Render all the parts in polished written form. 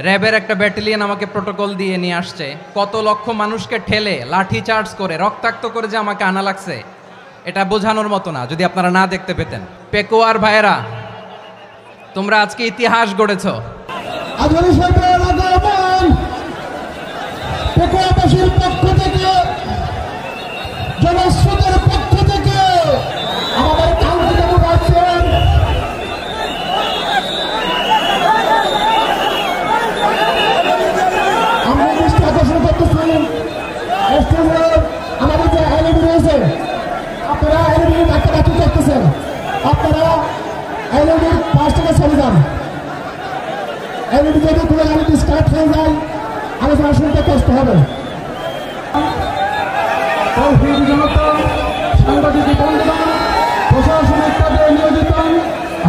র্যাবের একটা ব্যাটালিয়ন আমাকে প্রোটোকল দিয়ে নিয়ে আসছে, কত লক্ষ মানুষকে ঠেলে লাঠি চার্জ করে রক্তাক্ত করে যে আমাকে আনা লাগছে, এটা বোঝানোর মতো না যদি আপনারা না দেখতে পেতেন। পেকুয়ার ভাইয়েরা, তোমরা আজকে ইতিহাস গড়েছ। পেকুয়াবাসীর পক্ষ থেকে, জনস্রোতের পক্ষ থেকে আমাদের কাউন্সিলে আসছেন আমরা দৃষ্টি আকর্ষণ করতেছি আমাদের যে এলইডি রয়েছে, আপনারা এলইডি ডাক্তার করতেছেন, আপনারা এলইডি 5 টাকা চলে যান। এলইডি যদি কোনো গাড়ি ডিসকানেক্ট হয়ে যায় আলোচনা শুনতে কষ্ট হবে। সাংবাদিক বন্ধুগণ, প্রশাসনিক কাজে নিয়োজিত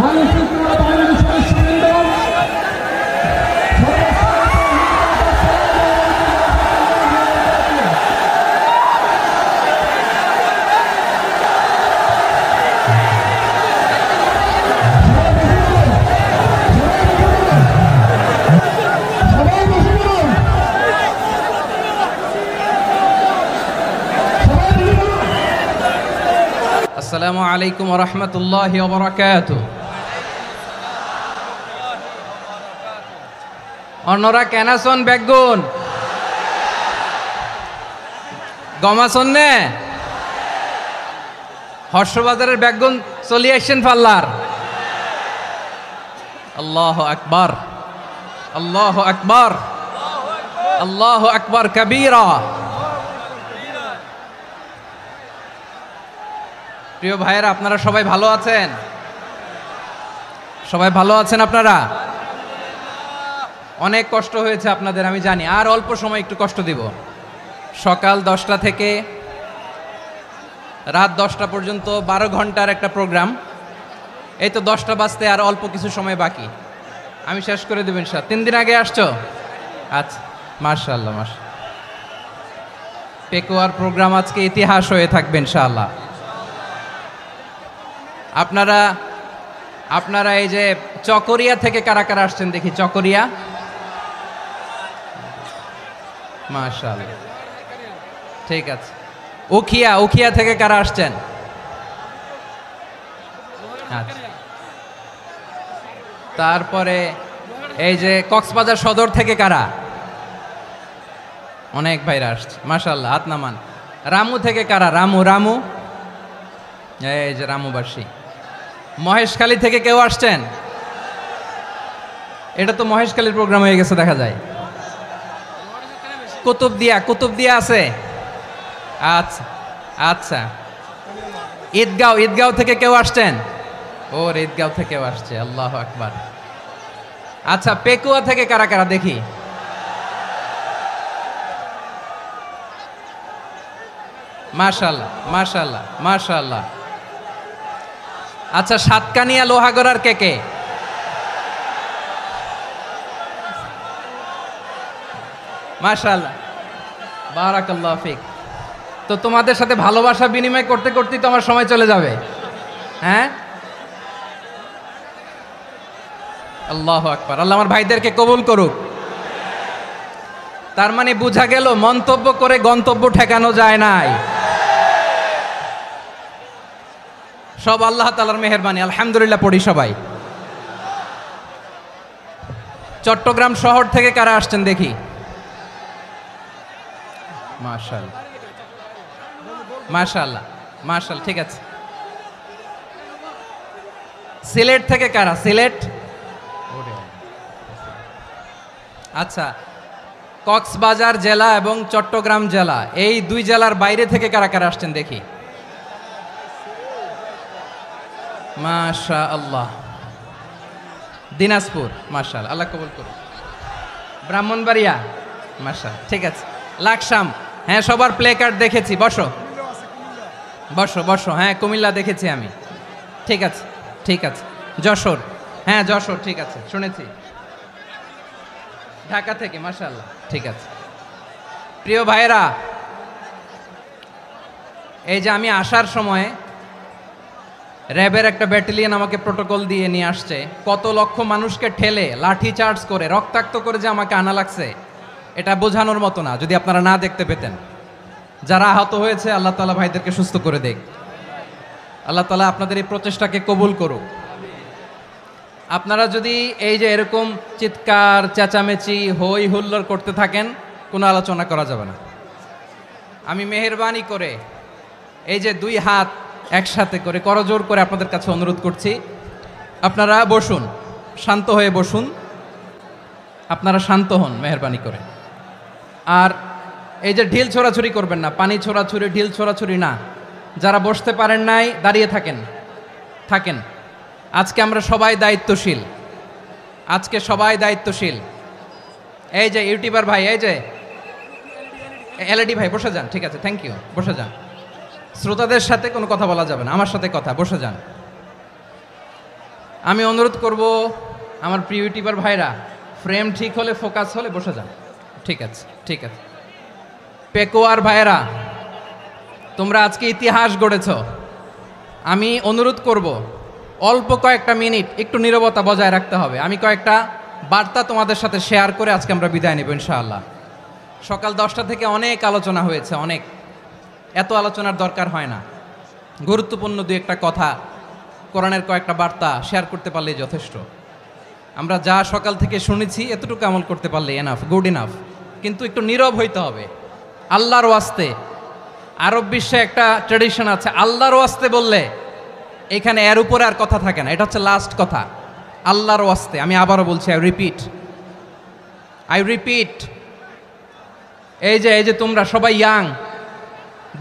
আইন শৃঙ্খলা বাহিনীর সদস্যবৃন্দ, আসসালামু আলাইকুম ওয়া রাহমাতুল্লাহি ওয়া বারাকাতুহু। অন্যরা কেনাসন বেগুন গমাসন নে হর্ষবাজারের বেগুন চলি আসছেন পাল্লার। আল্লাহু আকবার, আল্লাহু আকবার, আল্লাহু আকবার কবীরা। প্রিয় ভাইয়েরা, আপনারা সবাই ভালো আছেন? সবাই ভালো আছেন? আপনারা অনেক কষ্ট হয়েছে আপনাদের, আমি জানি। আর অল্প সময় একটু কষ্ট দিব। সকাল 10টা থেকে রাত 10টা পর্যন্ত 12 ঘন্টার একটা প্রোগ্রাম। এই তো 10টা বাজতে আর অল্প কিছু সময় বাকি, আমি শেষ করে দেবেন। 3 দিন আগে আসছো? আচ্ছা, মাশাআল্লাহ মাশাআল্লাহ। পেকুয়ার প্রোগ্রাম আজকে ইতিহাস হয়ে থাকবে ইনশাআল্লাহ। আপনারা এই যে চকরিয়া থেকে কারা কারা আসছেন দেখি? চকরিয়া, মাশাআল্লাহ, ঠিক আছে। উখিয়া থেকে কারা আসছেন? আচ্ছা। তারপরে এই যে কক্সবাজার সদর থেকে কারা? অনেক ভাইরা আসছে, মাশাআল্লাহ, হাত নামান। রামু থেকে কারা? রামু, এই যে রামুবাসী। মহেশখালী থেকে কেউ আসছেন? এটা তো মহেশখালীর প্রোগ্রাম হয়ে গেছে দেখা যায়। কুতুবদিয়া আছে? আচ্ছা আচ্ছা। ঈদগাঁও থেকে কেউ আসছেন? ওর ঈদগাঁও থেকেও আসছে, আল্লাহু আকবার। আচ্ছা, পেকুয়া থেকে কারা কারা দেখি? মাশাআল্লাহ মাশাআল্লাহ মাশাআল্লাহ। আচ্ছা, সাতকানিয়া লোহাগড়ার কে? মাশাআল্লাহ, বারাকাল্লাহু ফিক। তো তোমাদের সাথে ভালোবাসা বিনিময় করতে করতেই তো আমার সময় চলে যাবে। হ্যাঁ, আল্লাহু আকবার। আল্লাহ আমার ভাইদেরকে কবুল করুক। তার মানে বোঝা গেল মন্তব্য করে গন্তব্য ঠেকানো যায় নাই। সব আল্লাহ তাআলার মেহেরবানি, আলহামদুলিল্লাহ পড়ি সবাই। চট্টগ্রাম শহর থেকে কারা আসছেন দেখি? মাশাআল্লাহ মাশাআল্লাহ মাশাআল্লাহ, ঠিক আছে। সিলেট থেকে কারা? সিলেট, আচ্ছা। কক্সবাজার জেলা এবং চট্টগ্রাম জেলা, এই 2 জেলার বাইরে থেকে কারা কারা আসছেন দেখি? মাশাআল্লাহ। দিনাজপুর, মাশাআল্লাহ, আল্লাহ কবুল করুন। ব্রাহ্মণবাড়িয়া, মাশাআল্লাহ, ঠিক আছে। লাকসাম, হ্যাঁ, সবার প্লে কার্ড দেখেছি। বসো বসো বসো। হ্যাঁ, কুমিল্লা দেখেছি আমি, ঠিক আছে ঠিক আছে। যশোর, হ্যাঁ যশোর, ঠিক আছে, শুনেছি। ঢাকা থেকে, মাশাআল্লাহ, ঠিক আছে। প্রিয় ভাইয়েরা, এই যে আমি আসার সময় র্যাবের একটা ব্যাটালিয়ন আমাকে প্রোটোকল দিয়ে নিয়ে আসছে, কত লক্ষ মানুষকে ঠেলে লাঠি চার্জ করে রক্তাক্ত করে যে আমাকে আনা লাগছে, এটা বোঝানোর মতো না যদি আপনারা না দেখতে পেতেন। যারা আহত হয়েছে আল্লাহ তাআলা ভাইদেরকে সুস্থ করে দেখ। আল্লাহ তাআলা আপনাদের এই প্রচেষ্টাকে কবুল করুক। আপনারা যদি এই যে এরকম চিৎকার চেঁচামেচি হই হুল্লোড় করতে থাকেন, কোনো আলোচনা করা যাবে না। আমি মেহেরবানি করে এই যে দুই হাত একসাথে করে করজোর করে আপনাদের কাছে অনুরোধ করছি, আপনারা বসুন, শান্ত হয়ে বসুন, আপনারা শান্ত হন মেহেরবানি করে। আর এই যে ঢিল ছোড়াছুরি করবেন না, পানি ছোড়াছুরি ঢিল ছোড়াছুরি না। যারা বসতে পারেন নাই দাঁড়িয়ে থাকেন। আজকে আমরা সবাই দায়িত্বশীল, আজকে সবাই দায়িত্বশীল। এই যে ইউটিউবার ভাই, এই যে এলইডি ভাই বসে যান, ঠিক আছে, থ্যাংক ইউ, বসে যান। শ্রোতাদের সাথে কোনো কথা বলা যাবে না, আমার সাথে কথা, বসে যান। আমি অনুরোধ করব আমার প্রিয় ইউটিউবার ভাইরা, ফ্রেম ঠিক হলে ফোকাস হলে বসে যান, ঠিক আছে, ঠিক আছে। পেকোয়ার ভাইরা, তোমরা আজকে ইতিহাস গড়েছ। আমি অনুরোধ করব অল্প কয়েকটা মিনিট একটু নীরবতা বজায় রাখতে হবে। আমি কয়েকটা বার্তা তোমাদের সাথে শেয়ার করে আজকে আমরা বিদায় নেব ইনশাআল্লাহ। সকাল 10টা থেকে অনেক আলোচনা হয়েছে, অনেক, এত আলোচনার দরকার হয় না। গুরুত্বপূর্ণ দুই একটা কথা, কোরআনের কয়েকটা বার্তা শেয়ার করতে পারলেই যথেষ্ট। আমরা যা সকাল থেকে শুনেছি এতটুকু আমল করতে পারলে এনাফ, গুড ইনাফ। কিন্তু একটু নীরব হইতে হবে আল্লাহর ওয়াস্তে। আরব বিশ্বে একটা ট্র্যাডিশন আছে, আল্লাহর ওয়াস্তে বললে এখানে এর উপরে আর কথা থাকে না, এটা হচ্ছে লাস্ট কথা। আল্লাহর ওয়াস্তে, আমি আবারও বলছি, আই রিপিট। এই যে তোমরা সবাই young,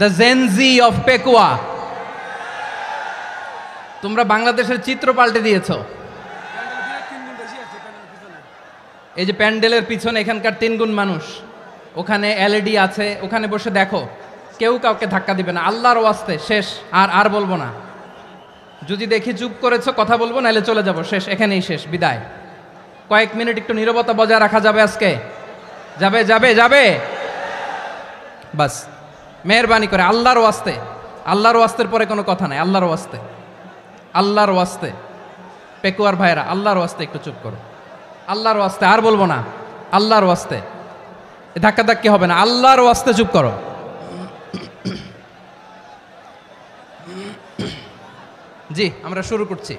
the Gen Z of Pekua, তোমরা বাংলাদেশের চিত্র পাল্টে দিয়েছ। এই যে প্যান্ডেলের পিছনে এখানকার 3 গুণ মানুষ, ওখানে এলইডি আছে, ওখানে বসে দেখো, কেউ কাউকে ধাক্কা দিবে না। আল্লাহর ওয়াস্তে শেষ, আর বলবো না। যদি দেখি চুপ করেছো, কথা বলবো, নাহলে চলে যাব, শেষ, এখানেই শেষ, বিদায়। কয়েক মিনিট একটু নীরবতা বজায় রাখা যাবে আজকে? যাবে বাস, মেহেরবানি করে আল্লাহর ওয়াস্তে। আল্লাহর ওয়াস্তের পরে কোনো কথা নাই, আল্লাহর ওয়াস্তে। পেকুয়ার ভাইরা, আল্লাহর ওয়াস্তে একটু চুপ করো, আল্লাহর ওয়াস্তে, আর বলবো না, আল্লাহর ওয়াস্তে। ধাক্কাধাক্কি হবে না, আল্লাহর ওয়াস্তে চুপ করো। জি, আমরা শুরু করছি।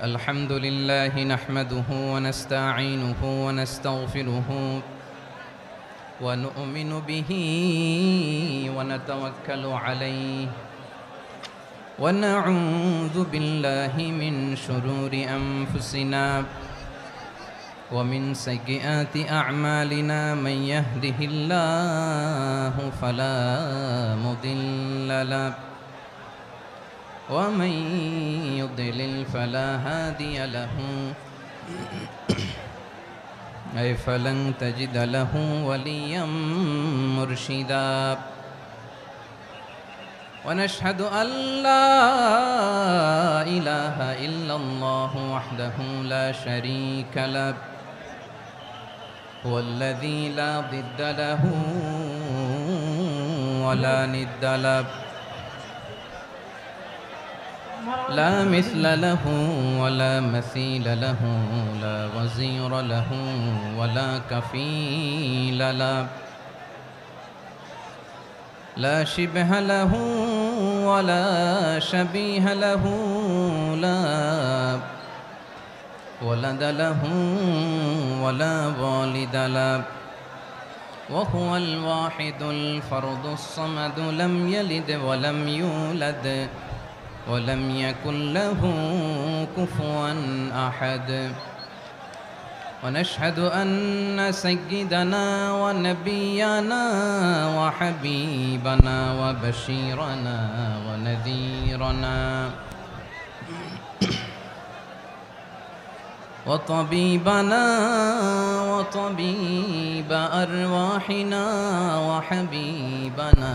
আলহামদুলিল্লাহ নাহমাদুহু ওয়া নাস্তাঈনুহু ওয়া নাস্তাগফিরুহু ওয়া নু'মিনু বিহি ওয়া নাতাওয়াক্কালু আলাইহি ওয়া নাউযু বিল্লাহি মিন শুরুরি আনফুসিনা ومن سيئات أعمالنا من يهده الله فلا مضل له ومن يضلل فلا هادي له أي فلن تجد له وليا مرشدا ونشهد أن لا إله إلا الله وحده لا شريك له هو الذي لا ضد له ولا ند له لا مثل له ولا مثيل له لا وزير له ولا كفيل له لا شبه له ولا شبيه له لا ولد له ولا والد له وهو الواحد الفرد الصمد لم يلد ولم يولد ولم يكن له كفوا أحد ونشهد أن سيدنا ونبينا وحبيبنا وبشيرنا ونذيرنا وطبيبنا وطبيب أرواحنا وحبيبنا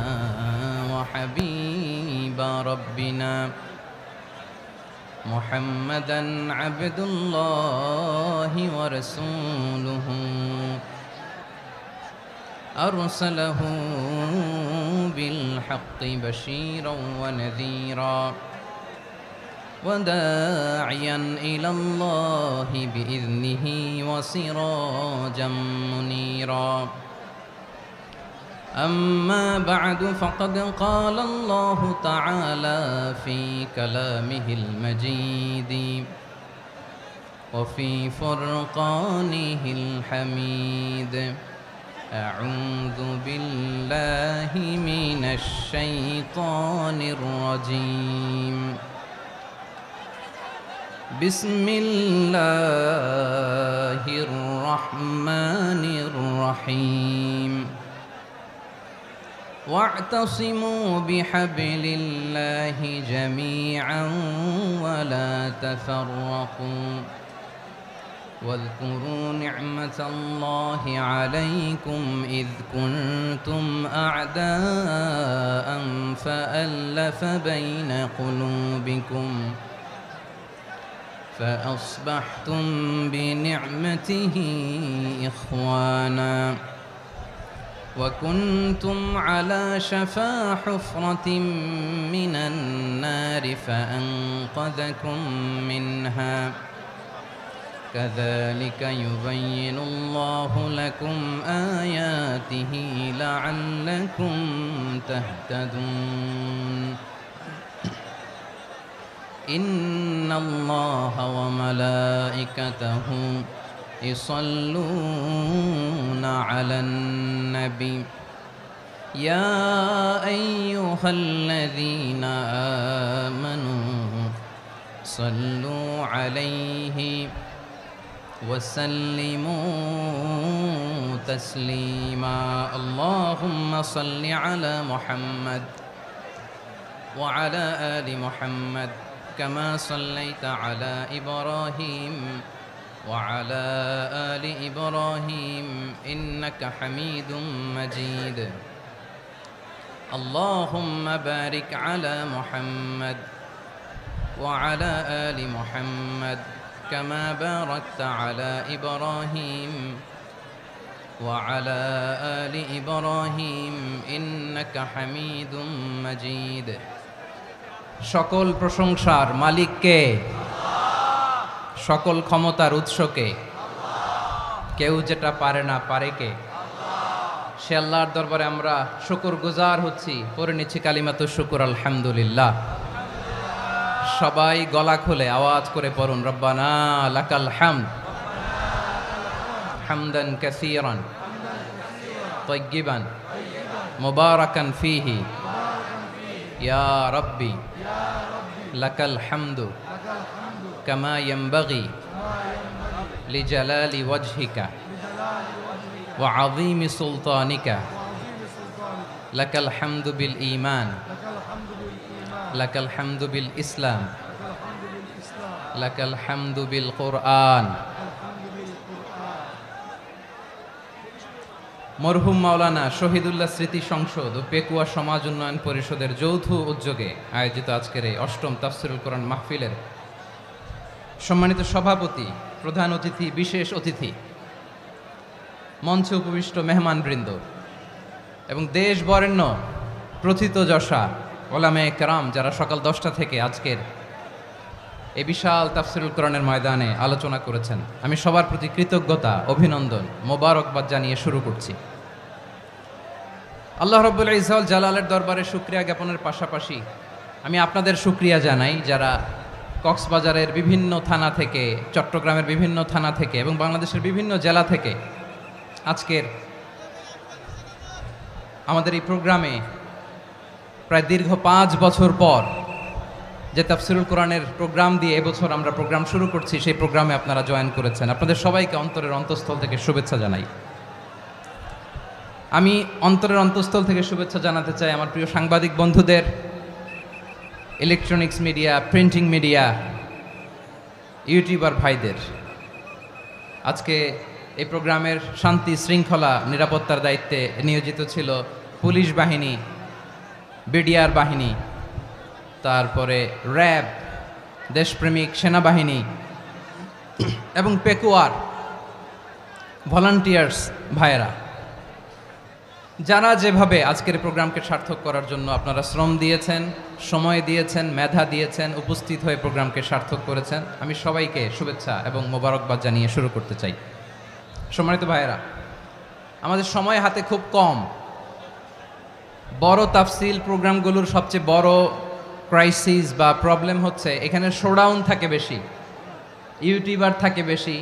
وحبيب ربنا محمدا عبد الله ورسوله أرسله بالحق بشيرا ونذيرا وداعيا إلى الله بإذنه وسراجا منيرا أما بعد فقد قال الله تعالى في كلامه المجيد وفي فرقانه الحميد أعوذ بالله من الشيطان الرجيم بسم الله الرحمن الرحيم واعتصموا بحبل الله جميعا ولا تفرقوا واذكروا نعمة الله عليكم إذ كنتم أعداء فألف بين قلوبكم فأصبحتم بنعمته إخوانا وكنتم على شفا حفرة من النار فأنقذكم منها كذلك يبين الله لكم آياته لعلكم تهتدون إن الله وملائكته يصلون على النبي يا أيها الذين آمنوا صلوا عليه وسلموا تسليما اللهم صل على محمد وعلى آل محمد كما صليت على إبراهيم وعلى آل إبراهيم إنك حميد مجيد اللهم بارك على محمد وعلى آل محمد كما باركت على إبراهيم وعلى آل إبراهيم إنك حميد مجيد সকল প্রশংসার মালিক কে? সকল ক্ষমতার উৎস কে? কেউ যেটা পারে না পারে কে? সে আল্লাহর দরবারে আমরা শুকরগুজার হচ্ছি, পড়ে নিচ্ছি কালিমাতু শুকর আলহামদুলিল্লাহ। সবাই গলা খুলে আওয়াজ করে পড়ুন রব্বানা লাকাল হামদ হামদান কাসীরান তাইয়্যিবান মুবারাকান ফীহি ইয়া রাব্বি লাকাল হামদু কামা ইয়ানবাগি লিজালালি ওয়াজহিকা ওয়া আযীমি সুলতানিকা লাকাল হামদু বিল ঈমান লাকাল হামদু বিল ইসলাম লাকাল হামদু বিল কুরআন। মরহুম মাওলানা শহীদুল্লাহ স্মৃতি সংসদ ও পেকুয়া সমাজ উন্নয়ন পরিষদের যৌথ উদ্যোগে আয়োজিত আজকের এই অষ্টম তাফসীরুল কোরআন মাহফিলের সম্মানিত সভাপতি, প্রধান অতিথি, বিশেষ অতিথি, মঞ্চে উপবিষ্ট মেহমানবৃন্দ এবং দেশ বরেণ্য প্রথিতযশা ওলামায়ে কেরাম যারা সকাল 10টা থেকে আজকের এই বিশাল তাফসীরুল কোরআনের ময়দানে আলোচনা করেছেন, আমি সবার প্রতি কৃতজ্ঞতা, অভিনন্দন, মোবারকবাদ জানিয়ে শুরু করছি। আল্লাহ রাব্বুল ইজ্জত জালালের দরবারে শুকরিয়া জ্ঞাপনের পাশাপাশি আমি আপনাদের শুকরিয়া জানাই যারা কক্সবাজারের বিভিন্ন থানা থেকে, চট্টগ্রামের বিভিন্ন থানা থেকে এবং বাংলাদেশের বিভিন্ন জেলা থেকে আজকের আমাদের এই প্রোগ্রামে প্রায় দীর্ঘ 5 বছর পর যে তাফসীরুল কোরআনের প্রোগ্রাম দিয়ে এবছর আমরা প্রোগ্রাম শুরু করছি, সেই প্রোগ্রামে আপনারা জয়েন করেছেন। আপনাদের সবাইকে অন্তরের অন্তঃস্থল থেকে শুভেচ্ছা জানাই। আমি অন্তরের অন্তঃস্থল থেকে শুভেচ্ছা জানাতে চাই আমার প্রিয় সাংবাদিক বন্ধুদের, electronics media, printing media, YouTuber ভাইদের। আজকে এই প্রোগ্রামের শান্তি শৃঙ্খলা নিরাপত্তার দায়িত্বে নিয়োজিত ছিল পুলিশ বাহিনী, বিডিআর বাহিনী, তারপরে র্যাব, দেশপ্রেমিক সেনাবাহিনী এবং পেকুয়ার ভলান্টিয়ার্স ভাইয়েরা। যারা যেভাবে আজকের প্রোগ্রামকে সার্থক করার জন্য আপনারা শ্রম দিয়েছেন, সময় দিয়েছেন, মেধা দিয়েছেন, উপস্থিত হয়ে প্রোগ্রামকে সার্থক করেছেন, আমি সবাইকে শুভেচ্ছা এবং মোবারকবাদ জানিয়ে শুরু করতে চাই। সম্মানিত ভাইয়েরা, আমাদের সময় হাতে খুব কম। বড় তাফসিল প্রোগ্রামগুলোর সবচেয়ে বড় ক্রাইসিস বা প্রবলেম হচ্ছে এখানে শোডাউন থাকে বেশি, ইউটিউবার থাকে বেশি,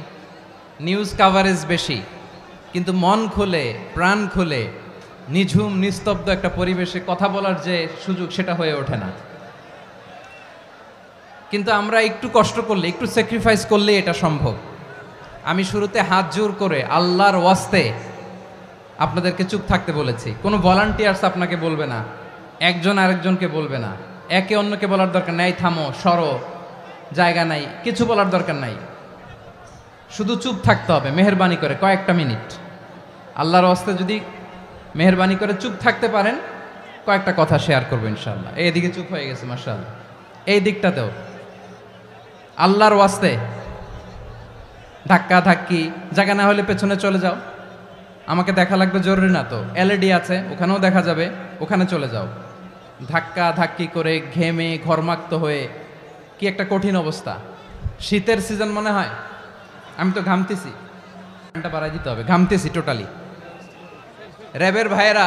নিউজ কাভারেজ বেশি, কিন্তু মন খুলে প্রাণ খুলে নিঝুম নিস্তব্ধ একটা পরিবেশে কথা বলার যে সুযোগ সেটা হয়ে ওঠে না। কিন্তু আমরা একটু কষ্ট করলে, একটু স্যাক্রিফাইস করলে এটা সম্ভব। আমি শুরুতে হাত জোর করে আল্লাহর ওয়াস্তে আপনাদেরকে চুপ থাকতে বলেছি। কোনো ভলান্টিয়ার্স আপনাকে বলবে না, একজন আরেকজনকে বলবে না, একে অন্যকে বলার দরকার নাই, থামো, সরো, জায়গা নাই, কিছু বলার দরকার নাই। শুধু চুপ থাকতে হবে মেহেরবানি করে কয়েকটা মিনিট। আল্লাহর ওয়াস্তে যদি মেহেরবানি করে চুপ থাকতে পারেন, কয়েকটা কথা শেয়ার করবো ইনশাআল্লাহ। এইদিকে চুপ হয়ে গেছে মাশাআল্লাহ, এই দিকটাতেও আল্লাহর ওয়াস্তে ধাক্কা ধাক্কি জায়গা না হলে পেছনে চলে যাও। আমাকে দেখা লাগবে জরুরি না তো, এলইডি আছে ওখানেও দেখা যাবে, ওখানে চলে যাও। ধাক্কা ধাক্কি করে ঘেমে ঘরমাক্ত হয়ে কি একটা কঠিন অবস্থা। শীতের সিজন মনে হয়, আমি তো ঘামতেছি, ঘন্টা বাড়াই দিতে হবে, ঘামতেছি টোটালি। র্যাবের ভাইয়েরা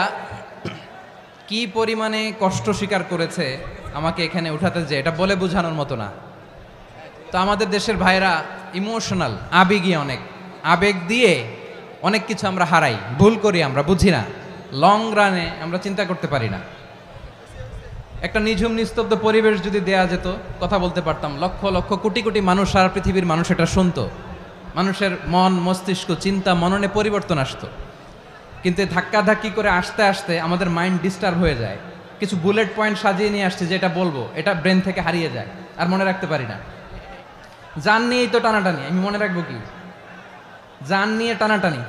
কি পরিমাণে কষ্ট স্বীকার করেছে আমাকে এখানে উঠাতে, যে এটা বলে বোঝানোর মতো না। তো আমাদের দেশের ভাইয়েরা ইমোশনাল, আবেগী অনেক, আবেগ দিয়ে অনেক কিছু আমরা হারাই, ভুল করি, আমরা বুঝি না, লং রানে আমরা চিন্তা করতে পারি না। একটা নিঝুম নিস্তব্ধ পরিবেশ যদি দেয়া যেত, কথা বলতে পারতাম, লক্ষ লক্ষ কোটি কোটি মানুষ, সারা পৃথিবীর মানুষ এটা শুনতো, মানুষের মন মস্তিষ্ক চিন্তা মননে পরিবর্তন আসতো। কিন্তু ধাক্কাধাক্কি করে আসতে আসতে আমাদের মাইন্ড ডিস্টার্ব হয়ে যায়। কিছু বুলেট পয়েন্ট সাজিয়ে নিয়ে আসছে, যেটা বলবো এটা ব্রেন থেকে হারিয়ে যায়, আর মনে রাখতে পারি না। জান নিয়েই তো টানাটানি, আমি মনে রাখবো কি? জান নিয়ে টানাটানি।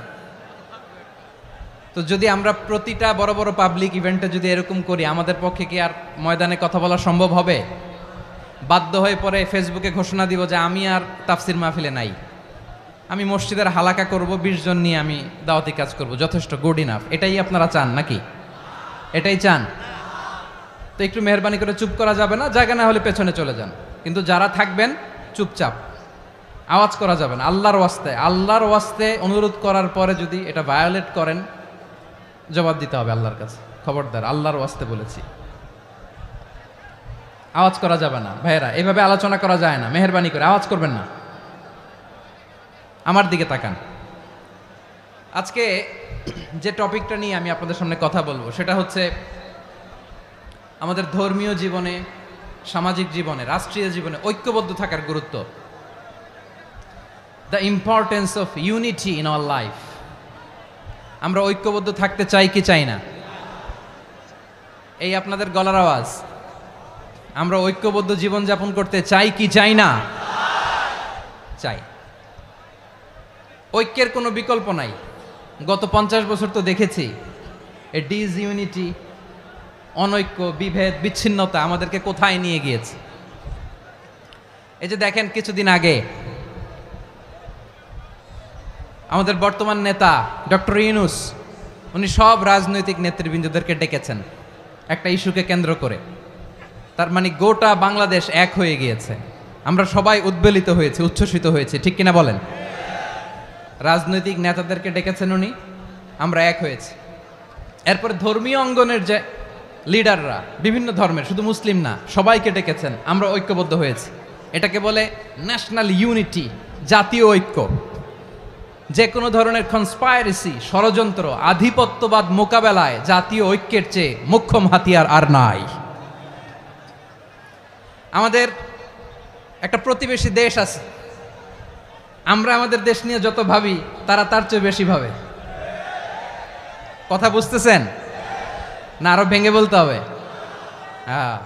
তো যদি আমরা প্রতিটা বড় বড় পাবলিক ইভেন্টে যদি এরকম করি, আমাদের পক্ষে কি আর ময়দানে কথা বলা সম্ভব হবে? বাধ্য হয়ে পরে ফেসবুকে ঘোষণা দিব যে আমি আর তাফসির মাহফিলে নাই, আমি মসজিদের হালাকা করব, 20 জন নিয়ে আমি দাওয়াতি কাজ করব, যথেষ্ট, গুড ইনাফ। এটাই আপনারা চান নাকি? এটাই চান? তো একটু মেহরবানি করে চুপ করা যাবে না, জায়গা না হলে পেছনে চলে যান। কিন্তু যারা থাকবেন চুপচাপ, আওয়াজ করা যাবে না। আল্লাহর ওয়াস্তে, আল্লাহর ওয়াস্তে অনুরোধ করার পরে যদি এটা ভায়োলেট করেন, জবাব দিতে হবে আল্লাহর কাছে। খবরদার, আল্লাহর ওয়াস্তে বলেছি, আওয়াজ করা যাবে না। ভাইয়েরা, এভাবে আলোচনা করা যায় না, মেহরবানি করে আওয়াজ করবেন না। আমার দিকে তাকান। আজকে যে টপিকটা নিয়ে আমি আপনাদের সামনে কথা বলবো সেটা হচ্ছে আমাদের ধর্মীয় জীবনে, সামাজিক জীবনে, রাষ্ট্রীয় জীবনে ঐক্যবদ্ধ থাকার গুরুত্ব। The importance of unity in our life. আমরা ঐক্যবদ্ধ থাকতে চাই কি চাই না? এই আপনাদের গলার আওয়াজ। আমরা ঐক্যবদ্ধ জীবনযাপন করতে চাই কি চাই না? চাই। ঐক্যের কোনো বিকল্প নাই। গত 50 বছর তো দেখেছি এ ডিসইউনিটি, অনৈক্য, বিভেদ, বিচ্ছিন্নতা আমাদেরকে কোথায় নিয়ে গিয়েছে। এই যে দেখেন, কিছুদিন আগে আমাদের বর্তমান নেতা ডক্টর ইউনূস, উনি সব রাজনৈতিক নেতৃবৃন্দদেরকে ডেকেছেন একটা ইস্যুকে কেন্দ্র করে। তার মানে গোটা বাংলাদেশ এক হয়ে গিয়েছে। আমরা সবাই উদ্বেলিত হয়েছে, উচ্ছ্বসিত হয়েছে, ঠিক কিনা বলেন? রাজনৈতিক নেতাদেরকে ডেকেছেন উনি, আমরা এক হয়েছি। এরপরে ধর্মীয় অঙ্গনের যে লিডাররা, বিভিন্ন ধর্মের, শুধু মুসলিম না, সবাইকে ডেকেছেন, আমরা ঐক্যবদ্ধ হয়েছি। এটাকে বলে ন্যাশনাল ইউনিটি, জাতীয় ঐক্য। যে কোনো ধরনের কনস্পাইরেসি, ষড়যন্ত্র, আধিপত্যবাদ মোকাবেলায় জাতীয় ঐক্যের চেয়ে মোক্ষম হাতিয়ার আর নাই। আমাদের একটা প্রতিবেশী দেশ আছে, আমরা আমাদের দেশ নিয়ে যত ভাবি তারা তার চেয়ে বেশি ভাবে। কথা বুঝতেছেন না? আরো ভেঙে বলতে হবে। হ্যাঁ,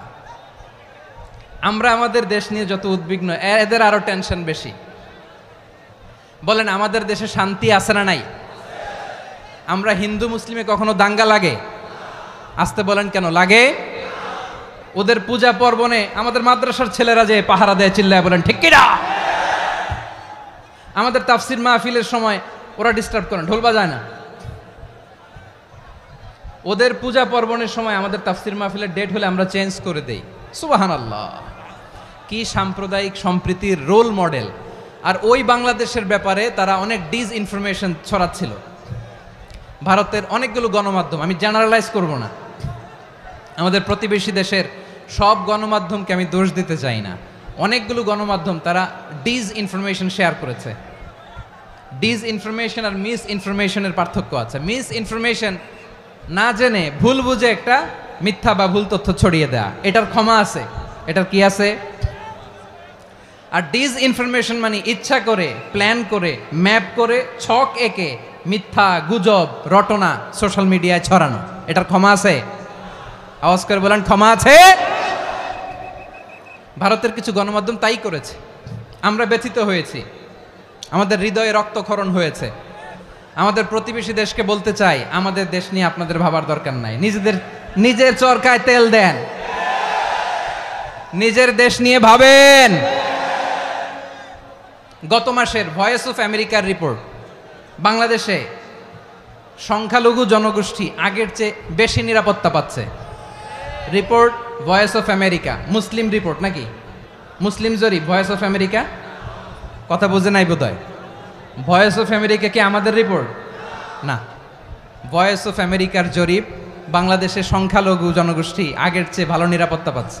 আমরা আমাদের দেশ নিয়ে যত উদ্বিগ্ন, এদের আরো টেনশন বেশি। বলেন, আমাদের দেশে শান্তি আছে না নাই? আমরা হিন্দু মুসলিমে কখনো দাঙ্গা লাগে? আসতে বলেন, কেন লাগে? ওদের পূজা পার্বণে আমাদের মাদ্রাসার ছেলেরা যে পাহারা দেয়, চিল্লায় বলেন ঠিক কিনা? আমাদের তাফসির মাহফিলের সময় ওরা ডিস্টার্ব করেন, ঢোল বাজায় না। ওদের পূজা পার্বণের সময় আমাদের তাফসির মাহফিলের ডেট হলে আমরা চেঞ্জ করে দেই। সুবহানাল্লাহ, কি সাম্প্রদায়িক সম্প্রীতির রোল মডেল। আর ওই বাংলাদেশের ব্যাপারে তারা অনেক ডিস ইনফরমেশন ছড়াচ্ছিল। ভারতের অনেকগুলো গণমাধ্যম, আমি জেনারেলাইজ করব না, আমাদের প্রতিবেশী দেশের সব গণমাধ্যমকে আমি দোষ দিতে চাই না, অনেকগুলো গণমাধ্যম তারা ডিস ইনফরমেশন শেয়ার করেছে। ডিস ইনফরমেশন আর মিস ইনফরমেশনের পার্থক্য আছে। মিস ইনফরমেশন না জেনে ভুল বুঝে একটা মিথ্যা বা ভুল তথ্য ছড়িয়ে দেয়া, এটার ক্ষমা আছে, এটার কি আছে। আর ডিস ইনফরমেশন মানে ইচ্ছা করে, প্ল্যান করে, ম্যাপ করে, ছক এঁকে মিথ্যা, গুজব, রটনা সোশ্যাল মিডিয়ায় ছড়ানো, এটার ক্ষমা আছে? আওয়াজ করে বলেন, ক্ষমা আছে? ভারতের কিছু গণমাধ্যম তাই করেছে, আমরা ব্যথিত হয়েছি, আমাদের হৃদয়ে রক্তক্ষরণ হয়েছে। আমাদের প্রতিবেশী দেশকে বলতে চাই, আমাদের দেশ নিয়ে আপনাদের ভাবার দরকার নাই, নিজের চরকায় তেল দেন, নিজের দেশ নিয়ে ভাবেন। গত মাসের ভয়েস অফ আমেরিকার রিপোর্ট, বাংলাদেশে সংখ্যালঘু জনগোষ্ঠী আগের চেয়ে বেশি নিরাপত্তা পাচ্ছে। Report voice of America, Muslim report নাকি? মুসলিম জরিপ, ভয়েস অফ আমেরিকা। কথা বুঝে নাই বোধহয়। ভয়েস অফ আমেরিকা কি আমাদের রিপোর্ট? না, ভয়েস অফ আমেরিকার জরিপ, বাংলাদেশের সংখ্যালঘু জনগোষ্ঠী আগের চেয়ে ভালো নিরাপত্তা পাচ্ছে।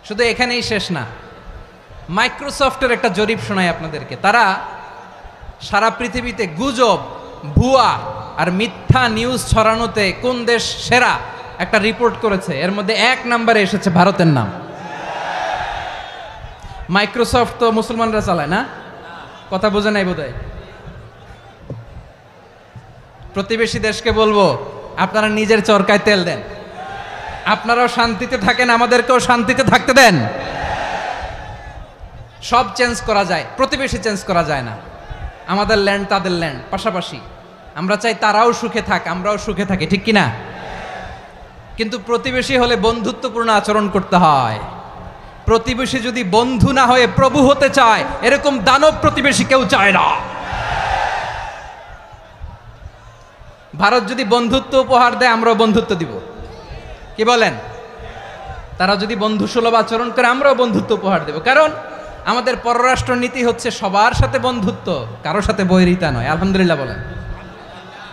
শুধু এখানেই শেষ না, মাইক্রোসফটের একটা জরিপ শোনাই আপনাদেরকে। তারা সারা পৃথিবীতে গুজব, ভুয়া আর মিথ্যা নিউজ ছড়ানোতে কোন দেশ সেরা একটা রিপোর্ট করেছে। এর মধ্যে 1 নম্বরে এসেছে ভারতের নাম। মাইক্রোসফট তো মুসলমানরা চালায় না? কথা বোঝে নাই বোধহয়। প্রতিবেশী দেশকে বলবো, আপনারা নিজের চরকায় তেল দেন, আপনারাও শান্তিতে থাকেন, আমাদেরকেও শান্তিতে থাকতে দেন। সব চেঞ্জ করা যায়, প্রতিবেশী চেঞ্জ করা যায় না। আমাদের ল্যান্ড তাদের ল্যান্ড, পাশাপাশি। আমরা চাই তারাও সুখে থাক, আমরাও সুখে থাকি, ঠিক কিনা? কিন্তু প্রতিবেশী হলে বন্ধুত্বপূর্ণ আচরণ করতে হয়। প্রতিবেশী যদি বন্ধু না হয়ে প্রভু হতে চায়, এরকম দানব প্রতিবেশী কেউ চায় না। ভারত যদি বন্ধুত্ব উপহার দেয়, আমরাও বন্ধুত্ব দিব, কি বলেন? তারা যদি বন্ধু সুলভ আচরণ করে, আমরাও বন্ধুত্ব উপহার দেব। কারণ আমাদের পররাষ্ট্র নীতি হচ্ছে সবার সাথে বন্ধুত্ব, কারোর সাথে বৈরিতা নয়। আলহামদুলিল্লাহ বলেন,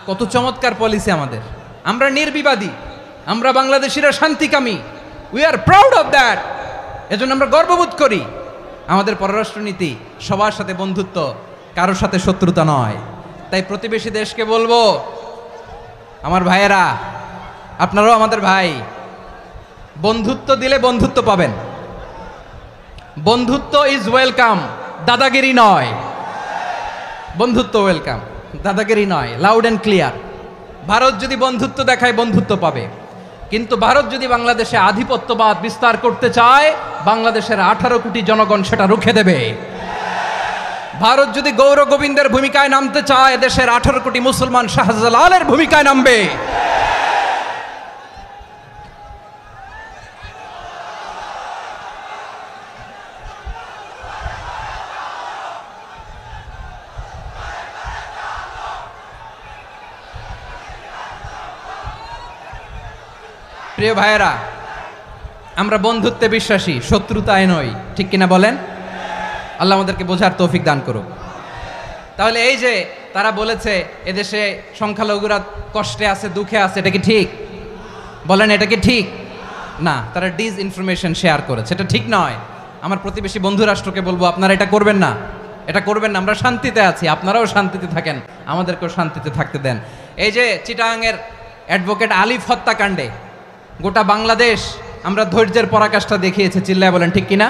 কত চমৎকার পলিসি আমাদের। আমরা নির্বিবাদী, আমরা বাংলাদেশিরা শান্তিকামী, we are proud of that. এজন্য আমরা গর্ববোধ করি। আমাদের পররাষ্ট্র নীতি সবার সাথে বন্ধুত্ব, কারোর সাথে শত্রুতা নয়। তাই প্রতিবেশী দেশকে বলবো, আমার ভাইয়েরা, আপনারাও আমাদের ভাই, বন্ধুত্ব দিলে বন্ধুত্ব পাবেন। বন্ধুত্ব ইজ ওয়েলকাম, দাদাগিরি নয়। বন্ধুত্ব ওয়েলকাম, দাদাগিরি নয়, লাউড অ্যান্ড ক্লিয়ার। ভারত যদি বন্ধুত্ব দেখায়, বন্ধুত্ব পাবে। কিন্তু ভারত যদি বাংলাদেশে আধিপত্যবাদ বিস্তার করতে চায়, বাংলাদেশের 18 কোটি জনগণ সেটা রুখে দেবে। ভারত যদি গৌর গোবিন্দের ভূমিকায় নামতে চায়, দেশের 18 কোটি মুসলমান শাহজালালের ভূমিকায় নামবে। প্রিয় ভাইয়েরা, আমরা বন্ধুত্বে বিশ্বাসী, শত্রুতায় নই, ঠিক কিনা বলেন? আল্লাহ আমাদেরকে বোঝার তৌফিক দান করুক। তাহলে এই যে তারা বলেছে এদেশে সংখ্যালঘুরা কষ্টে আছে, দুঃখে আছে, এটা কি ঠিক? বলেন, এটা কি ঠিক? না, তারা ডিস ইনফরমেশন শেয়ার করেছে, এটা ঠিক নয়। আমার প্রতিবেশী বন্ধু রাষ্ট্রকে বলবো, আপনারা এটা করবেন না, এটা করবেন না। আমরা শান্তিতে আছি, আপনারাও শান্তিতে থাকেন, আমাদেরকেও শান্তিতে থাকতে দেন। এই যে চিটাগাংয়ের অ্যাডভোকেট আলিফ হত্যাকাণ্ডে গোটা বাংলাদেশ আমরা ধৈর্যের পরাকাষ্ঠা দেখিয়েছে, চিল্লায় বলেন ঠিক কিনা?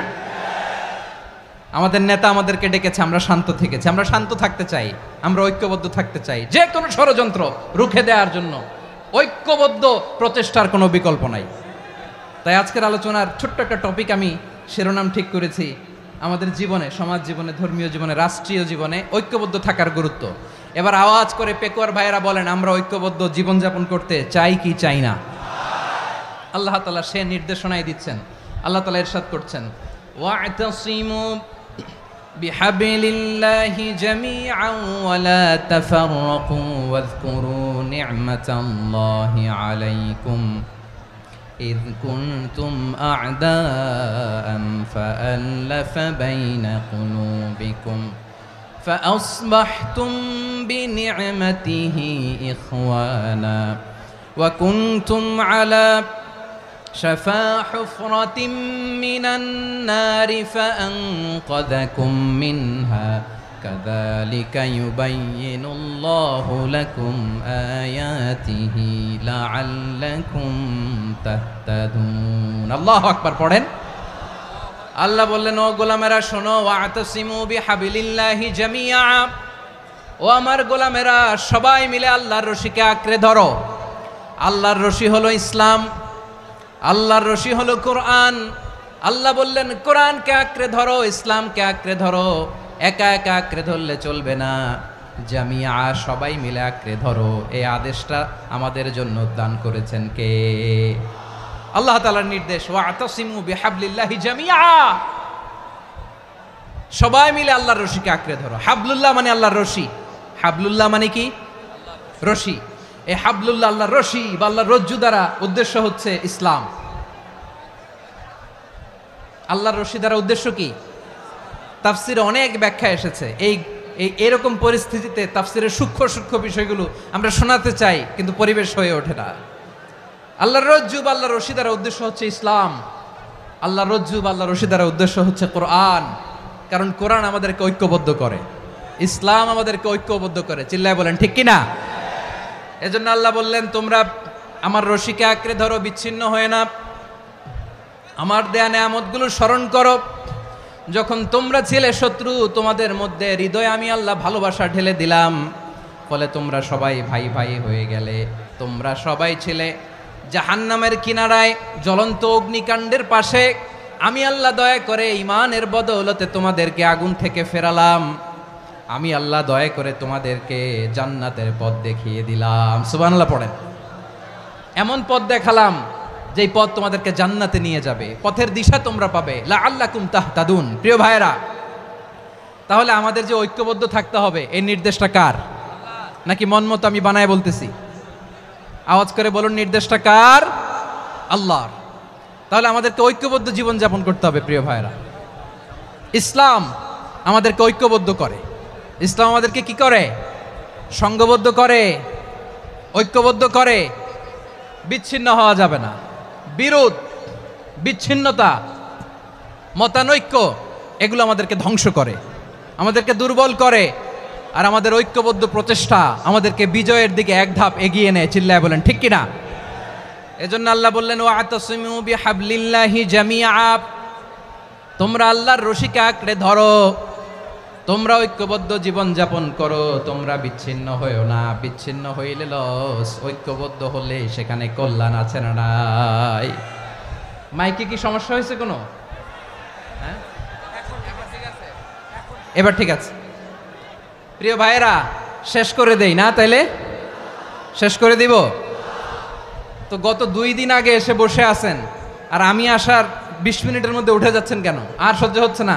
আমাদের নেতা আমাদেরকে ডেকেছে, আমরা শান্ত থেকেছি। আমরা শান্ত থাকতে চাই, আমরা ঐক্যবদ্ধ থাকতে চাই। যে কোনো ষড়যন্ত্র রুখে দেওয়ার জন্য ঐক্যবদ্ধ প্রচেষ্টার কোনো বিকল্প নাই। তাই আজকের আলোচনার ছোট্ট একটা টপিক আমি শিরোনাম ঠিক করেছি, আমাদের জীবনে, সমাজ জীবনে, ধর্মীয় জীবনে, রাষ্ট্রীয় জীবনে ঐক্যবদ্ধ থাকার গুরুত্ব। এবার আওয়াজ করে পেকুয়ার ভাইয়েরা বলেন, আমরা ঐক্যবদ্ধ জীবনযাপন করতে চাই কি চাই না? আল্লাহ তাআলা সে নির্দেশনাই দিচ্ছেন। আল্লাহ তাআলা ইরশাদ করছেন, ওয়া'তাসিমু বিহাবিলিল্লাহি জামিআন ওয়া লা তাফাররাকু ওয়াযকুরু নি'মাতাল্লাহি আলাইকুম إذ كنتم أعداء فألف بين قلوبكم فأصبحتم بنعمته إخوانا وكنتم على شفا حفرة من النار فأنقذكم منها كذلك يبين الله لكم آياته لعلكم تهتدون الله أكبر পড়েন আল্লাহ বললেন ও গোলামেরা শোনো ওয়াতাসিমু বিহাবিলিল্লাহি জামিআ ও আমার গোলামেরা সবাই মিলে আল্লাহর রশিকে আঁকড়ে ধরো আল্লাহর রশি হলো ইসলাম আল্লাহর রশি হলো কোরআন আল্লাহ বললেন কোরআনকে আঁকড়ে ধরো ইসলামকে আঁকড়ে ধরো একা একা আঁকড়ে ধরলে চলবে না জামিয়া সবাই মিলে আঁকড়ে ধরো এই আদেশটা আমাদের জন্য দান করেছেন কে আল্লাহ তাআলার নির্দেশ ওয়াতাসিমু বিহাবলিল্লাহি জামিআ সবাই মিলে আল্লাহর রশিকে আঁকড়ে ধরো হাবলুল্লাহ মানে আল্লাহর রশি হাবলুল্লাহ মানে কি রশি এই হাবলুল্লাহ আল্লাহর রশি বা আল্লাহর রজ্জু দ্বারা উদ্দেশ্য হচ্ছে ইসলাম আল্লাহর রশি দ্বারা উদ্দেশ্য কি তাফসিরে অনেক ব্যাখ্যা এসেছে এই এরকম পরিস্থিতিতে তাফসিরের সূক্ষ্ম সূক্ষ্ম বিষয়গুলো আমরা শোনাতে চাই কিন্তু পরিবেশ হয়ে ওঠে না আল্লাহর রজ্জু বা আল্লাহর রশি দ্বারা উদ্দেশ্য হচ্ছে ইসলাম আল্লাহর রজ্জু বা আল্লাহর রশি দ্বারা উদ্দেশ্য হচ্ছে কোরআন কারণ কোরআন আমাদেরকে ঐক্যবদ্ধ করে ইসলাম আমাদেরকে ঐক্যবদ্ধ করে চিল্লায় বলেন ঠিক কিনা এজন্য আল্লাহ বললেন তোমরা আমার রশিকে আঁকড়ে ধরো বিচ্ছিন্ন হয়ে না আমার দেয়া নেয়ামতগুলো স্মরণ করো যখন তোমরা ছিলে শত্রু তোমাদের মধ্যে হৃদয়ে আমি আল্লাহ ভালোবাসা ঢেলে দিলাম ফলে তোমরা সবাই ভাই ভাই হয়ে গেলে তোমরা সবাই ছিলে জাহান্নামের কিনারায় জ্বলন্ত অগ্নিকাণ্ডের পাশে আমি আল্লাহ দয়া করে ঈমানের বদৌলতে তোমাদেরকে আগুন থেকে ফেরালাম আমি আল্লাহ দয়া করে তোমাদেরকে জান্নাতের পথ দেখিয়ে দিলাম সুবহানাল্লাহ পড়েন এমন পথ দেখালাম যেই পথ তোমাদেরকে জান্নাতে নিয়ে যাবে পথের দিশা তোমরা পাবে লাআল্লাকুম তাহতাদুন প্রিয় ভাইরা তাহলে আমাদের যে ঐক্যবদ্ধ থাকতে হবে এই নির্দেশটা কার নাকি মন মতো আমি বানায় বলতেছি আওয়াজ করে বলুন নির্দেশটা কার আল্লাহর তাহলে আমাদেরকে ঐক্যবদ্ধ জীবন যাপন করতে হবে প্রিয় ভাইরা ইসলাম আমাদেরকে ঐক্যবদ্ধ করে ইসলাম আমাদেরকে কি করে সংঘবদ্ধ করে ঐক্যবদ্ধ করে বিচ্ছিন্ন হওয়া যাবে না বিরোধ বিচ্ছিন্নতা মতানৈক্য এগুলো আমাদেরকে ধ্বংস করে আমাদেরকে দুর্বল করে আর আমাদের ঐক্যবদ্ধ প্রচেষ্টা আমাদেরকে বিজয়ের দিকে এক ধাপ এগিয়ে নেয় চিল্লায় বলেন ঠিক কিনা এজন্য আল্লাহ বললেন ওয়াতাসিমু বিহাবলিল্লাহি জামিআ তোমরা আল্লাহর রশিকে আঁকড়ে ধরো তোমরা ঐক্যবদ্ধ জীবন যাপন করো তোমরা বিচ্ছিন্ন হইও না বিচ্ছিন্ন হইলে লস ঐক্যবদ্ধ হলে সেখানে কল্যাণ আছে না নাই মাইকে কি সমস্যা হয়েছে কোনো হ্যাঁ এবার ঠিক আছে প্রিয় ভাইয়েরা শেষ করে দেই না তাইলে শেষ করে দিব তো গত 2 দিন আগে এসে বসে আছেন আর আমি আসার 20 মিনিটের মধ্যে উঠে যাচ্ছেন কেন আর সহ্য হচ্ছে না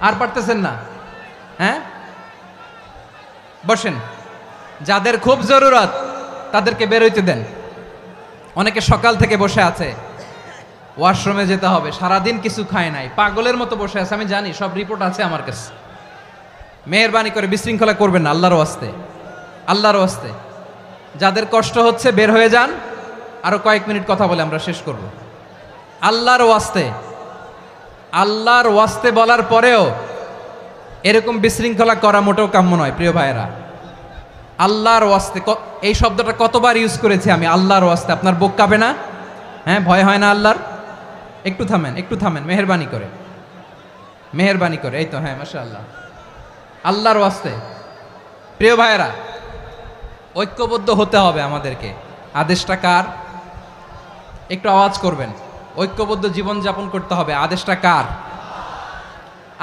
আর পারতেছেন না হ্যাঁ বসেন যাদের খুব জরুরত তাদেরকে বের হইতে দেন অনেকে সকাল থেকে বসে আছে ওয়াশরুমে যেতে হবে সারাদিন কিছু খায় নাই পাগলের মতো বসে আছে আমি জানি সব রিপোর্ট আছে আমার কাছে মেহেরবানি করে বিশৃঙ্খলা করবেন না আল্লাহর ওয়াস্তে আল্লাহর ওয়াস্তে যাদের কষ্ট হচ্ছে বের হয়ে যান আরো কয়েক মিনিট কথা বলে আমরা শেষ করব আল্লাহর ওয়াস্তে বলার পরেও এরকম বিশৃঙ্খলা করা মোটেও কাম্য নয় প্রিয় ভাইয়েরা আল্লাহর ওয়াস্তে এই শব্দটা কতবার ইউজ করেছি আমি আল্লাহর ওয়াস্তে আপনার বুক কাঁপে না হ্যাঁ ভয় হয় না আল্লাহর একটু থামেন মেহেরবানি করে এই তো হ্যাঁ মাশাআল্লাহ আল্লাহর ওয়াস্তে প্রিয় ভাইয়েরা ঐক্যবদ্ধ হতে হবে আমাদেরকে আদেশটা কার একটু আওয়াজ করবেন ঐক্যবদ্ধ জীবন যাপন করতে হবে আদেশটা কার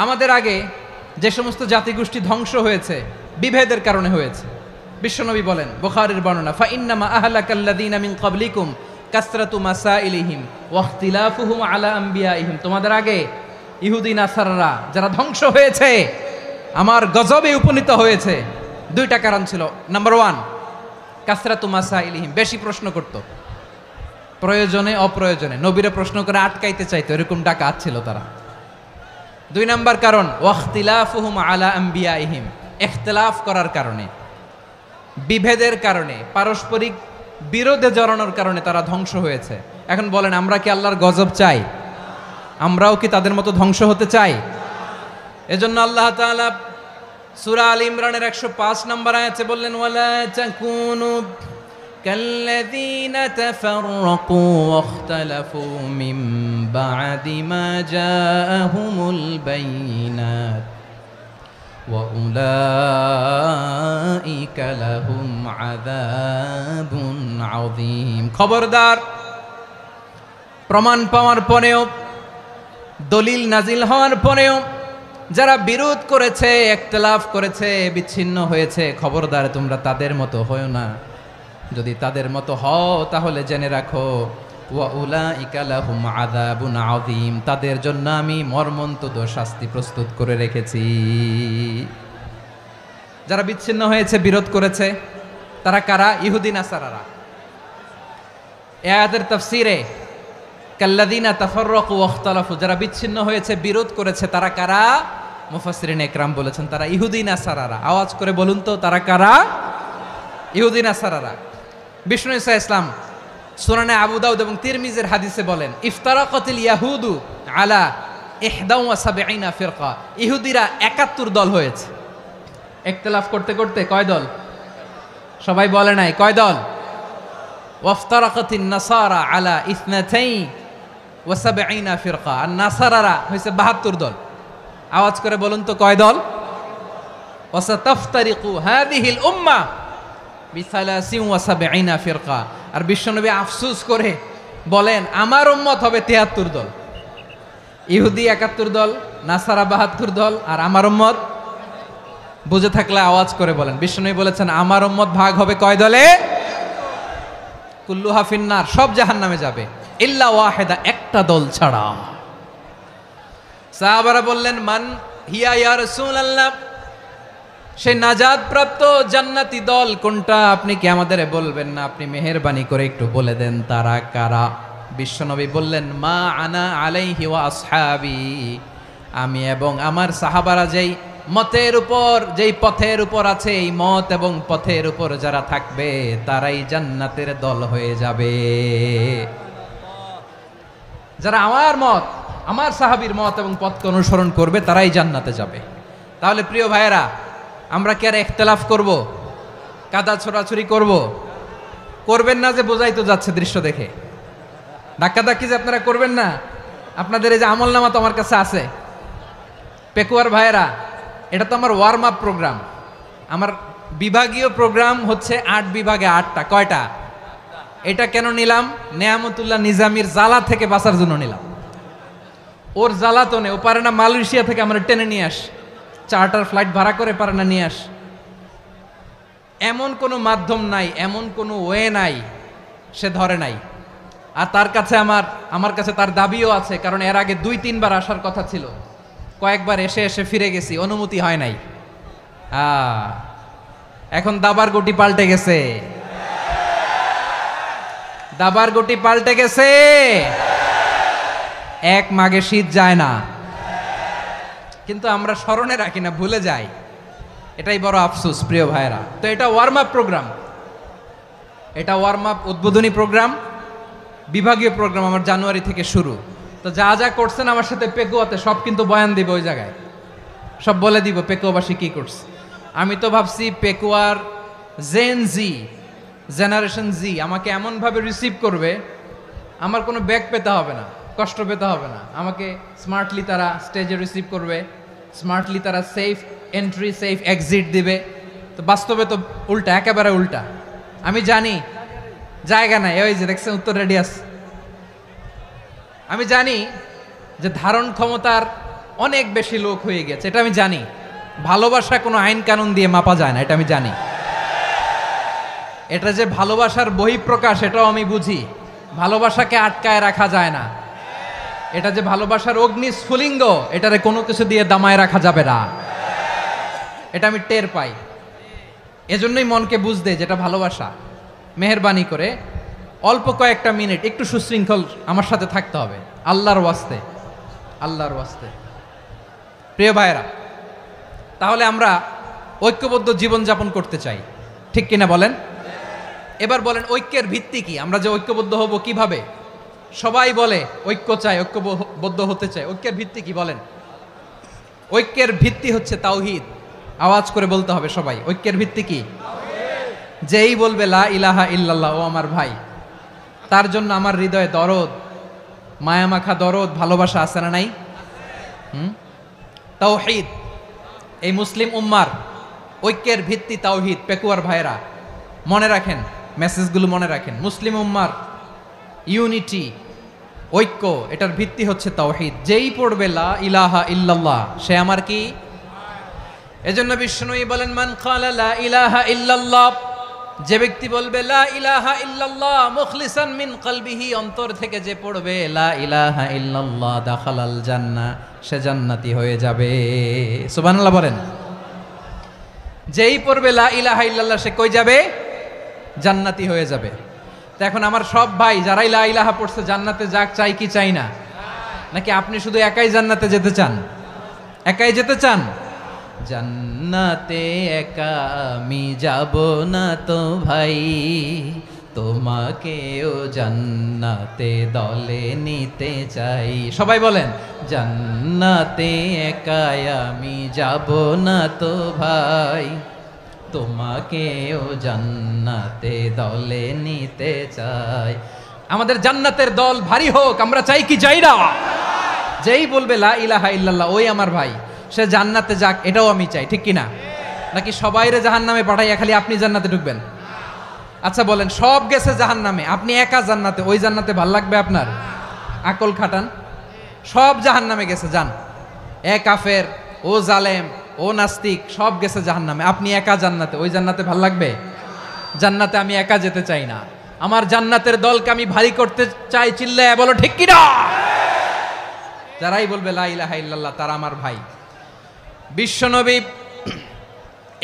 আমাদের আগে যে সমস্ত জাতিগোষ্ঠী ধ্বংস হয়েছে বিভেদের কারণে হয়েছে বিশ্বনবী বলেন বুখারীর বর্ণনা ফা ইন্নামা আহলাকাল্লাযীনা মিন ক্বাবলিকুম কাসরাতু মাসাইলিহিম ওয়া ইখতিলাফুহুম আলা আমবিয়াইহিম তোমাদের আগে ইহুদি নাসারারা যারা ধ্বংস হয়েছে, আমার গজবে উপনীত হয়েছে, দুইটা কারণ ছিল। নাম্বার 1, কাসরাতু মাসাইলিহিম, বেশি প্রশ্ন করত, প্রয়োজনে অপ্রয়োজনে নবীরে প্রশ্ন করে আটকাইতে চাইতো, এরকম ডাকাত ছিল তারা। 2 নাম্বার কারণ ওয়াখতিলাফুহুম আলা আম্বিয়াইহিম, ইখতিলাফ করার কারণে, বিভেদের কারণে, পারস্পরিক বিরোধে জড়ানোর কারণে তারা ধ্বংস হয়েছে। এখন বলেন, আমরা কি আল্লাহর গজব চাই? আমরাও কি তাদের মতো ধ্বংস হতে চাই? এজন্য আল্লাহ তাআলা সূরা আল ইমরানের 105 নম্বর আয়াতে বললেন, ওয়ালা তাকুনু কাল্লাযীনা তাফাররাকু ওয়াখতালাফু মিন বা'দি মা জাআহুমুল বাইয়িনাত ওয়া উলাইকা লাহুম আযাবুন আযীম। খবরদার, প্রমাণ পাওয়ার পরেও, দলিল নাজিল হওয়ার পরেও যারা বিরোধ করেছে, ইখতিলাফ করেছে, বিচ্ছিন্ন হয়েছে, খবরদার তোমরা তাদের মতো হয়ো না। যদি তাদের মতো হও তাহলে জেনে রাখো, ওয়া উলাইকা লাহুম আযাবুন আযীম, তাদের জন্য আমি মর্মন্তুদ শাস্তি প্রস্তুত করে রেখেছি। যারা বিচ্ছিন্ন হয়েছে, বিরোধ করেছে, তারা কারা? ইহুদি নাসারারা। এই আয়াতের তাফসীরে কাল্লাযীনা তাফাররাকু ওয়াখতালাফু, যারা বিচ্ছিন্ন হয়েছে, বিরোধ করেছে, তারা কারা? মুফাসসিরিন ইকরাম বলেছেন তারা ইহুদি নাসারারা। আওয়াজ করে বলুন তো, তারা কারা? ইহুদি নাসারারা। বিষ্ণু ঈসা ইসলাম সুনানে আবু দাউদ এবং তিরমিজির হাদিসে বলেন, ইফতারাকাতিল ইয়াহুদু আলা 71 ফিরকা, ইহুদিরা 71 দল হয়েছে। ইখতিলাফ করতে করতে কয় দল? সবাই বলে নাই, কয় দল? ওয়াফতারাকাতিন নাসারা আলা 72 ফিরকা, আর নাসারারা হয়েছে 72 দল। আওয়াজ করে বলুন তো, কয় দল? ওয়াসাতাফতারিকু হাযিহিল উম্মাহ বি73 ফিরকা। আর বিশ্বনবী আফসোস করে বলেন, আমার উম্মত হবে 73 দল। ইহুদি 71 দল, নাসারা 72 দল, আর আমার উম্মত, বুঝে থাকলে আওয়াজ করে বলেন। বিশ্বনবী বলেছেন, আমার উম্মত ভাগ হবে কয় দলে? কুল্লুহা ফিন্নার, সব জাহান্নামে যাবে, ইল্লা ওয়াহিদা, একটা দল ছাড়া। সাহাবারা বললেন, মান হিয়া ইয়া রাসূলুল্লাহ, সেই নাজাত প্রাপ্ত জান্নাতি দল কোনটা? আপনি কি আমাদের বলবেন না? আপনি মেহেরবানি করে একটু বলে দেন তারা কারা। বিশ্বনবী বললেন, মা আনা আলাইহি ওয়া আসহাবি, আমি এবং আমার সাহাবারা যেই মতের উপর, যেই পথের উপর আছে, এই মত এবং পথের উপর যারা থাকবে তারাই জান্নাতের দল হয়ে যাবে। যারা আমার মত, আমার সাহাবীর মত এবং পথকে অনুসরণ করবে তারাই জান্নাতে যাবে। তাহলে প্রিয় ভাইয়েরা, আমরা কি আর ইখতিলাফ করব? কাদা ছোড়াছুরি করব? করবেন না যে বোঝাই তো যাচ্ছে দৃশ্য দেখে। ধাক্কাধাক্কি যে আপনারা করবেন না। আপনাদের এই যে আমলনামা তো আমার কাছে আছে। পেকুয়ার ভাইয়েরা, এটা তো আমার ওয়ার্ম আপ প্রোগ্রাম। আমার বিভাগীয় প্রোগ্রাম হচ্ছে 8 বিভাগে 8টা। কয়টা? এটা কেন নিলাম? নেয়ামতুল্লাহ নিজামীর জ্বালা থেকে বাঁচার জন্য নিলাম। ওর জ্বালাতনে ও পারে না মালয়েশিয়া থেকে আমরা টেনে নিয়ে আস, চার্টার ফ্লাইট ভাড়া করে পারে না নিয়ে আস। এমন কোনো মাধ্যম নাই, এমন কোনো ওয়ে নাই, সে ধরে নাই। আর তার কাছে আমার কাছে তার দাবিও আছে, কারণ এর আগে 2-3 বার আসার কথা ছিল। কয়েকবার এসে এসে ফিরে গেছি, অনুমতি হয় নাই। এখন দাবার গুটি পাল্টে গেছে, দাবার গুটি পাল্টে গেছে। এক মাঘে শীত যায় না, কিন্তু আমরা স্মরণে রাখি না, ভুলে যাই। এটাই বড় আফসোস প্রিয় ভাইরা। তো এটা ওয়ার্ম আপ প্রোগ্রাম, এটা ওয়ার্ম আপ উদ্বোধনী প্রোগ্রাম, বিভাগীয় প্রোগ্রাম আমার জানুয়ারি থেকে শুরু। তো যা যা করছেন আমার সাথে পেকুয়াতে সব কিন্তু বয়ান দিব, ওই জায়গায় সব বলে দিব পেকুয়াবাসী কি করছে। আমি তো ভাবছি পেকুয়ার জেনারেশন জি আমাকে এমনভাবে রিসিভ করবে, আমার কোনো ব্যাক পেতে হবে না, কষ্ট পেতে হবে না। আমাকে স্মার্টলি তারা স্টেজে রিসিভ করবে, স্মার্টলি তারা সেফ এন্ট্রি সেফ এক্সিট দিবে। তো বাস্তবে তো উল্টা, একেবারে উল্টা। আমি জানি জায়গা নাই, ওই যে দেখছেন উত্তর রেডিয়াস। আমি জানি যে ধারণ ক্ষমতার অনেক বেশি লোক হয়ে গেছে, এটা আমি জানি। ভালোবাসা কোনো আইন কানুন দিয়ে মাপা যায় না, এটা আমি জানি। এটা যে ভালোবাসার বহিঃপ্রকাশ, এটাও আমি বুঝি। ভালোবাসাকে আটকায় রাখা যায় না। এটা যে ভালোবাসার অগ্নি স্ফুলিঙ্গ, এটারে কোনো কিছু দিয়ে দামায় রাখা যাবে না। এটা আমি টের পাই, এজন্যই মনকে বুঝতে যেটা ভালোবাসা। মেহেরবানি করে অল্প কয়েকটা মিনিট একটু সুশৃঙ্খল আমার সাথে থাকতে হবে, আল্লাহর ওয়াস্তে, আল্লাহর ওয়াস্তে। প্রিয় ভাইয়েরা, তাহলে আমরা ঐক্যবদ্ধ জীবনযাপন করতে চাই, ঠিক কিনা বলেন? এবার বলেন ঐক্যের ভিত্তি কি? আমরা যে ঐক্যবদ্ধ হব কিভাবে? সবাই বলে ঐক্য চাই, ঐক্যবদ্ধ হতে চাই। ঐক্যের ভিত্তি কি বলেন? ঐক্যের ভিত্তি হচ্ছে তাওহীদ। আওয়াজ করে বলতে হবে সবাই, ঐক্যের ভিত্তি কি? যেই বলবে লা ইলাহা ইল্লাল্লাহ, ও আমার ভাই, তার জন্য আমার হৃদয়ে দরদ, মায়ামাখা দরদ, ভালোবাসা আছে না নাই? তাওহীদ, এই মুসলিম উম্মার ঐক্যের ভিত্তি তাওহীদ। পেকুয়ার ভাইরা মনে রাখেন, মেসেজগুলো মনে রাখেন। মুসলিম উম্মার ইউনিটি, ঐক্য, এটার ভিত্তি হচ্ছে তাওহীদ। যেই পড়বে লা ইলাহা ইল্লাল্লাহ, সে আমার কি? এজন্য বিষ্ণুই বলেন, মান ক্বালা লা ইলাহা ইল্লাল্লাহ, যে ব্যক্তি বলবে লা ইলাহা ইল্লাল্লাহ মুখলিসান মিন কলবিহি, অন্তর থেকে যে পড়বে লা ইলাহা ইল্লাল্লাহ, দাখালাল জান্নাহ, সে জান্নাতি হয়ে যাবে। সুবহানাল্লাহ বলেন। যেই পড়বে লা ইলাহা ইল্লাল্লাহ, সে কই যাবে? জান্নাতি হয়ে যাবে। তো এখন আমার সব ভাই যারাই লা ইলাহা পড়ছে জান্নাতে যাক, চাই কি চাই না? নাকি আপনি শুধু একাই জান্নাতে যেতে চান? একাই যেতে চান? জান্নাতে একা আমি যাব না তো ভাই, তোমাকেও জান্নাতে দলে নিতে চাই। সবাই বলেন, জান্নাতে একা আমি যাব না তো ভাই, তোমাকেও জান্নাতে দলে নিতে চাই। আমাদের জান্নাতের দল ভারী হোক, আমরা চাই কি চাই না? যেই বলবে লা ইলাহা ইল্লাল্লাহ, ওই আমার ভাই, সে জান্নাতে যাক, এটাও আমি চাই, ঠিক কিনা? নাকি সবাইরে জাহান্নামে পাঠাইয়া খালি আপনি জান্নাতে ঢুকবেন? আচ্ছা বলেন, সব গেছে জাহান্নামে, আপনি একা জান্নাতে, ওই জান্নাতে ভাল লাগবে আপনার? আকল খাটান। সব জাহান্নামে গেছে, যান। এ কাফের, ও জালেম, ও নাস্তিক, সব গেছে জাহান্নামে, আপনি একা জান্নাতে, ওই জান্নাতে ভাল লাগবে? জান্নাতে আমি একা যেতে চাই না, আমার জান্নাতের দলকে আমি ভারী করতে চাই। চিল্লায় বলো ঠিক কিনা? যারাই বলবে লা ইলাহা ইল্লাল্লাহ, তারা আমার ভাই। বিশ্বনবী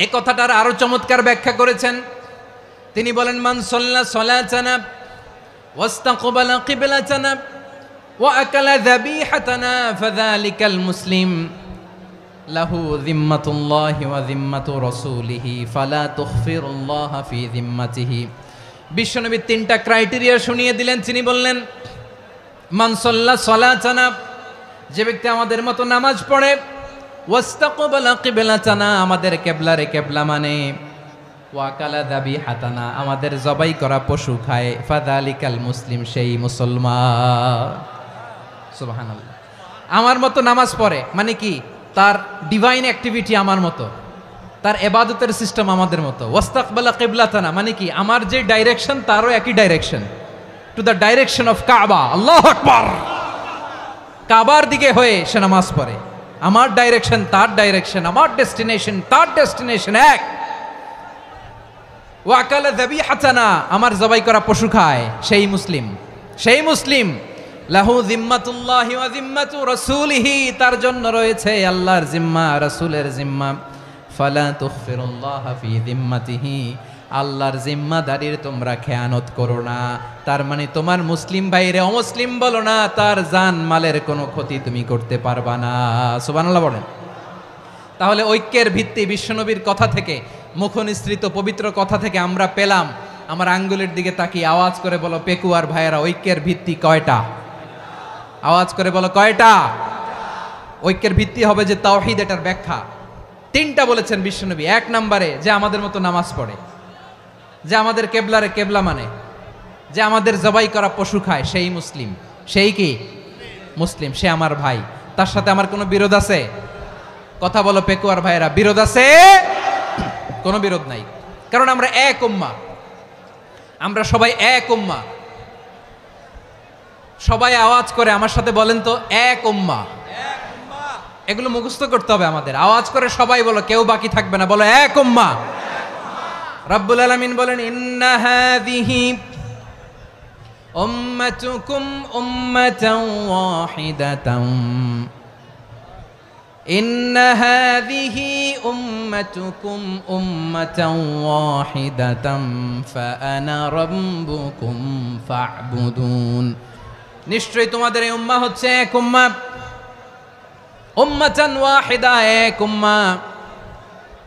এই কথাটার আরো চমৎকার ব্যাখ্যা করেছেন। তিনি বলেন, মান সাল্লা সালাতানা ওয়াস্তাকবালা কিবলাতানা ওয়া আকালা যাবিহাতানা ফাযালিকাল মুসলিম লাহু যিম্মাতুল্লাহি ওয়া যিম্মাতু রাসূলিহি ফালা তুখফিরুল্লাহা ফি যিম্মাতিহি। বিশ্বনবী তিনটা ক্রাইটেরিয়া শুনিয়ে দিলেন। তিনি বললেন, মান সাল্লা সালাতানা, যে ব্যক্তি আমাদের মতো নামাজ পড়ে, ওয়াস্তাকবালা কিবলাতানা, আমাদের কিবলারে কিবলা মানে, ওয়াকালা যাবিহাতানা, আমাদের জবাই করা পশু খায়, ফাযালিকাল মুসলিম, সেই মুসলমান। সুবহানাল্লাহ। আমার মতো নামাজ পড়ে মানে কি? তার ডিভাইন অ্যাক্টিভিটি আমার মতো, তার ইবাদতের সিস্টেম আমাদের মতো। ওয়াস্তাকবালা কিবলাতানা মানে কি? আমার যে ডাইরেকশন তারও একই direction, to the direction of কাবা। আল্লাহু আকবার। কাবার দিকে হয়ে সে নামাজ পড়ে। আমার ডাইরেকশন তার ডাইরেকশন, আমার ডেস্টিনেশন তার ডেস্টিনেশন এক। ওয়াকালা যাবিহাতানা, আমার জবাই করা পশু খায়, সেই মুসলিম, সেই মুসলিম। লাহু যিম্মাতুল্লাহি ওয়া যিম্মাতু রাসূলিহি, তার জন্য রয়েছে আল্লাহর জিম্মা, রাসূলের জিম্মা। ফালা তুখফিরুল্লাহা ফি যিম্মাতিহি, আল্লাহর জিম্মাদারির তোমরা খেয়ানত করো না। তার মানে তোমার মুসলিম ভাইরে অমুসলিম বলো না, তার জান মালের কোনো ক্ষতি তুমি করতে পারবা না। সুবহানাল্লাহ বলেন। তাহলে ঐক্যের ভিত্তি বিশ্বনবীর কথা থেকে, মুখনিসৃত পবিত্র কথা থেকে আমরা পেলাম। আমার আঙ্গুলের দিকে তাকিয়ে আওয়াজ করে বলো পেকুয়ার ভাইয়েরা, ঐক্যের ভিত্তি কয়টা? আওয়াজ করে বলো কয়টা? ঐক্যের ভিত্তি হবে যে তাওহীদ, এটার ব্যাখ্যা তিনটা বলেছেন বিশ্বনবী। এক নম্বরে, যে আমাদের মতো নামাজ পড়ে, যে আমাদের কেবলারে কেবলা মানে, যে আমাদের জবাই করা পশু খায়, সেই মুসলিম। সেই কি? মুসলিম, সে আমার ভাই। তার সাথে আমার কোনো বিরোধ আছে? কথা বলো পেকুয়ার ভাইয়েরা, বিরোধ আছে? কোনো বিরোধ নাই, কারণ আমরা এক উম্মাহ, আমরা সবাই এক উম্মাহ। সবাই আওয়াজ করে আমার সাথে বলেন তো, এক উম্মাহ। এগুলো মুখস্থ করতে হবে আমাদের। আওয়াজ করে সবাই বলো, কেউ বাকি থাকবে না, বলো এক উম্মাহ। রব্বুল আলামিন বলেন, ইন্না হাযিহি উম্মাতুকুম উম্মাতাও ওয়াহিদাতাম ইন্না হাযিহি উম্মাতুকুম উম্মাতাও ওয়াহিদাতাম ফাআনা রাব্বুকুম ফা'বুদুন। নিশ্চয়ই তোমাদের এই উম্মাহ হচ্ছে এক উম্মাহ, উম্মাতান ওয়াহিদা, এক উম্মাহ।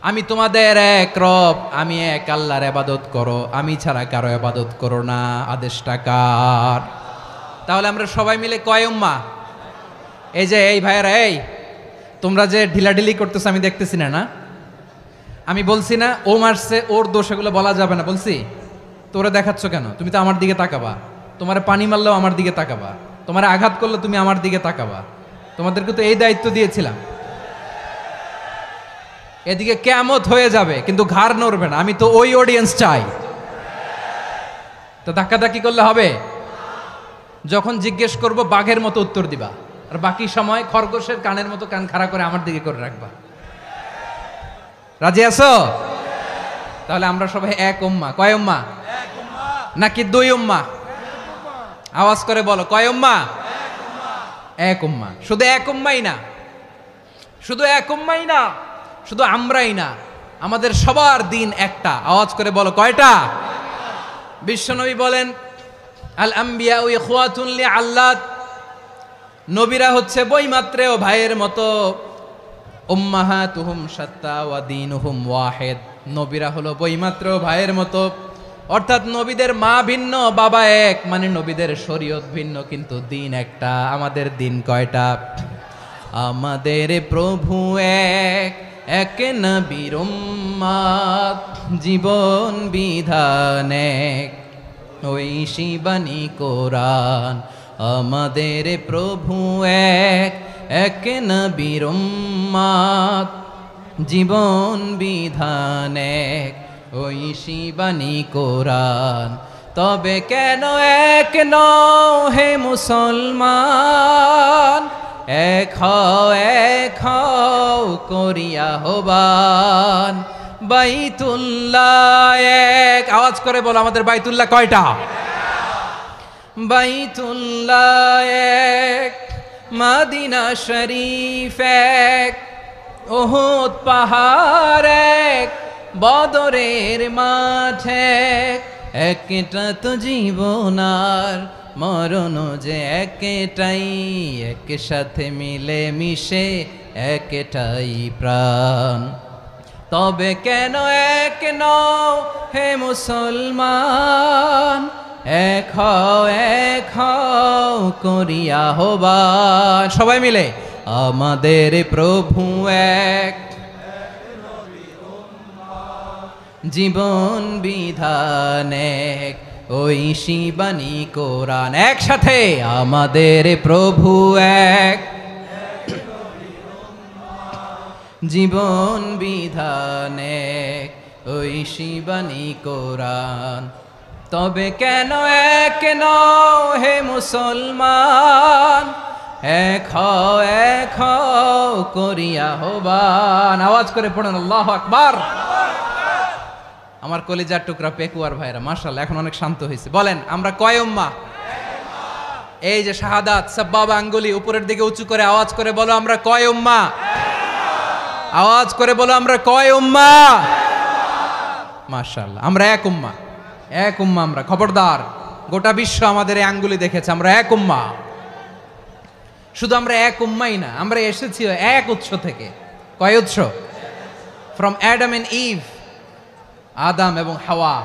আমি তোমাদের এক রব, আমি এক আল্লাহর ইবাদত করো, আমি ছাড়া কারো ইবাদত করো না। আদেশটা কার? তাহলে আমরা সবাই মিলে কয় উম্মাহ? এই যে এই ভাইয়েরা, এই তোমরা যে ঢিলাঢিলি করতেছো আমি দেখতেছি না, না আমি বলছি না ও মারছে ওর দোষ, এগুলো বলা যাবে না বলছি? তোরা দেখাচ্ছ কেন? তুমি তো আমার দিকে তাকাবা। তোমারে পানি মারলেও আমার দিকে তাকাবা, তোমারে আঘাত করলে তুমি আমার দিকে তাকাবা। তোমাদেরকে তো এই দায়িত্ব দিয়েছিলাম। এদিকে কিয়ামত হয়ে যাবে কিন্তু ঘাড় নড়বে না, আমি তো ওই অডিয়েন্স চাই। তো ধাক্কাধাক্কি করলে হবে? যখন জিজ্ঞেস করব বাঘের মতো উত্তর দিবা, আর বাকি সময় খরগোশের কানের মতো কান খাড়া করে আমার দিকে করে রাখবা। রাজি আছো? তাহলে আমরা সবাই এক উম্মাহ। কয় উম্মাহ? নাকি দুই উম্মাহ? আওয়াজ করে বলো, কয় উম্মাহ? এক উম্মাহ। শুধু এক উম্মাই না, শুধু এক উম্মাই না, শুধু আমরাই না, আমাদের সবার দিন একটা। আওয়াজ করে বলো, কয়টা? বিশ্বনবী বলেন, আল আম্বিয়া ইখওয়াতুন লিআল্লাত, নবীরা হচ্ছে বইমাত্রেও ভাইয়ের মতো। উম্মাহাতুহুম শাত্তা ওয়া দীনুহুম ওয়াহিদ, নবীরা হলো বইমাত্রেও ভাইয়ের মতো। অর্থাৎ নবীদের মা ভিন্ন, বাবা এক, মানে নবীদের শরীয়ত ভিন্ন কিন্তু দিন একটা। আমাদের দিন কয়টা? আমাদের প্রভু এক, এক নবীর উম্মাত, জীবন বিধান এক, ঐশী বাণী কোরআন। আমাদের প্রভু এক, এক নবীর উম্মাত, জীবন বিধান এক, ঐশী বাণী কোরআন। তবে কেন এক নও হে মুসলমান? এক হও করিয়া আহ্বান। বাইতুল্লাহ এক, আওয়াজ করে বলো আমাদের বাইতুল্লাহ কয়টা? বাইতুল্লাহ এক, মদিনা শরীফ এক, উহুদ পাহাড় এক, বদরের মাঠ এক। একটা তো জীবন আর মরণ যে একটাই, একসাথে মিলে মিশে একটাই প্রাণ। তবে কেন এক নও হে মুসলমান? এক হও করিয়া আহ্বান। সবাই মিলে, আমাদের প্রভু এক, জীবন বিধান এক, ঐশী বাণী কোরআন। একসাথে, আমাদের প্রভু এক, জীবন বিধান এক, ঐশী বাণী কোরআন। তবে কেন এক নও হে মুসলমান? এক হও করিয়া আহ্বান। আওয়াজ করে পড়েন আল্লাহু আকবার। আমার কলিজার টুকরা পেকুয়ার ভাইরা মাশাআল্লাহ এখন অনেক শান্ত হয়েছে। বলেন আমরা কয় উম্মাহ? এই যে শাহাদাত সাব্বাবা আঙ্গুলি উপরের দিকে উঁচু করে আওয়াজ করে বলো আমরা কয় উম্মাহ? আওয়াজ করে বলো আমরা কয় উম্মাহ? মাশাআল্লাহ আমরা এক উম্মাহ, এক উম্মাহ আমরা। খবরদার, গোটা বিশ্ব আমাদের এই আঙ্গুলি দেখেছে, আমরা এক উম্মাহ। শুধু আমরা এক উম্মাই না, আমরা এসেছি এক উৎস থেকে। কয় উৎস? ফ্রম অ্যাডাম এন্ড ইভ, আদম এবং হাওয়া,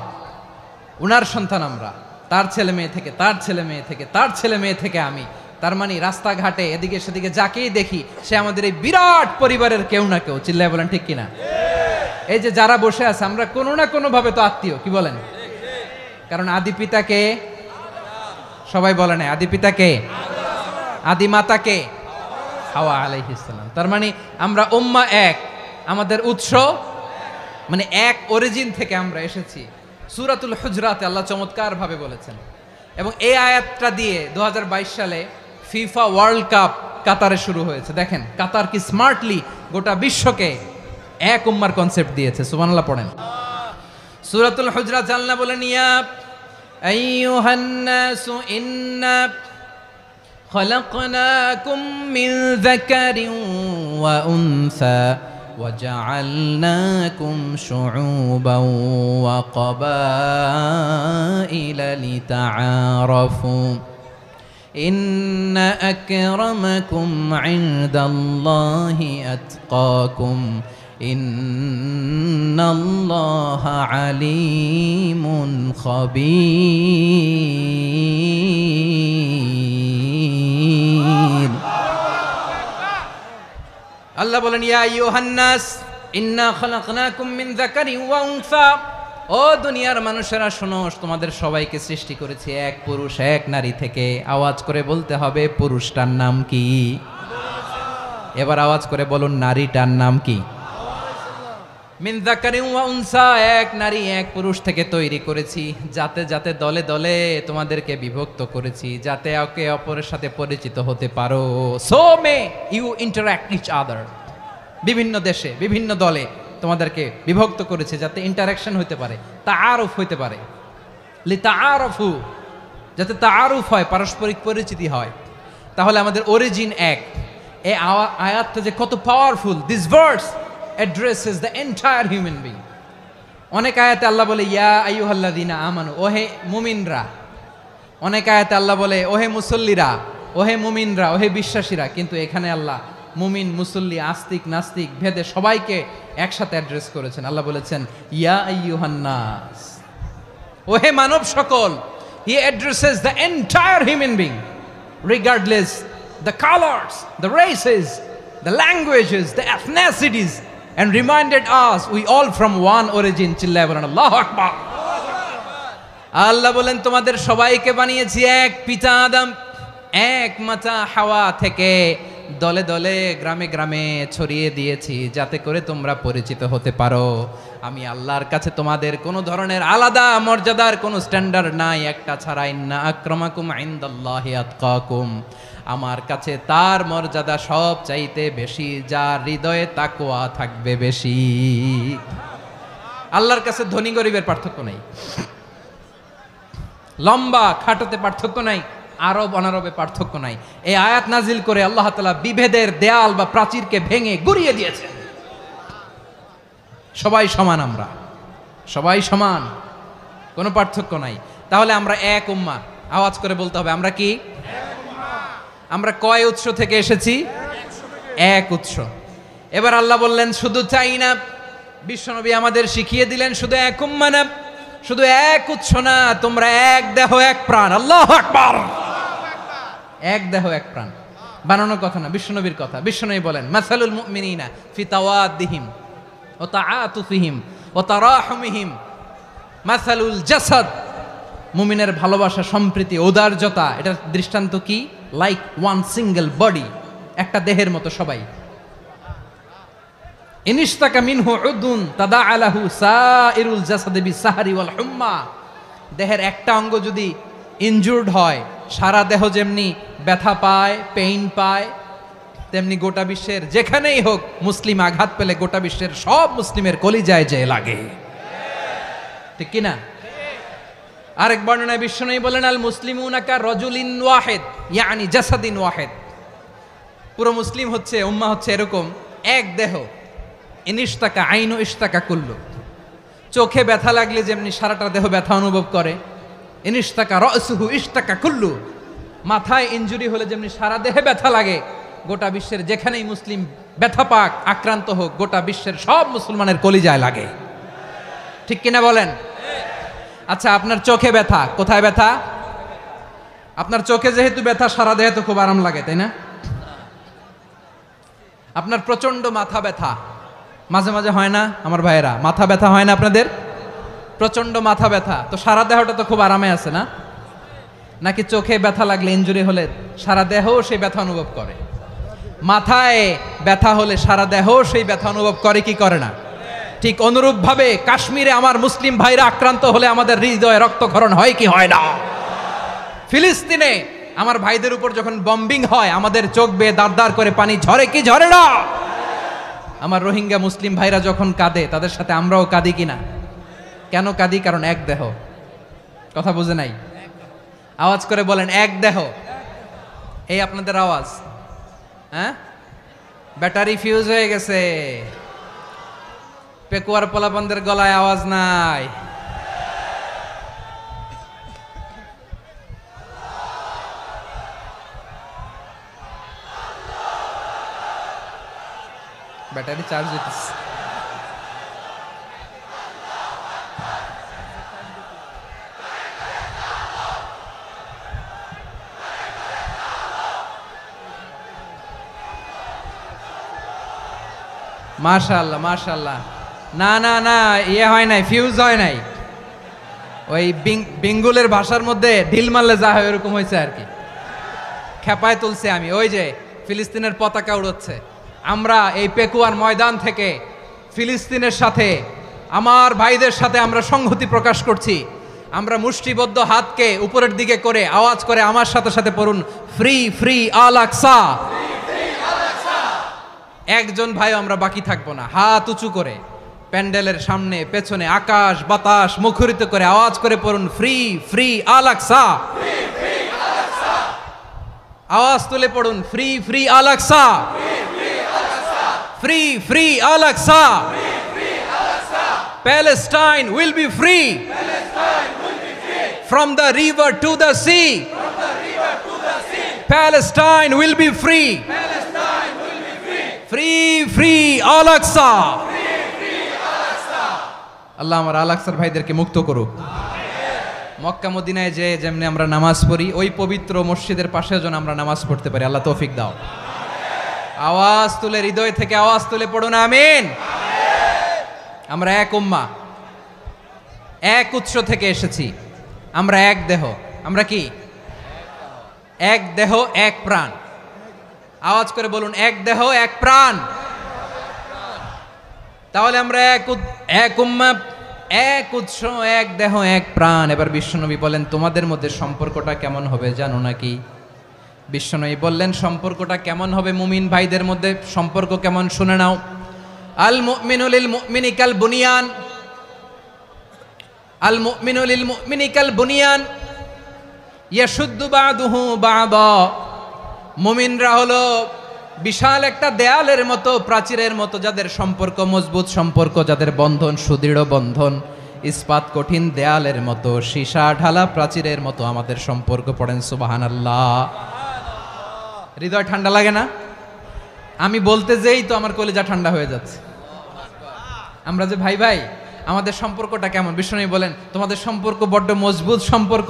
উনার সন্তান আমরা। তার ছেলে মেয়ে থেকে, তার ছেলে মেয়ে থেকে, তার ছেলে মেয়ে থেকে আমি। তার মানে রাস্তাঘাটে এদিকে সেদিকে যাকেই দেখি সে আমাদের এই বিরাট পরিবারের কেউ না কেউ। চিল্লায় বলেন ঠিক কিনা? এই যে যারা বসে আছে আমরা কোনো না কোনো ভাবে তো আত্মীয়, কি বলেন? কারণ আদি পিতাকে সবাই বলে না, আদি পিতাকে, আদি মাতাকে হাওয়া আলাইহিস সালাম। তার মানে আমরা উম্মাহ এক, আমাদের উৎস মানে এক অরিজিন থেকে আমরা এসেছি। সূরাতুল হুজরাতে আল্লাহ চমৎকার ভাবে বলেছেন। এবং এই আয়াতটা দিয়ে 2022 সালে ফিফা ওয়ার্ল্ড কাপ কাতারে শুরু হয়েছে। দেখেন কাতার কি স্মার্টলি গোটা বিশ্বকে এক উম্মার কনসেপ্ট দিয়েছে। সুবহানাল্লাহ পড়েন। সূরাতুল হুজরাত আল্লাহ বলেন, ইয়া আইয়ুহান নাসু ইন্না খলাকনাকুম মিন যাকারিন ওয়া উনসা وجعلناكم شعوبا وقبائل لتعارفوا إن أكرمكم عند الله أتقاكم إن الله عليم خبير আল্লাহ বলেন ইয়া আইয়ুহান নাস ইন্না খলাকনাকুম মিন যাকারিন ওয়া উনসা, ও দুনিয়ার মানুষেরা শোনো, তোমাদের সবাইকে সৃষ্টি করেছি এক পুরুষ এক নারী থেকে। আওয়াজ করে বলতে হবে পুরুষটার নাম কি? এবার আওয়াজ করে বলুন নারীটার নাম কি? মিন যাকারিন ওয়া উনসা, এক নারী এক পুরুষ থেকে তৈরি করেছি, যাতে যাতে দলে দলে তোমাদেরকে বিভক্ত করেছি, যাতে একে অপরের সাথে পরিচিত হতে পারো। So may you interact each other, বিভিন্ন দেশে বিভিন্ন দলে তোমাদেরকে বিভক্ত করেছে যাতে ইন্টারাকশন হতে পারে, তাআরুফ হতে পারে। লিতাআরফু, যাতে তাআরুফ হয়, পারস্পরিক পরিচিতি হয়। তাহলে আমাদের অরিজিন এক। এই আয়াতটা যে কত powerful! This verse addresses the entire human being. অনেক আয়াতে আল্লাহ বলে ইয়া আইয়ুহাল্লাযীনা আমানু, ওহে মুমিনরা। অনেক আয়াতে আল্লাহ বলে ওহে মুসল্লিরা, ওহে মুমিনরা, ওহে বিশ্বাসীরা। কিন্তু এখানে আল্লাহ মুমিন মুসল্লি আস্তিক নাস্তিক ভেদে সবাইকে একসাথে অ্যাড্রেস করেছেন। আল্লাহ বলেছেন ইয়া আইয়ুহান নাস, ওহে মানব সকল। He addresses the entire human being regardless the colors, the races, the languages, the ethnicities, and reminded us we all from one origin. চিল্লায় বলেন আল্লাহু আকবার। আল্লাহ বলেন তোমাদের সবাইকে বানিয়েছি এক পিতা আদম, এক মাতা হাওয়া থেকে, দলে দলে গ্রামে গ্রামে ছড়িয়ে দিয়েছি যাতে করে তোমরা পরিচিত হতে পারো। আমি আল্লাহর কাছে তোমাদের কোনো ধরনের আলাদা মর্যাদার কোনো স্ট্যান্ডার্ড নাই, একটা ছাড়া। ইন্না আক্রামাকুম ইনদাল্লাহি আতকাকুম, আমার কাছে তার মর্যাদা সব চাইতে বেশি যার হৃদয়ে তাকওয়া থাকবে বেশি। আল্লাহর কাছে ধনী গরিবের পার্থক্য নাই, লম্বা খাটোতে পার্থক্য নাই, আরব অনারবে পার্থক্য নাই। এই আয়াত নাজিল করে আল্লাহ তাআলা বিভেদের দেয়াল বা প্রাচীরকে ভেঙে গুড়িয়ে দিয়েছেন। সবাই সমান, আমরা সবাই সমান, কোনো পার্থক্য নাই। তাহলে আমরা এক উম্মাহ। আওয়াজ করে বলতে হবে আমরা কি? আমরা কয় উৎস থেকে এসেছি? এক উৎস। এবার আল্লাহ বললেন শুধু চাই না, বিশ্বনবী আমাদের শিখিয়ে দিলেন শুধু এক উম্মাহ না, শুধু এক উৎস না, তোমরা এক দেহ এক প্রাণ। আল্লাহু আকবার। এক দেহ এক প্রাণ বানানোর কথা না, বিশ্বনবীর কথা। বিশ্বনবী বলেন মাসালুল মুমিনিনা ফি তাওয়াদ্দিহিম ওয়া তাআতুফিহিম ওয়া তারাহুমিহিম মাসালুল জাসাদ, মুমিনের ভালোবাসা, সম্প্রীতি, ঔদার্যতা, এটার দৃষ্টান্ত কি? লাইক ওয়ান সিঙ্গেল বডি, একটা দেহের মতো সবাই। ইনিশতাকা মিনহু উদুন তাদাআ লাহু সাইরুল জাসাদি বিসাহরি ওয়াল হুম্মা, দেহের একটা অঙ্গ যদি ইনজুর্ড হয়, সারা দেহ যেমনি ব্যথা পায়, পেইন পায়, তেমনি গোটা বিশ্বের যেখানেই হোক মুসলিম আঘাত পেলে গোটা বিশ্বের সব মুসলিমের কলিজায় যে লাগে, ঠিক কিনা? আরেক বর্ণনায় বিশ্বনবী বলেন আল মুসলিমুনা কা রাজুলিন ওয়াহিদ ইয়ানি জাসাদিন ওয়াহিদ, পুরো মুসলিম হচ্ছে, উম্মাহ হচ্ছে এরকম এক দেহ। ইনিশতাকা আইনু ইশতাকা কুল্লু, চোখে ব্যথা লাগলে যেমনি সারাটা দেহ ব্যথা অনুভব করে, ইনিশতাকা রাসুহু ইশতাকা কুল্লু, মাথায় ইনজুরি হলে যেমনি সারা দেহে ব্যথা লাগে, গোটা বিশ্বের যেখানেই মুসলিম ব্যথা পাক, আক্রান্ত হোক, গোটা বিশ্বের সব মুসলমানের কলিজায় লাগে, ঠিক কিনা বলেন? আচ্ছা, আপনার চোখে ব্যথা, কোথায় ব্যথা? আপনার চোখে যেহেতু ব্যথা, সারা দেহে তো খুব আরাম লাগে, তাই না? আপনার প্রচন্ড মাথা ব্যথা মাঝে মাঝে হয় না আমার ভাইয়েরা? মাথা ব্যথা হয় না আপনাদের? প্রচন্ড মাথা ব্যথা, তো সারা দেহটা তো খুব আরামে আছে না? নাকি চোখে ব্যথা লাগলে, ইনজুরি হলে সারা দেহ সেই ব্যথা অনুভব করে? মাথায় ব্যথা হলে সারা দেহ সেই ব্যথা অনুভব করে কি করে না? ঠিক অনুরূপভাবে কাশ্মীরে আমার মুসলিম ভাইরা আক্রান্ত হলে আমাদের হৃদয়ে রক্তক্ষরণ হয় কি হয় না? ফিলিস্তিনে আমার ভাইদের উপর যখন বম্বিং হয় আমাদের চোখ বেয়ে দাঁড় দাঁড় করে পানি ঝরে কি ঝরে না? আমার রোহিঙ্গা মুসলিম ভাইরা যখন কাঁদে তাদের সাথে আমরাও কাঁদি কিনা? কেন কাঁদি? কারণ এক দেহ, কথা বুঝে নাই? আওয়াজ করে বলেন এক দেহ। এই আপনাদের আওয়াজ, হ্যাঁ? ব্যাটারি ফিউজ হয়ে গেছে, পেকুয়ার পোলাপানদের গলায় আওয়াজ নাই। ব্যাটারি চার্জ হইতেছে। মাশাআল্লাহ মাশাআল্লাহ। না না না, ইয়ে হয় নাই, ফিউজ হয় নাই। ওই বেঙ্গলের ভাষার মধ্যে ঢিল মারলে যা হয় এরকম হয়েছে আর কি। খেপায় তুলছে আমি। ওই যে ফিলিস্তিনের পতাকা উড়োচ্ছে। আমরা এই পেকুয়ার ময়দান থেকে ফিলিস্তিনের সাথে, আমার ভাইদের সাথে আমরা সংহতি প্রকাশ করছি। আমরা মুষ্টিবদ্ধ হাতকে উপরের দিকে করে আওয়াজ করে আমার সাথে সাথে পড়ুন, ফ্রি ফ্রি আল আকসা। একজন ভাই আমরা বাকি থাকবো না। হাত উঁচু করে প্যান্ডেলের সামনে পেছনে আকাশ বাতাস মুখরিত করে আওয়াজ করে পড়ুন, ফ্রি ফ্রি আল আকসা। আওয়াজ তুলে পড়ুন, free free Al Aqsa, free free Al Aqsa. Palestine will be free from the river to the sea. Palestine will be free. Free free Al Aqsa. আল্লাহ আমার আল আকসার ভাইদেরকে মুক্ত করুক। মক্কা মদিনায় যে যেমনি আমরা নামাজ পড়ি, ওই পবিত্র মসজিদের পাশে যেন আমরা নামাজ পড়তে পারি। আল্লাহ তৌফিক দাও। আওয়াজ তুলে, হৃদয় থেকে আওয়াজ তুলে পড়ুন আমিন। আমরা এক উম্মাহ, এক উৎস থেকে এসেছি। আমরা এক দেহ। আমরা কি? এক দেহ এক প্রাণ। আওয়াজ করে বলুন, এক দেহ এক প্রাণ। তাহলে আমরা এক উম্মাহ, এক উৎস, এক দেহ এক প্রাণ। এবার বিশ্বনবী বলেন, তোমাদের মধ্যে সম্পর্কটা কেমন হবে জানো নাকি? বিশ্বনবী বললেন, সম্পর্কটা কেমন হবে মুমিন ভাইদের মধ্যে? সম্পর্ক কেমন শুনে নাও। আল মুমিনু লিল মুমিনি কাল বুনিয়ান, আল মুমিনু লিল মুমিনি কাল বুনিয়ান ইয়াশুদ্দু বাদুহু বাদা। মুমিনরা হলো বিশাল একটা দেয়ালের মতো, প্রাচীরের মতো, যাদের সম্পর্ক মজবুত সম্পর্ক, যাদের বন্ধন সুদৃঢ় বন্ধন, ইস্পাত কঠিন দেয়ালের মতো, সীসা ঢালা প্রাচীরের মতো আমাদের সম্পর্ক। পড়েন সুবহানাল্লাহ। হৃদয় ঠান্ডা লাগে না? আমি বলতে যেই তো আমার কলিজা ঠান্ডা হয়ে যাচ্ছে। আমরা যে ভাই ভাই, আমাদের সম্পর্কটা কেমন? বিষ্ণু বলেন, তোমাদের সম্পর্ক বড্ড মজবুত সম্পর্ক,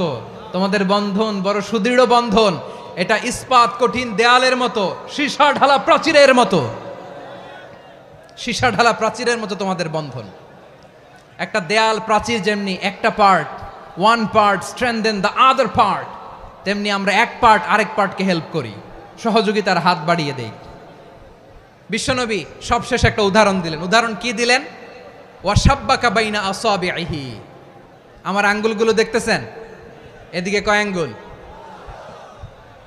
তোমাদের বন্ধন বড় সুদৃঢ় বন্ধন। এটা ইস্পাত কঠিন দেয়ালের মতো, সীসা ঢালা প্রাচীরের মতো, সীসা ঢালা প্রাচীরের মতো তোমাদের বন্ধন। একটা দেয়াল প্রাচীর যেমনি একটা part, one part strengthen the other part, তেমনি আমরা এক পার্ট আরেক পার্টকে হেল্প করি, সহযোগিতার হাত বাড়িয়ে দেই। বিশ্বনবী সবশেষ একটা উদাহরণ দিলেন। উদাহরণ কি দিলেন? ওয়াসাব্বাকা বাইনা আসাবিহি। আমার আঙ্গুলগুলো দেখতেছেন? এদিকে কয় আঙ্গুল?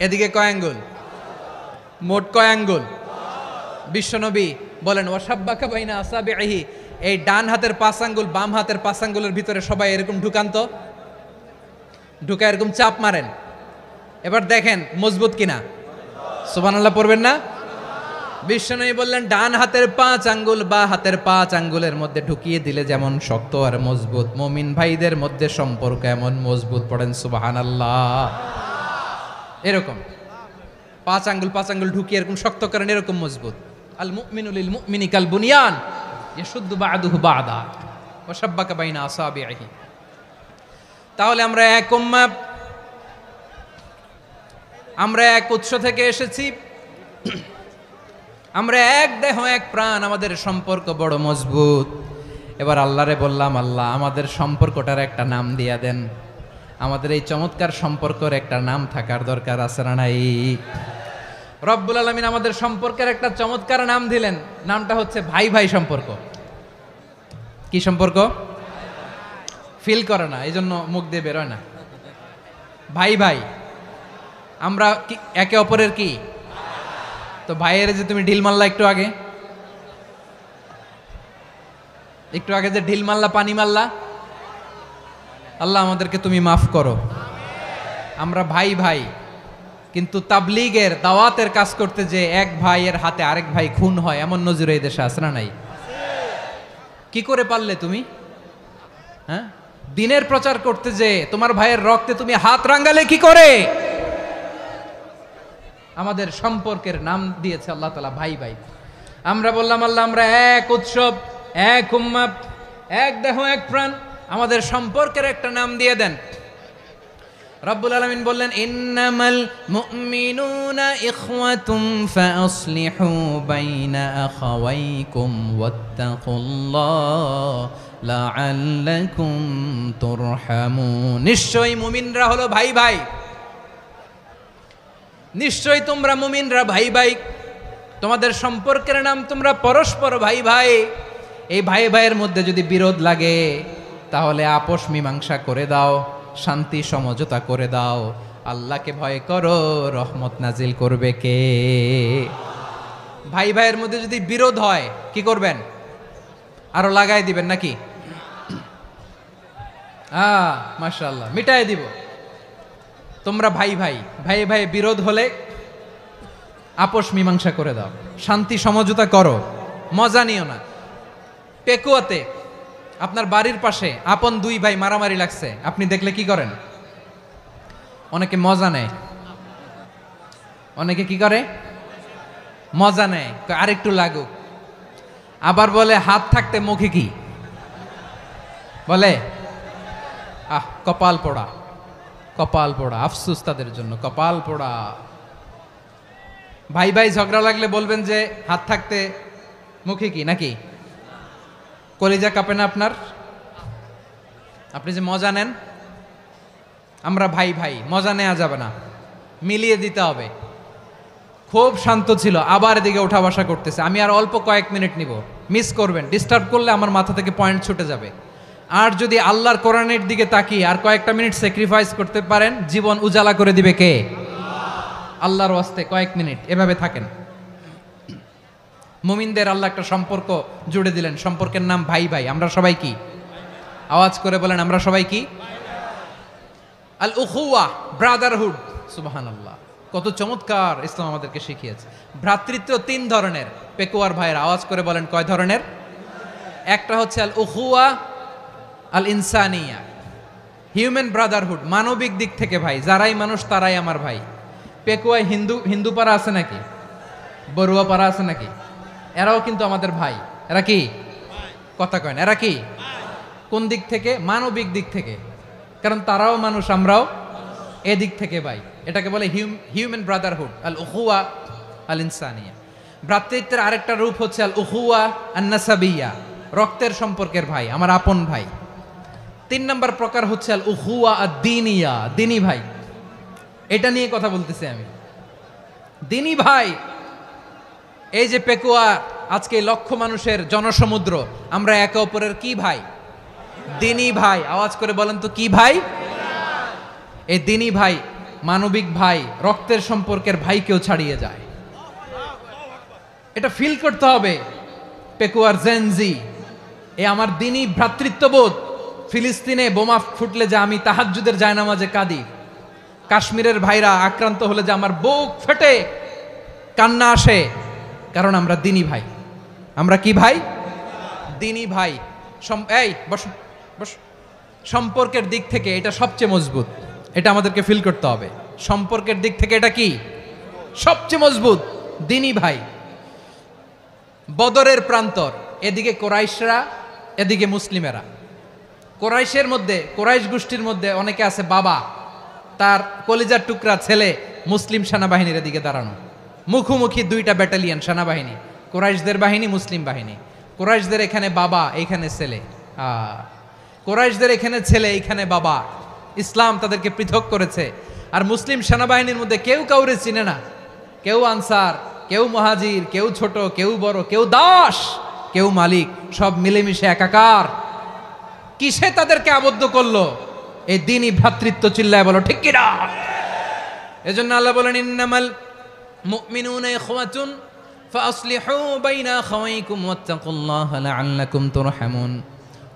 এদিকে কয় আঙ্গুল? মোট কয় আঙ্গুল? বিশ্বনবী বলেন, ওয়াসাব্বাকা বাইনা আসাবিহি। এই ডান হাতের 5 আঙ্গুল বাম হাতের 5 আঙ্গুলের ভিতরে সবাই এরকম ঢুকান তো, ঢুকা এরকম চাপ মারেন। এবার দেখেন মজবুত কিনা। সুবহানাল্লাহ পড়বেন না? বিশ্বনবী বললেন, ডান হাতের 5 আঙ্গুল বা হাতের 5 আঙ্গুলের মধ্যে ঢুকিয়ে দিলে যেমন শক্ত আর মজবুত, মুমিন ভাইদের মধ্যে সম্পর্ক এমন মজবুত। পড়েন সুবহানাল্লাহ। এরকম 5 আঙ্গুল ঢুকিয়ে এরকম শক্ত করেন, এরকম মজবুত। আল মুমিনু লিল মুমিনি কাল বুনিয়ান ইয়াশুদ্দু বাদুহু বাদা ওয়া শাব্বাকা বাইনা আসাবিহি। তাহলে আমরা এক উম্মাহ, আমরা এক উৎস থেকে এসেছি, আমরা এক দেহ এক প্রাণ, আমাদের সম্পর্ক বড় মজবুত। এবার আল্লাহরে বললাম, আল্লাহ আমাদের সম্পর্কটার একটা নাম দিয়া দেন। আমাদের এই চমৎকার সম্পর্কের একটা নাম থাকার দরকার আছে না নাই? রব্বুল আলামিন আমাদের সম্পর্কের একটা চমৎকার নাম দিলেন। নামটা হচ্ছে ভাই ভাই সম্পর্ক। কি সম্পর্ক? ফিল করে না, এই জন্য মুখ দিয়ে বেরোয় না। ভাই ভাই, আমরা একে অপরের কি? তো ভাইয়ের যে তুমি ঢিল মারলা একটু আগে, একটু আগে যে ঢিল মারলা, পানি মারলা, আল্লাহ আমাদেরকে তুমি মাফ করো। আমরা ভাই ভাই, কিন্তু তাবলীগের দাওয়াতের কাজ করতে যে এক ভাইয়ের হাতে আরেক ভাই খুন হয়, এমন নজির এই দেশে আছে না নাই? কি করে পারলে তুমি? হ্যাঁ, দিনের প্রচার করতে যে তোমার ভাইয়ের রক্তে তুমি হাত রাঙ্গালে কি করে? আমাদের সম্পর্কের নাম দিয়েছে আল্লাহ তাআলা ভাই ভাই। আমরা বললাম আল্লাহ আমরা এক উৎসব, এক উম্মাত, এক দেহ এক প্রাণ, আমাদের সম্পর্কের একটা নাম দিয়ে দেন। রব্বুল আলামিন বললেন ইন্নামাল মুমিনুনা ইখওয়াতুম ফাআসলিহু বাইনা আখাওয়াইকুম ওয়াত্তাকুল্লাহ লাআল্লাকুম তুরহামুন। নিশ্চয়ই মুমিনরা হলো ভাই ভাই, নিশ্চয়ই তোমরা মুমিনরা ভাই ভাই, তোমাদের সম্পর্কের নাম তোমরা পরস্পর ভাই ভাই। এই ভাই ভাইয়ের মধ্যে যদি বিরোধ লাগে তাহলে আপোষ মীমাংসা করে দাও, শান্তি সমঝোতা করে দাও। আল্লাহকে ভয় করো, রহমত নাজিল করবে কে? ভাই ভাইয়ের মধ্যে যদি বিরোধ হয় কি করবেন? আরো লাগাই দিবেন নাকি? মাশাআল্লাহ, মিটাই দিব। তোমরা ভাই ভাই, ভাই ভাই বিরোধ হলে আপোষ মীমাংসা করে দাও, শান্তি সমঝোতা করো, মজা নিও না। পেকুয়াতে আপনার বাড়ির পাশে আপন দুই ভাই মারামারি লাগছে, আপনি দেখলে কি করেন? অনেকে মজা নেয়। অনেকে কি করে? মজা নেয়, আরেকটু লাগুক। আবার বলে হাত থাকতে মুখে কি বলে? কপাল পোড়া, কপাল পোড়া। আফসোস তাদের জন্য, কপাল পোড়া। ভাই ভাই ঝগড়া লাগলে বলবেন যে হাত থাকতে মুখে কি, নাকি? কলিজা কাঁপে না আপনার? আপনি যে মজা নেন। আমরা ভাই ভাই, মজা নেওয়া যাবে না, মিলিয়ে দিতে হবে। খুব শান্ত ছিল, আবার এদিকে ওঠা বসা করতেছে। আমি আর অল্প কয়েক মিনিট নিব, মিস করবেন। ডিস্টার্ব করলে আমার মাথা থেকে পয়েন্ট ছুটে যাবে। আর যদি আল্লাহর কোরআনের দিকে তাকিয়ে আর কয়েকটা মিনিট স্যাক্রিফাইস করতে পারেন, জীবন উজালা করে দিবে কে? আল্লাহর ওয়াস্তে কয়েক মিনিট এভাবে থাকেন। মুমিনদের আল্লাহ একটা সম্পর্ক জুড়ে দিলেন, সম্পর্কের নাম ভাই ভাই। আমরা সবাই কি? আওয়াজ করে বলেন, আমরা সবাই কি? আল উখুয়া, ব্রাদারহুড। সুবহানাল্লাহ, কত চমৎকার ইসলাম আমাদেরকে শিখিয়েছে। ভ্রাতৃত্ব তিন ধরনের। পেকুয়ার ভাইয়ের আওয়াজ করে বলেন, কয় ধরনের? একটা হচ্ছে আল উখুয়া আল ইনসানিয়া, হিউম্যান ব্রাদারহুড, মানবিক দিক থেকে ভাই। যারাই মানুষ তারাই আমার ভাই। পেকুয়ায় হিন্দু পাড়া আছে নাকি? বড়ুয়া পাড়া আছে নাকি? এরাও কিন্তু আমাদের ভাই। এরা কি? কথা কয় না, এরা কি? কোন দিক থেকে? মানবিক দিক থেকে। কারণ তারাও মানুষ, আমরাও এদিক থেকে ভাই। এটাকে বলে হিউম্যান ব্রাদারহুড, আল উখুয়া আল ইনসানিয়া। ভ্রাতৃত্বের আরেকটা রূপ হচ্ছে আল উখুয়া আন নাসাবিয়া, রক্তের সম্পর্কের ভাই, আমার আপন ভাই। তিন নম্বর প্রকার হচ্ছে আল উখুয়া আদ দ্বীনিয়া, দ্বীনি ভাই। এটা নিয়ে কথা বলতেছি আমি। দ্বীনি ভাই, এই যে পেকুয়া, আজকে লক্ষ মানুষের জনসমুদ্র, আমরা একে অপরের কি ভাই? দ্বীনি ভাই। আওয়াজ করে বলেন তো কি ভাই? এই দ্বীনি ভাই, মানবিক ভাই, রক্তের সম্পর্কের ভাইকেও ছাড়িয়ে যায়। এটা ফিল করতে হবে। পেকুয়ার জেনজি, এ আমার দ্বীনি ভ্রাতৃত্ববোধ। ফিলিস্তিনে বোমা ফুটলে যে আমি তাহাজ্জুদের জায়নামাজে কাঁদি, কাশ্মীরের ভাইরা আক্রান্ত হলে যে আমার বুক ফেটে কান্না আসে, কারণ আমরা দ্বীনি ভাই। আমরা কি ভাই? দ্বীনি ভাই। এই বসো বসো। সম্পর্কের দিক থেকে এটা সবচেয়ে মজবুত। এটা আমাদেরকে ফিল করতে হবে। সম্পর্কের দিক থেকে এটা কি? সবচেয়ে মজবুত, দ্বীনি ভাই। বদরের প্রান্তর, এদিকে কোরাইশরা, এদিকে মুসলিমেরা। কোরাইশের মধ্যে, কোরাইশ গোষ্ঠীর মধ্যে অনেকে আছে বাবা, তার কলিজার টুকরা ছেলে মুসলিম সেনাবাহিনীর দিকে দাঁড়ানো। মুখোমুখি দুইটা ব্যাটালিয়ন সেনাবাহিনী, কোরাইশদের বাহিনী, মুসলিম বাহিনী। কোরাইশদের এখানে বাবা, এইখানে ছেলে। কোরাইশদের এখানে ছেলে, এইখানে বাবা। ইসলাম তাদেরকে পৃথক করেছে। আর মুসলিম সেনাবাহিনীর মধ্যে কেউ কাউরে চিনে না। কেউ আনসার, কেউ মুহাজির, কেউ ছোট, কেউ বড়, কেউ দাস, কেউ মালিক, সব মিলেমিশে একাকার। কিসে তাদেরকে আবদ্ধ করলো? এই দ্বীনি ভ্রাতৃত্ব। চিল্লায় বলো ঠিক কিনা? এজন্য আল্লাহ বলেন ইন্নামাল মুমিনুনা ইখওয়াতুন ফাআসলিহু বাইনা আখাওয়াইকুম ওয়াত্তাকুল্লাহা লাআল্লাকুম তুরহামুন।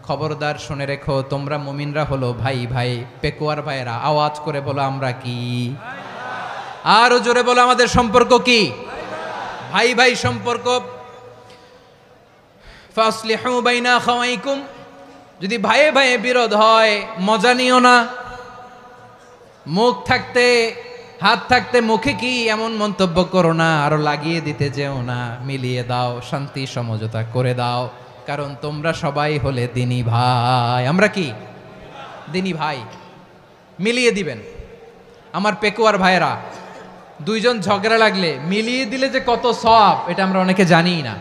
খবরদার শুনে রেখো, তোমরা মুমিনরা হলো ভাই ভাই। পেকুয়ার ভাইয়েরা আওয়াজ করে বলো আমরা কি? আরো জোরে বলো আমাদের সম্পর্ক কি? ভাই ভাই সম্পর্ক। ফাসলিহু বাইনা আখাওয়াইকুম, যদি ভাইয়ে ভাইয়ে বিরোধ হয় মজা নিও না। মুখ থাকতে হাত থাকতে মুখে কি এমন মন্তব্য করো না, আরো লাগিয়ে দিতে যেও না। মিলিয়ে দাও, শান্তি সমঝোতা করে দাও, কারণ তোমরা সবাই হলে দিনী ভাই। আমরা কি দিনী ভাই? মিলিয়ে দিবেন। আমার পেকুয়ার ভাইয়েরা, দুইজন ঝগড়া লাগলে মিলিয়ে দিলে যে কত সওয়াব এটা আমরা অনেকে জানিই না।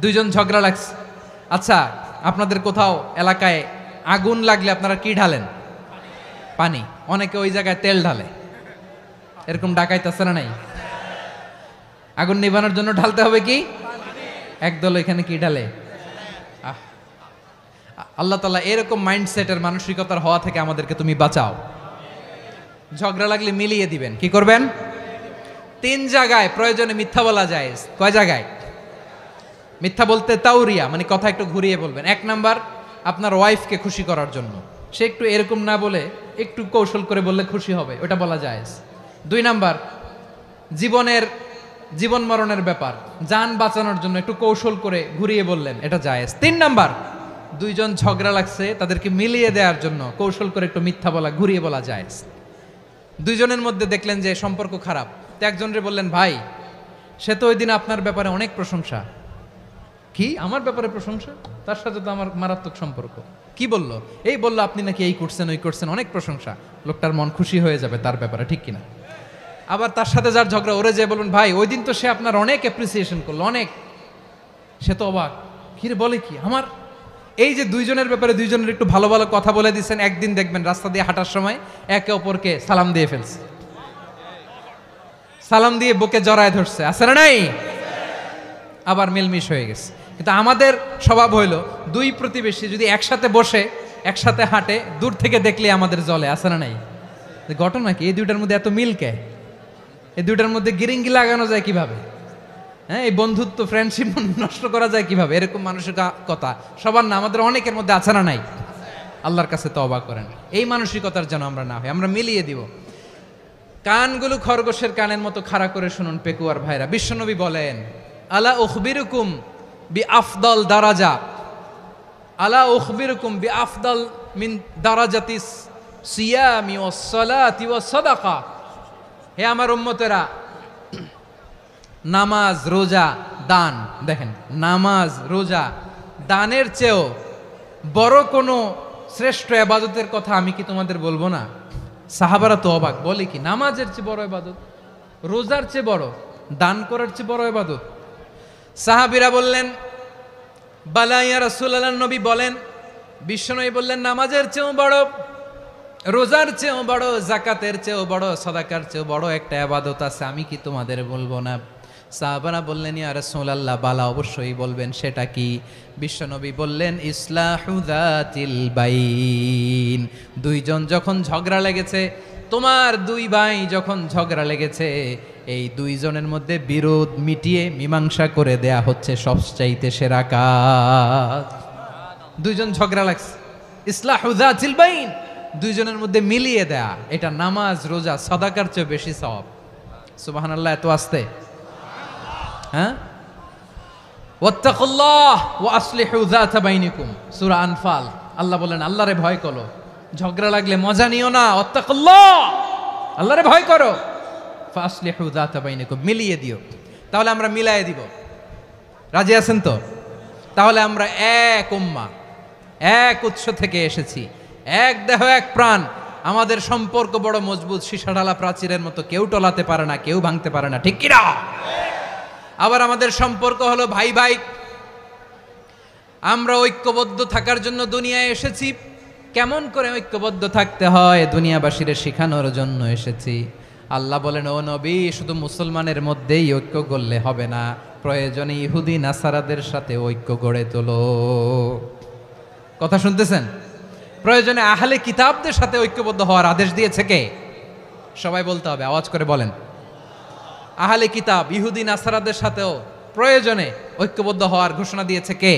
দুইজন ঝগড়া লাগছে, আচ্ছা আপনাদের কোথাও এলাকায় আগুন লাগলে আপনারা কি ঢালেন? পানি। অনেকে ওই জায়গায় তেল ঢালে, এরকম ডাকাইতেছে না নাই? আগুন নিভানোর জন্য ঢালতে হবে কি? একদল এখানে কি ঢালে? আল্লাহ তাআলা এরকম মাইন্ডসেটের মানসিকতার হওয়া থেকে আমাদেরকে তুমি বাঁচাও। ঝগড়া লাগলে মিলিয়ে দিবেন। কি করবেন? 3 জায়গায় প্রয়োজনে মিথ্যা বলা যায়। কয় জায়গায় মিথ্যা বলতে? তাউরিয়া, মানে কথা একটু ঘুরিয়ে বলবেন। 1 নাম্বার, আপনার ওয়াইফকে খুশি করার জন্য, সে একটু এরকম না বলে একটু কৌশল করে বললে খুশি হবে, ওটা বলা যায়। 2 নাম্বার, জীবন মরণের ব্যাপার, জান বাঁচানোর জন্য একটু কৌশল করে ঘুরিয়ে বললেন, এটা জায়েজ। 3 নাম্বার, দুইজন ঝগড়া লাগছে তাদেরকে মিলিয়ে দেওয়ার জন্য কৌশল করে একটু মিথ্যা বলা, ঘুরিয়ে বলা জায়েজ। দুইজনের মধ্যে দেখলেন যে সম্পর্ক খারাপ, তো একজনরে বললেন ভাই সে তো ওই দিন আপনার ব্যাপারে অনেক প্রশংসা। কি আমার ব্যাপারে প্রশংসা? তার সাথে তো আমার মারাত্মক সম্পর্ক। কি বললো? এই বললো আপনি নাকি এই করছেন ওই করছেন, অনেক প্রশংসা। লোকটার মন খুশি হয়ে যাবে তার ব্যাপারে, ঠিক কিনা? আবার তার সাথে যার ঝগড়া, ওরে যে বলবেন ভাই ওই দিন তো সে আপনার অনেক অ্যাপ্রিসিয়েশন করলো, অনেক। সে তো অবাক, কি রে বলে কি আমার? এই যে দুইজনের ব্যাপারে দুইজনের একটু ভালো ভালো কথা বলে দিচ্ছেন, একদিন দেখবেন রাস্তা দিয়ে হাঁটার সময় একে অপরকে সালাম দিয়ে ফেলছে, সালাম দিয়ে বুকে জড়ায় ধরছে, আছে না নাই? আবার মিলমিশ হয়ে গেছে। কিন্তু আমাদের স্বভাব হইল, দুই প্রতিবেশী যদি একসাথে বসে একসাথে হাঁটে, দূর থেকে দেখলে আমাদের জলে, আছে না নাই? ঘটনা কি? এই দুইটার মধ্যে এত মিল কে? এই দুইটার মধ্যে গিরিঙ্গি লাগানো যায় কিভাবে? হ্যাঁ, এই বন্ধুত্ব ফ্রেন্ডশিপ নষ্ট করা যায় কিভাবে? এরকম মানসিকতা সবার না, আমাদের অনেকের মধ্যে আছে না নাই? আল্লাহর কাছে তওবা করেন এই মানসিকতার যেন আমরা না হই, আমরা মিলিয়ে দিব। কানগুলো খরগোশের কানের মতো খাড়া করে শুনুন পেকুয়ার ভাইরা। বিশ্বনবী বলেন, আলা উখবিরুকুম বি আফদল দারাজা, আলা উখবিরুকুম বি আফদল মিন দারাজাতিস সিয়ামি ওয়াস সালাতি ওয়াস সাদাকা। হে আমার উম্মতেরা, নামাজ রোজা দান, দেখেন নামাজ রোজা দানের চেয়েও বড় কোনো শ্রেষ্ঠ ইবাদতের কথা আমি কি তোমাদের বলবো না? সাহাবারা তো অবাক, বলে কি নামাজের চেয়ে বড় ইবাদত, রোজার চেয়ে বড়, দান করার চেয়ে বড় ইবাদত? সাহাবীরা বললেন বালা ইয়া রাসূলুল্লাহ। নবী বলেন, বিশ্বনবী বললেন নামাজের চেয়েও বড়, রোজার চেয়েও বড়, যাকাতের চেয়েও বড়, সাদাকার চেয়েও বড় একটা ইবাদত আছে, আমি কি তোমাদের বলবো না? সাহাবারা বললেন ইয়া রাসূলুল্লাহ, বালা অবশ্যই বলবেন, সেটা কি? বিশ্বনবী বললেন ইসলাহু যাতিল বাইন। দুইজন যখন ঝগড়া লেগেছে, তোমার দুই ভাই যখন ঝগড়া লেগেছে, এই দুইজনের মধ্যে বিরোধ মিটিয়ে মীমাংসা করে দেয়া হচ্ছে সবচাইতে সেরা কাজ। দুইজন ঝগড়া লাগছে, ইসলাহু যাতিল বাইন, দুইজনের মধ্যে মিলিয়ে দেয়া, এটা নামাজ রোজা সাদাকার চেয়ে বেশি সওয়াব। সুবহানাল্লাহ, এত আস্তে? হ্যাঁ, ওয়াত্তাকুল্লাহ ওয়া আসলিহু যাতা বাইনিকুম, সূরা আনফাল। আল্লাহ বলেন আল্লাহরে ভয় করো, ঝগড়া লাগলে মজা নিও না, ওয়াত্তাকুল্লাহ, আল্লাহরে ভয় করো, ফাসলিহু যাতা বাইনিকুম, মিলিয়ে দিও। তাহলে আমরা মিলায়ে দিব, রাজি আছেন তো? তাহলে আমরা এক উম্মাহ, এক উৎস থেকে এসেছি, এক দেহ এক প্রাণ, আমাদের সম্পর্ক বড় মজবুত, সীসাঢালা প্রাচীরের মতো, কেউ টলাতে পারে না, কেউ ভাঙতে পারে না, ঠিক কিনা? আবার আমাদের সম্পর্ক হলো ভাই ভাই, আমরা ঐক্যবদ্ধ থাকার জন্য দুনিয়ায় এসেছি। কেমন করে ঐক্যবদ্ধ থাকতে হয় দুনিয়াবাসীরে শেখানোর জন্য এসেছি। আল্লাহ বলেন, ও নবী, শুধু মুসলমানের মধ্যেই ঐক্য করলে হবে না, প্রয়োজনে ইহুদি নাসারাদের সাথে ঐক্য গড়ে তোলো। কথা শুনতেছেন? প্রয়োজনে আহলে কিতাবদের সাথে ঐক্যবদ্ধ হওয়ার আদেশ দিয়েছে কে? সবাই বলতে হবে, আওয়াজ করে বলেন। আহলে কিতাব ইহুদি নাসারাদের সাথেও প্রয়োজনে ঐক্যবদ্ধ হওয়ার ঘোষণা দিয়েছে কে?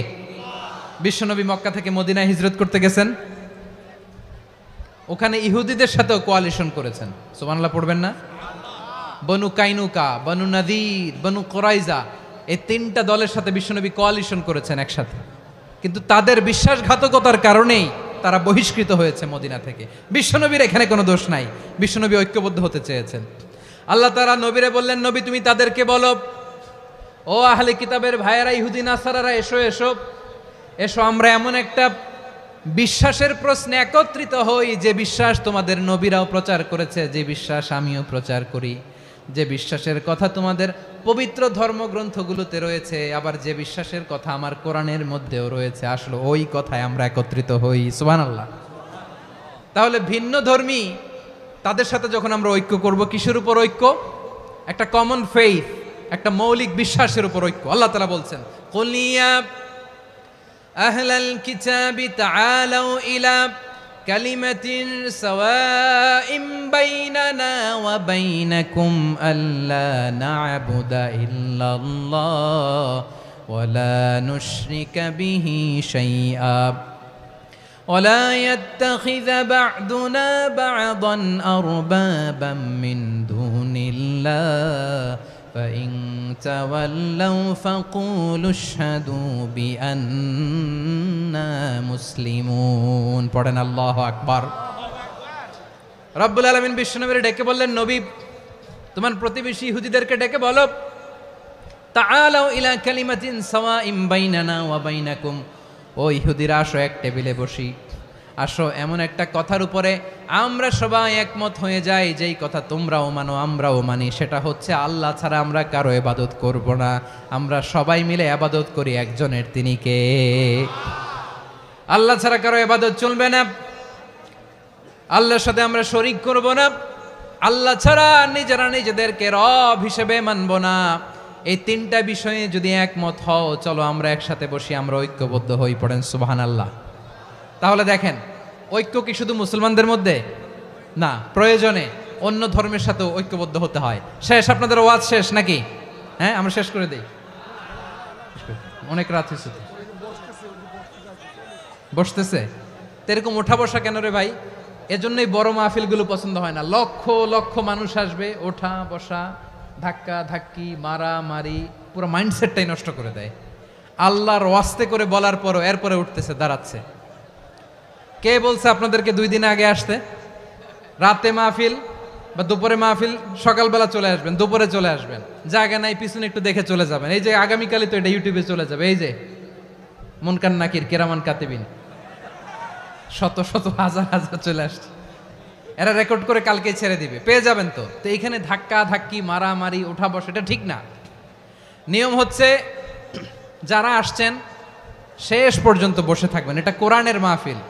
বিশ্বনবী মক্কা থেকে মদিনায় হিজরত করতে গেছেন, ওখানে ইহুদিদের সাথেও কোয়ালিশন করেছেন। সুবহানাল্লাহ পড়বেন না? বনু কাইনুকা, বনু নাদির, বনু কোরাইজা, এই তিনটা দলের সাথে বিশ্বনবী কোয়ালিশন করেছেন একসাথে। কিন্তু তাদের বিশ্বাসঘাতকতার কারণেই তারা বহিষ্কৃত হয়েছে মদিনা থেকে। বিশ্বনবীর এখানে কোনো দোষ নাই, বিশ্বনবী ঐক্যবদ্ধ হতে চেয়েছেন। আল্লাহ তাআলা নবীরে বললেন, নবী তুমি তাদেরকে বলো, ও আহলে কিতাবের ভাইয়েরা, ইহুদি নাসারারা, এসো এসো এসো, আমরা এমন একটা বিশ্বাসের প্রশ্নে একত্রিত হই যে বিশ্বাস তোমাদের নবীরাও প্রচার করেছে, যে বিশ্বাস আমিও প্রচার করি, যে বিশ্বাসের কথা তোমাদের পবিত্র ধর্মগ্রন্থগুলোতে রয়েছে, আবার যে বিশ্বাসের কথা আমার কোরআনের মধ্যেও রয়েছে, আসলে ওই কথায় আমরা একত্রিত হই। সুবহানাল্লাহ। তাহলে ভিন্ন ধর্মী তাদের সাথে যখন আমরা ঐক্য করব, কিসের উপর ঐক্য? একটা কমন ফেইথ, একটা মৌলিক বিশ্বাসের উপর ঐক্য। আল্লাহ তাআলা বলছেন, কুল ইয়া আহলাল কিতাবি তাআলাউ ইলা কালিমাতিন সাওয়াইম বাইনানা ওয়া বাইনাকুম আল্লা না'বুদা ইল্লাল্লাহ ওয়া লা নুশরিকা বিহি শাইআ ولا يتخذ بعضنا بعضا أربابا من دون الله فإن تولوا فقولوا اشهدوا بأننا مسلمون পড়েন আল্লাহু আকবার। রব্বুল আলামিন বিশ্বনবীর ডেকে বললেন, নবী তোমার প্রতিবেশী ইহুদিদেরকে ডেকে বলো, তাআলাউ ইলা কালিমাতিন সাওয়াইম বাইনানা ওয়া বাইনাকুম, ও ইহুদিরা আসো এক টেবিলে বসি, আসো এমন একটা কথার উপরে আমরা সবাই একমত হয়ে যাই, যেই কথা তোমরাও মানো আমরাও মানি, সেটা হচ্ছে আল্লাহ ছাড়া আমরা কারো ইবাদত করব না, আমরা সবাই মিলে ইবাদত করি একজনের, তিনি কে? আল্লাহ ছাড়া কারো ইবাদত চলবে না, আল্লাহর সাথে আমরা শরীক করব না, আল্লাহ ছাড়া নিজেরা নিজেদেরকে রব হিসেবে মানব না। এই তিনটা বিষয়ে যদি একমত হও, চলো আমরা একসাথে বসি, আমরা ঐক্যবদ্ধ হই। পড়েন সুবহানাল্লাহ। তাহলে দেখেন, ঐক্য কি শুধু মুসলমানদের মধ্যে না, প্রয়োজনে অন্য ধর্মের সাথেও ঐক্যবদ্ধ হতে হয়। শেষ, আপনাদের ওয়াজ শেষ নাকি? হ্যাঁ, আমরা শেষ করে দেই, অনেক রাত হয়েছে। বসতেছে তো এরকম ওঠা বসা কেন রে ভাই? এজন্যই বড় মাহফিলগুলো পছন্দ হয় না। লক্ষ লক্ষ মানুষ আসবে, ওঠা বসা, ধাক্কা ধাক্কি, মারামারি, পুরো মাইন্ডসেটটাই নষ্ট করে দেয়। আল্লাহর ওয়াস্তে করে বলার পরও এরপরে উঠতেছে, দাঁড়াচ্ছে। কে বলছে আপনাদেরকে 2 দিন আগে আসতে? রাতে মাহফিল বা দুপুরে মাহফিল, সকালবেলা চলে আসবেন, দুপুরে চলে আসবেন, জায়গা নাই পিছনে একটু দেখে চলে যাবেন। এই যে আগামীকালই তো এটা ইউটিউবে চলে যাবে, এই যে মুনকার নাকির কিরামান কাতিবিন, শত শত হাজার হাজার চলে আসছে, এরা রেকর্ড করে কালকে ছেড়ে দিবে, পেয়ে যাবেন। তো এইখানে ধাক্কা ধাক্কি, মারামারি, ওঠা বসা, এটা ঠিক না। নিয়ম হচ্ছে যারা আসছেন শেষ পর্যন্ত বসে থাকবেন। এটা কোরআনের মাহফিল,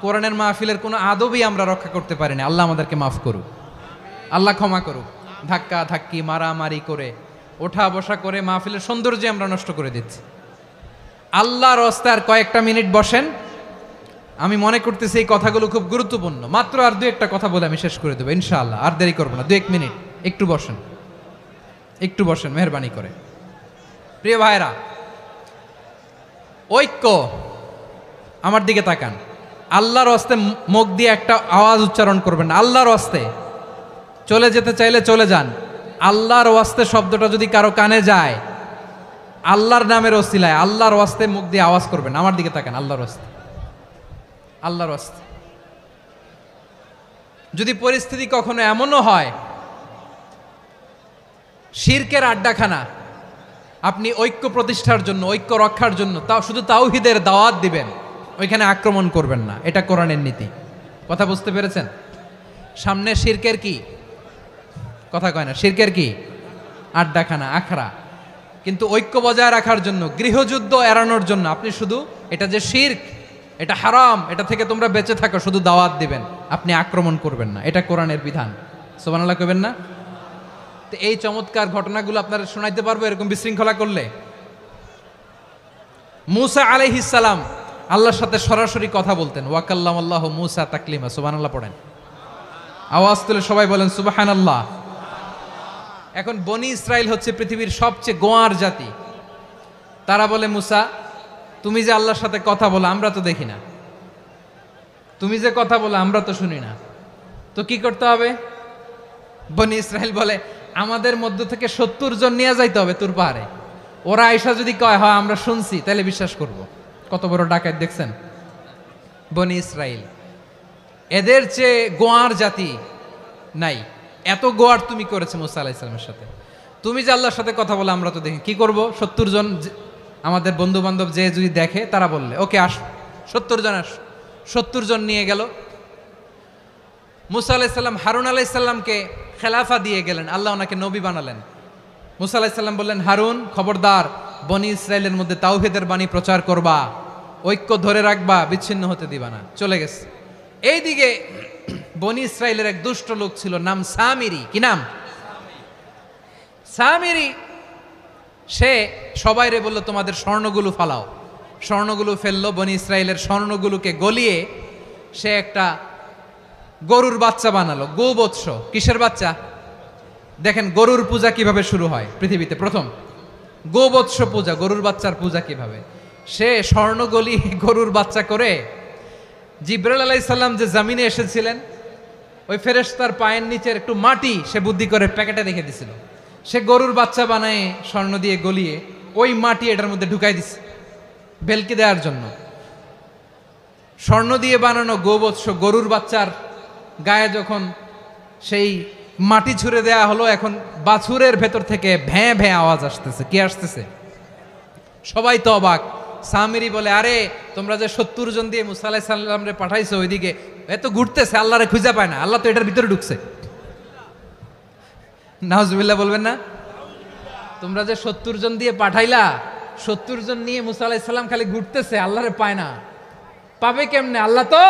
কোরআনের মাহফিলের কোনো আদবই আমরা রক্ষা করতে পারি না। আল্লাহ আমাদেরকে মাফ করুক, আল্লাহ ক্ষমা করুক। ধাক্কা ধাক্কি, মারামারি করে, ওঠা বসা করে মাহফিলের সৌন্দর্য আমরা নষ্ট করে দিচ্ছি। আল্লাহর রাস্তায় আর কয়েকটা মিনিট বসেন। আমি মনে করতেছি এই কথাগুলো খুব গুরুত্বপূর্ণ। মাত্র আর 2-1টা কথা বলে আমি শেষ করে দেবো ইনশাআল্লাহ, আর দেরি করবো না। 2-1 মিনিট একটু বসেন, একটু বসেন মেহরবানি করে। প্রিয় ভাইরা, ঐক্য, আমার দিকে তাকান। আল্লাহর রাস্তায় মুখ দিয়ে একটা আওয়াজ উচ্চারণ করবেন না। আল্লাহর রাস্তায় চলে যেতে চাইলে চলে যান। আল্লাহর ওয়াস্তে শব্দটা যদি কারো কানে যায়, আল্লাহর নামের ওসিলায় আল্লাহর ওয়াস্তে মুখ দিয়ে আওয়াজ করবেন। আমার দিকে তাকান, আল্লাহর ওয়াস্তে, আল্লাহর ওয়াস্তে। যদি পরিস্থিতি কখনো এমনও হয় শিরকের আড্ডাখানা, আপনি ঐক্য প্রতিষ্ঠার জন্য, ঐক্য রক্ষার জন্য তাও শুধু তাওহীদের দাওয়াত দিবেন, ওইখানে আক্রমণ করবেন না। এটা কোরআনের নীতি। কথা বুঝতে পেরেছেন? সামনে শিরকের কি কথা কয় না, শিরকের কি আড্ডাখানা, আখড়া। কিন্তু ঐক্য বজায় রাখার জন্য, গৃহযুদ্ধ এড়ানোর জন্য আপনি শুধু এটা যে শিরক, এটা হারাম, এটা থেকে তোমরা বেঁচে থাকো, শুধু দাওয়াত দিবেন, আপনি আক্রমণ করবেন না। এটা কোরআনের বিধান। সুবহানাল্লাহ কইবেন না? তো এই চমৎকার ঘটনাগুলো আপনারা শোনাইতে পারবো এরকম বিশৃঙ্খলা করলে। মূসা আলাইহিস সালাম আল্লাহর সাথে সরাসরি কথা বলতেন। ওয়াকাল্লামাল্লাহু মূসা তাকলিমা। সুবহানাল্লাহ পড়েন, আওয়াজ তুলে সবাই বলেন সুবহানাল্লাহ। এখন বনি ইসরাইল হচ্ছে পৃথিবীর সবচেয়ে গোয়ার জাতি। তারা বলে, মূসা তুমি যে আল্লাহর সাথে কথা বলো আমরা তো দেখি না, তুমি যে কথা বলো আমরা তো শুনি না, তো কি করতে হবে? বনি ইসরাইল বলে আমাদের মধ্য থেকে 70 জন নিয়ে যাইতে হবে তুর পাহাড়ে। ওরা আয়সা যদি কয় হয় আমরা শুনছি, তাহলে বিশ্বাস করব। কত বড় ডাকাত দেখছেন বনি ইসরাইল। এদের চেয়ে গোয়ার জাতি নাই, এত গোয়ার তুমি করেছে মুসা আলাইহিস সালামের সাথে। তুমি যে আল্লাহর সাথে কথা বলে আমরা তো দেখি, কি করব? 70 জন আমাদের বন্ধু বান্ধব যে যদি দেখে তারা বললে ওকে আস, 70 জন আস। 70 জন নিয়ে গেল। মুসা আলাইহিস সালাম হারুন আলাইহিস সালামকে খেলাফা দিয়ে গেলেন, আল্লাহ ওনাকে নবী বানালেন। মুসা আলাইহিস সালাম বললেন, হারুন খবরদার, বনি ইসরাইলের মধ্যে তাওহীদের বাণী প্রচার করবা, ঐক্য ধরে রাখবা, বিচ্ছিন্ন হতে দিবা না। চলে গেছে। এইদিকে বনি ইসরাইলের এক দুষ্ট লোক ছিল, নাম সামিরি। কি নাম? সামিরি। সে সবাইরে বলল তোমাদের স্বর্ণগুলো ফালাও। স্বর্ণগুলো ফেললো, বনি ইসরাইলের স্বর্ণগুলোকে গলিয়ে সে একটা গরুর বাচ্চা বানালো। গোবৎস। কিসের বাচ্চা? দেখেন গরুর পূজা কিভাবে শুরু হয় পৃথিবীতে প্রথম, গোবৎস পূজা, গরুর বাচ্চার পূজা কিভাবে। সে স্বর্ণ গলি গরুর বাচ্চা করে জিবরাইল আলাইহিস সালাম যে জমিনে এসেছিলেন, ওই ফেরেশতার পায়ের নিচের একটু মাটি সে বুদ্ধি করে প্যাকেটে রেখে দিছিল। সে গরুর বাচ্চা বানায় স্বর্ণ দিয়ে গলিয়ে ওই মাটি এটার মধ্যে ঢুকাই দিছে ভেলকি দেওয়ার জন্য। স্বর্ণ দিয়ে বানানো গোবৎস গরুর বাচ্চার গায়ে যখন সেই মাটি ছুঁড়ে দেয়া হলো, এখন বাছুরের ভেতর থেকে ভ্যাঁ ভ্যাঁ আওয়াজ আসতেছে। কি আসতেছে? সবাই তো অবাক। সামিরি বলে, আরে তোমরা যে 70 জন দিয়ে মুসা আলাইহিস সালামরে পাঠাইছো ওইদিকে, এত ঘুরতেছে, আল্লাহরে খুঁজে পায় না, আল্লাহ তো এটার ভিতরে ঢুকছে। নাউজুবিল্লাহ বলবেন না? তোমরা যে 70 জন দিয়ে পাঠাইলা, 70 জন নিয়ে মুসা আলাইহিস সালাম খালি ঘুরতেছে, আল্লাহরে পায় না। পাবে কেমনে? আল্লাহ তো,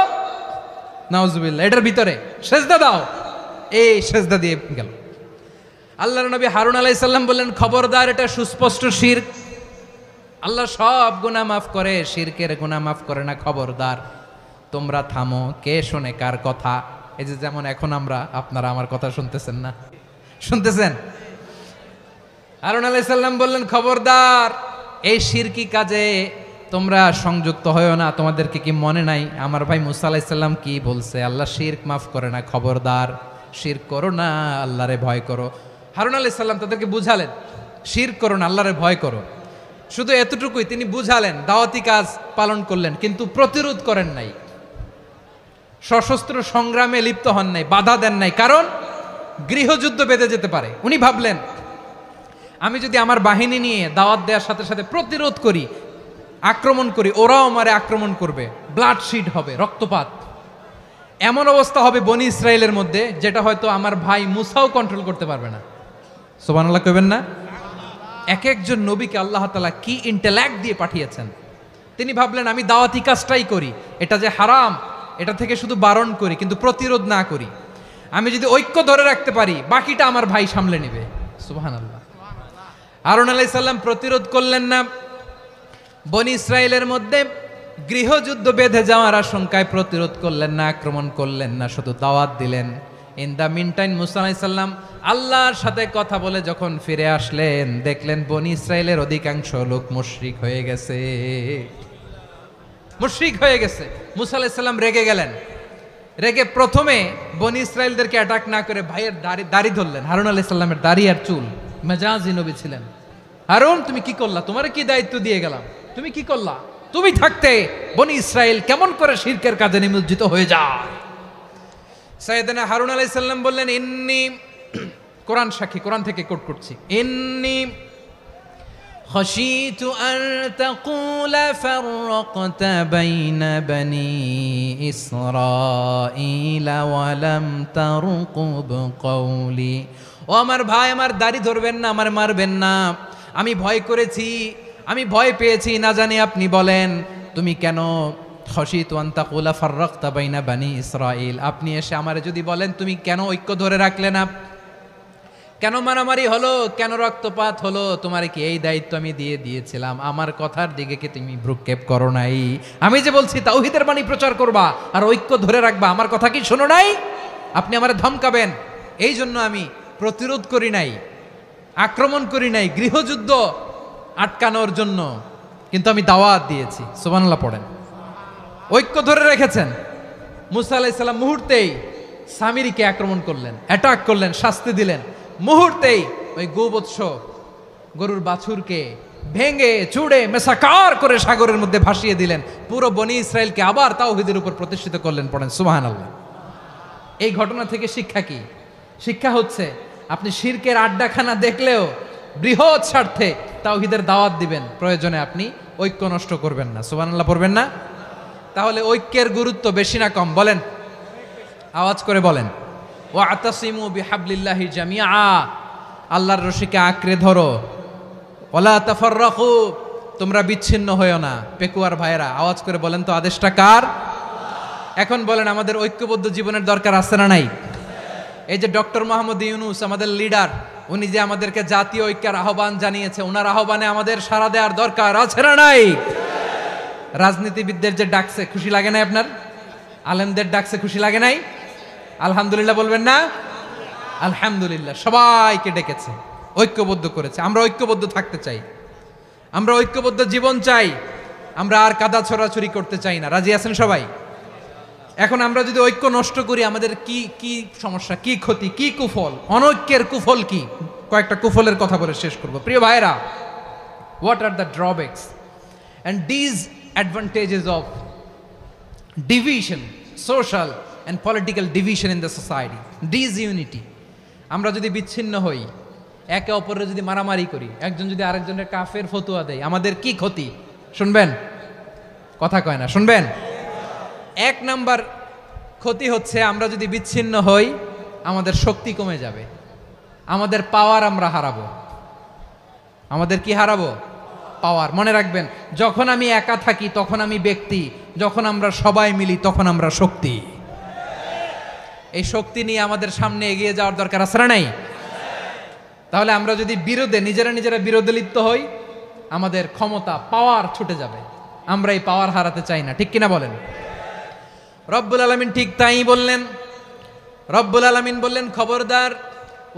নাউজুবিল্লাহ, এটার ভিতরে সেজদা দাও। এই সেজদা দিয়ে গেল। আল্লাহর নবী হারুন আলাইহিস সালাম বললেন, খবরদার, এটা সুস্পষ্ট শিরক। আল্লাহ সব গুনাহ মাফ করে, শিরকের গুনাহ মাফ করে না, খবরদার তোমরা থামো। কে শোনে কার কথা? এই যে যেমন এখন আপনারা আমার কথা শুনতেছেন না? শুনতেছেন? হারুন আলাইহিস সালাম বললেন, খবরদার, এই শিরকি কাজে তোমরা সংযুক্ত হয়েও না। তোমাদেরকে কি মনে নাই আমার ভাই মুসা আলাইহিস সালাম কি বলছে? আল্লাহ শিরক মাফ করে না, খবরদার শিরক করো না, আল্লাহরে ভয় করো। হারুন আলাইহিস সালাম তাদেরকে বুঝালেন, শিরক করো না, আল্লাহরে ভয় করো। শুধু এতটুকুই তিনি বুঝালেন, দাওয়াতি কাজ পালন করলেন, কিন্তু প্রতিরোধ করেন নাই, সশস্ত্র সংগ্রামে লিপ্ত হন নাই, বাধা দেন নাই, কারণ গৃহযুদ্ধ বেঁধে যেতে পারে। উনি ভাবলেন, আমি যদি আমার বাহিনী নিয়ে দাওয়াত দেওয়ার সাথে সাথে প্রতিরোধ করি, আক্রমণ করি, ওরাও আমারে আক্রমণ করবে, ব্লাডশিড হবে, রক্তপাত, এমন অবস্থা হবে বনি ইসরায়েলের মধ্যে যেটা হয়তো আমার ভাই মুসাও কন্ট্রোল করতে পারবে না। সুবহানাল্লাহ কইবেন না? এক একজন নবীকে আল্লাহ তাআলা কি ইন্টেলেক্ট দিয়ে পাঠিয়েছেন। তিনি ভাবলেন, আমি দাওয়াতি কাজটাই করি, এটা যে হারাম এটা থেকে শুধু বারণ করি, কিন্তু প্রতিরোধ না করি। আমি যদি ঐক্য ধরে রাখতে পারি, বাকিটা আমার ভাই সামলে নেবে। সুবহানাল্লাহ। হারুন আলাইহিস সালাম প্রতিরোধ করলেন না, বনি ইসরায়েলের মধ্যে গৃহযুদ্ধ বেঁধে যাওয়ার আশঙ্কায় প্রতিরোধ করলেন না, আক্রমণ করলেন না, শুধু দাওয়াত দিলেন। ইন দ্য মিন টাইম মুসা আলাইহিস সালাম আল্লাহর সাথে কথা বলে যখন ফিরে আসলেন, দেখলেন বনি ইসরায়েলের অধিকাংশ লোক মুশরিক হয়ে গেছে, মুশরিক হয়ে গেছে। মুসা আলাইহিস সালাম রেগে গেলেন। রেগে প্রথমে বনি ইসরায়েলদেরকে অ্যাটাক না করে ভাইয়ের দাড়ি ধরলেন। হারুন আলাইহিস সালামের দাড়ি আর চুল, মেজাজি নবী ছিলেন। হারুন, তুমি কি করলা? তোমারে কি দায়িত্ব দিয়ে গেলাম, তুমি কি করলা? তুমি থাকতে বনি ইসরায়েল কেমন করে শিরকের কাজে নিমজ্জিত হয়ে যায়? সাইয়েদনা হারুন আলাইহিস সালাম বললেন, ইন্নী, কোরআন সাক্ষী, কোরআন থেকে কোট করছি, ইন্নী খাশিতু আন তাকুলা ফাররাকতা বাইনা বনি ইসরাঈলা ওয়া লাম তারকুব কওলি। ও আমার ভাই, আমার দাড়ি ধরবেন না, আমার মারবেন না। আমি ভয় করেছি, আমি ভয় পেয়েছি, না জানি আপনি বলেন তুমি কেন খাশিতু আন তাকুলা ফাররাকতা বাইনা বনি ইসরাঈল, আপনি এসে আমারে যদি বলেন তুমি কেন ঐক্য ধরে রাখলে না, কেন মারামারি হলো, কেন রক্তপাত হলো, তোমার কি এই দায়িত্ব আমি দিয়ে দিয়েছিলাম? আমার কথার দিকে কি তুমি ভ্রুক্ষেপ করো নাই? আমি যে বলছি তাওহীদের বাণী প্রচার করবা আর ঐক্য ধরে রাখবা, আমার কথা কি শোনো নাই? আপনি আমারে ধমকাবেন, এই জন্য আমি প্রতিরোধ করি নাই, আক্রমণ করি নাই, গৃহযুদ্ধ আটকানোর জন্য। কিন্তু আমি দাওয়াত দিয়েছি। সুবহানাল্লাহ পড়েন। ঐক্য ধরে রেখেছেন। মুসা আলাইহিস সালাম মুহূর্তেই সামিরীকে আক্রমণ করলেন, অ্যাটাক করলেন, শাস্তি দিলেন। মুহূর্তেই ওই গোবৎস গরুর বাছুরকে ভেঙে চুড়ে মেসাকার করে সাগরের মধ্যে ভাসিয়ে দিলেন। পুরো বনি ইসরায়েলকে আবার তাওহীদের উপর প্রতিষ্ঠিত করলেন। পড়েন সুবহানাল্লাহ। এই ঘটনা থেকে শিক্ষা কি? শিক্ষা হচ্ছে আপনি শিরকের আড্ডাখানা দেখলেও বৃহৎ স্বার্থে তাওহীদের দাওয়াত দিবেন, প্রয়োজনে আপনি ঐক্য নষ্ট করবেন না। সুবহানাল্লাহ পড়বেন না? তাহলে ঐক্যের গুরুত্ব বেশি না কম বলেন? আওয়াজ করে বলেন। ওয়াতাসিমু বিহাবলিল্লাহি জামিআ, আল্লাহর রশিকে আঁকড়ে ধরো। ওয়ালা তাফাররাকু, তোমরা বিচ্ছিন্ন হয়ো না। পেকুয়ার ভাইয়েরা আওয়াজ করে বলেন তো আদেশটা কার? এখন বলেন আমাদের ঐক্যবদ্ধ জীবনের দরকার আছে না নাই? এই যে ডক্টর মোহাম্মদ ইউনূস আমাদের লিডার, উনি যে আমাদেরকে জাতীয় ঐক্যের আহ্বান জানিয়েছে, ওনার আহ্বানে আমাদের সাড়া দেওয়ার দরকার আছে না নাই? রাজনীতিবিদদের যে ডাকছে খুশি লাগে নাই আপনার? আলেমদের ডাকছে খুশি লাগে নাই? আলহামদুলিল্লাহ বলবেন না? আলহামদুলিল্লাহ। সবাইকে ডেকেছে, ঐক্যবদ্ধ করেছে। আমরা ঐক্যবদ্ধ থাকতে চাই, আমরা ঐক্যবদ্ধ জীবন চাই, আমরা আর কাদা ছড়াছড়ি করতে চাই না। রাজি আছেন সবাই? এখন আমরা যদি ঐক্য নষ্ট করি আমাদের কি কি সমস্যা, কি ক্ষতি, কি কুফল? অনৈক্যের কুফল কি? কয়েকটা কুফলের কথা বলে শেষ করব। প্রিয় ভাইরা, what are the drawbacks and disadvantages of division, social and political division in the society, disunity? আমরা যদি বিচ্ছিন্ন হই, একে অপরের যদি মারামারি করি, একজন যদি আরেকজনের কাফের ফতোয়া দেয়, আমাদের কি ক্ষতি? শুনবেন? কথা কয় না, শুনবেন? এক নাম্বার ক্ষতি হচ্ছে আমরা যদি বিচ্ছিন্ন হই আমাদের শক্তি কমে যাবে, আমাদের পাওয়ার আমরা হারাবো। আমাদের কি হারাবো? পাওয়ার। মনে রাখবেন, যখন আমি একা থাকি তখন আমি ব্যক্তি, যখন আমরা সবাই মিলি তখন আমরা শক্তি। এই শক্তি নিয়ে আমাদের সামনে এগিয়ে যাওয়ার দরকার আছে না নাই? তাহলে আমরা যদি বিরোধে নিজেরা বিরোধে লিপ্ত হই আমাদের ক্ষমতা, পাওয়ার ছুটে যাবে। আমরা এই পাওয়ার হারাতে চাই না, ঠিক কিনা বলেন? রব্বুল আলামিন ঠিক তাই বললেন। রব্বুল আলামিন বললেন, খবরদার,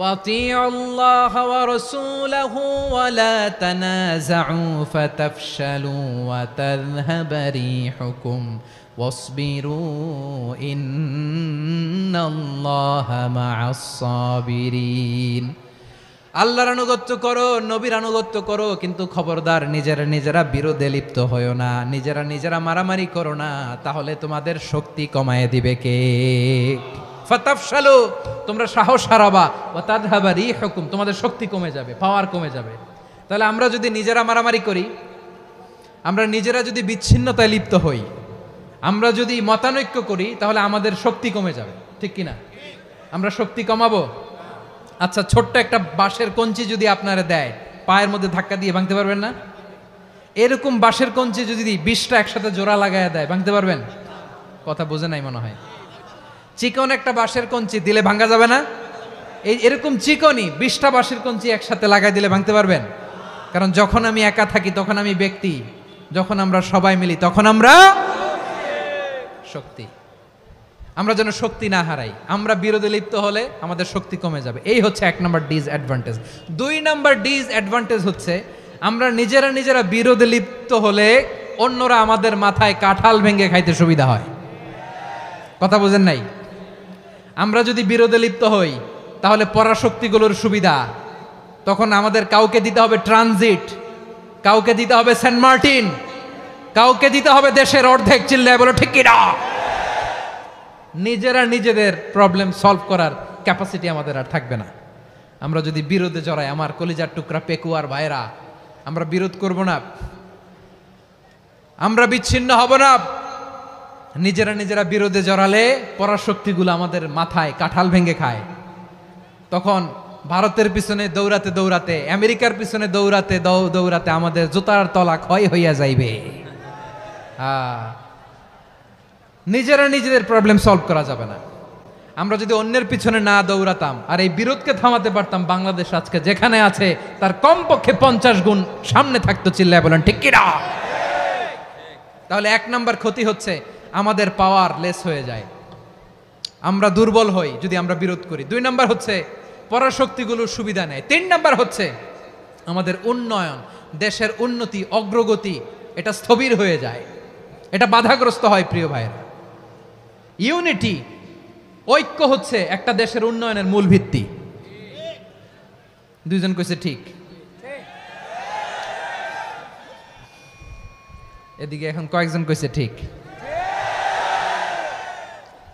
وَأَطِيعُوا اللَّهَ وَرَسُولَهُ وَلَا تَنَازَعُوا فَتَفْشَلُوا وَتَذْهَبَ رِيحُكُمْ وَاصْبِرُوا إِنَّ اللَّهَ مَعَ الصَّابِرِينَ। আল্লাহর আনুগত্য করো, নবীর আনুগত্য করো, কিন্তু খবরদার নিজেরা বিরোধে লিপ্ত হয়ো না, নিজেরা মারামারি করো না, তাহলে তোমাদের শক্তি কমায় দিবে কে? ফাতাফশালু, তোমরা সাহস হারাবা, ওয়া তাযহাবা রিহুকুম, তোমাদের শক্তি কমে যাবে, পাওয়ার কমে যাবে। তাহলে আমরা যদি নিজেরা মারামারি করি, আমরা নিজেরা যদি বিচ্ছিন্নতায় লিপ্ত হই, আমরা যদি মতানৈক্য করি, তাহলে আমাদের শক্তি কমে যাবে, ঠিক কিনা? আমরা শক্তি কমাবো। আচ্ছা, ছোট্ট একটা বাঁশের কঞ্চি যদি আপনারা দেয়, পায়ের মধ্যে ধাক্কা দিয়ে ভাঙতে পারবেন না? এরকম বাঁশের কঞ্চি যদি 20টা একসাথে জোড়া লাগায় দেয়, ভাঙতে পারবেন? কথা বোঝে নাই মনে হয়। চিকন একটা বাঁশের কঞ্চি দিলে ভাঙা যাবে না? এরকম চিকনই 20টা বাঁশের কঞ্চি একসাথে লাগাই দিলে ভাঙতে পারবেন? কারণ যখন আমি একা থাকি তখন আমি ব্যক্তি, যখন আমরা সবাই মিলি তখন আমরা শক্তি। আমরা যেন শক্তি না হারাই। আমরা বিরোধে লিপ্ত হলে আমাদের শক্তি কমে যাবে। এই হচ্ছে 1 নম্বর ডিসঅ্যাডভান্টেজ। 2 নম্বর ডিসঅ্যাডভান্টেজ হচ্ছে আমরা নিজেরা বিরোধে লিপ্ত হলে অন্যরা আমাদের মাথায় কাঁঠাল ভেঙে খাইতে সুবিধা হয়। কথা বোঝেন নাই? আমরা যদি বিরোধে লিপ্ত হই তাহলে পরাশক্তিগুলোর সুবিধা, তখন আমাদের কাউকে দিতে হবে ট্রানজিট, কাউকে দিতে হবে সেন্ট মার্টিন, কাউকে দিতে হবে দেশের অর্ধেক। চিল্লায় বলো ঠিক কিনা? নিজেদের প্রবলেম সলভ করার ক্যাপাসিটি আমাদের আর থাকবে না। আমরা যদি বিরোধে জড়াই, আমার কলিজার টুকরা পেকুয়ার ভাইরা, আমরা বিরোধ করব না, আমরা বিচ্ছিন্ন হব না। নিজেরা বিরোধে জড়ালে পরাশক্তিগুলো আমাদের মাথায় কাঁঠাল ভেঙে খায়। তখন ভারতের পিছনে দৌড়াতে, আমেরিকার পিছনে দৌড়াতে আমাদের জুতার তলা ক্ষয় হইয়া যাইবে। নিজেদের প্রবলেম সলভ করা যাবে না। আমরা যদি অন্যের পিছনে না দৌড়াতাম আর এই বিরোধকে থামাতে পারতাম, বাংলাদেশ আজকে যেখানে আছে তার কমপক্ষে 50 গুণ সামনে থাকতো। চিল্লায় বলেন ঠিক কিনা? তাহলে 1 নম্বর ক্ষতি হচ্ছে আমাদের পাওয়ার লেস হয়ে যায়, আমরা দুর্বল হই যদি আমরা বিরোধ করি। 2 নম্বর হচ্ছে পরাশক্তিগুলোর সুবিধা নেয়। 3 নম্বর হচ্ছে আমাদের উন্নয়ন, দেশের উন্নতি, অগ্রগতি এটা স্থবির হয়ে যায়, এটা বাধাগ্রস্ত হয়। প্রিয় ভাইয়েরা, ইউনিটি, ঐক্য হচ্ছে একটা দেশের উন্নয়নের মূল ভিত্তি। দুইজন কইছে ঠিক। এদিকে এখন কয়েকজন কইছে ঠিক।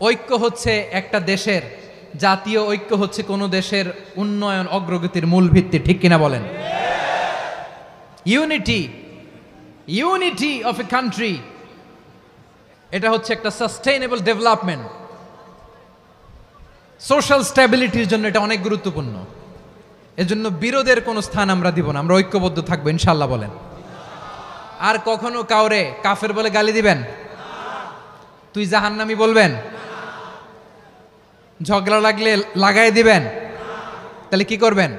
ঐক্য হচ্ছে একটা দেশের, জাতীয় ঐক্য হচ্ছে কোনো দেশের উন্নয়ন অগ্রগতির মূল ভিত্তি, ঠিক কিনা বলেন? ইউনিটি অফ এ কান্ট্রি, এটা হচ্ছে একটা সাস্টেইনেবল ডেভেলপমেন্ট, সোশ্যাল স্ট্যাবিলিটির জন্য এটা অনেক গুরুত্বপূর্ণ। এজন্য বিরোধের কোনো স্থান আমরা দিব না, আমরা ঐক্যবদ্ধ থাকবো ইনশাল্লাহ বলেন। আর কখনো কাউরে কাফের বলে গালি দিবেন? তুই জাহান্নামী বলবেন? ঝগড়া লাগলে লাগাই দিবেন? তাহলে কি করবেন?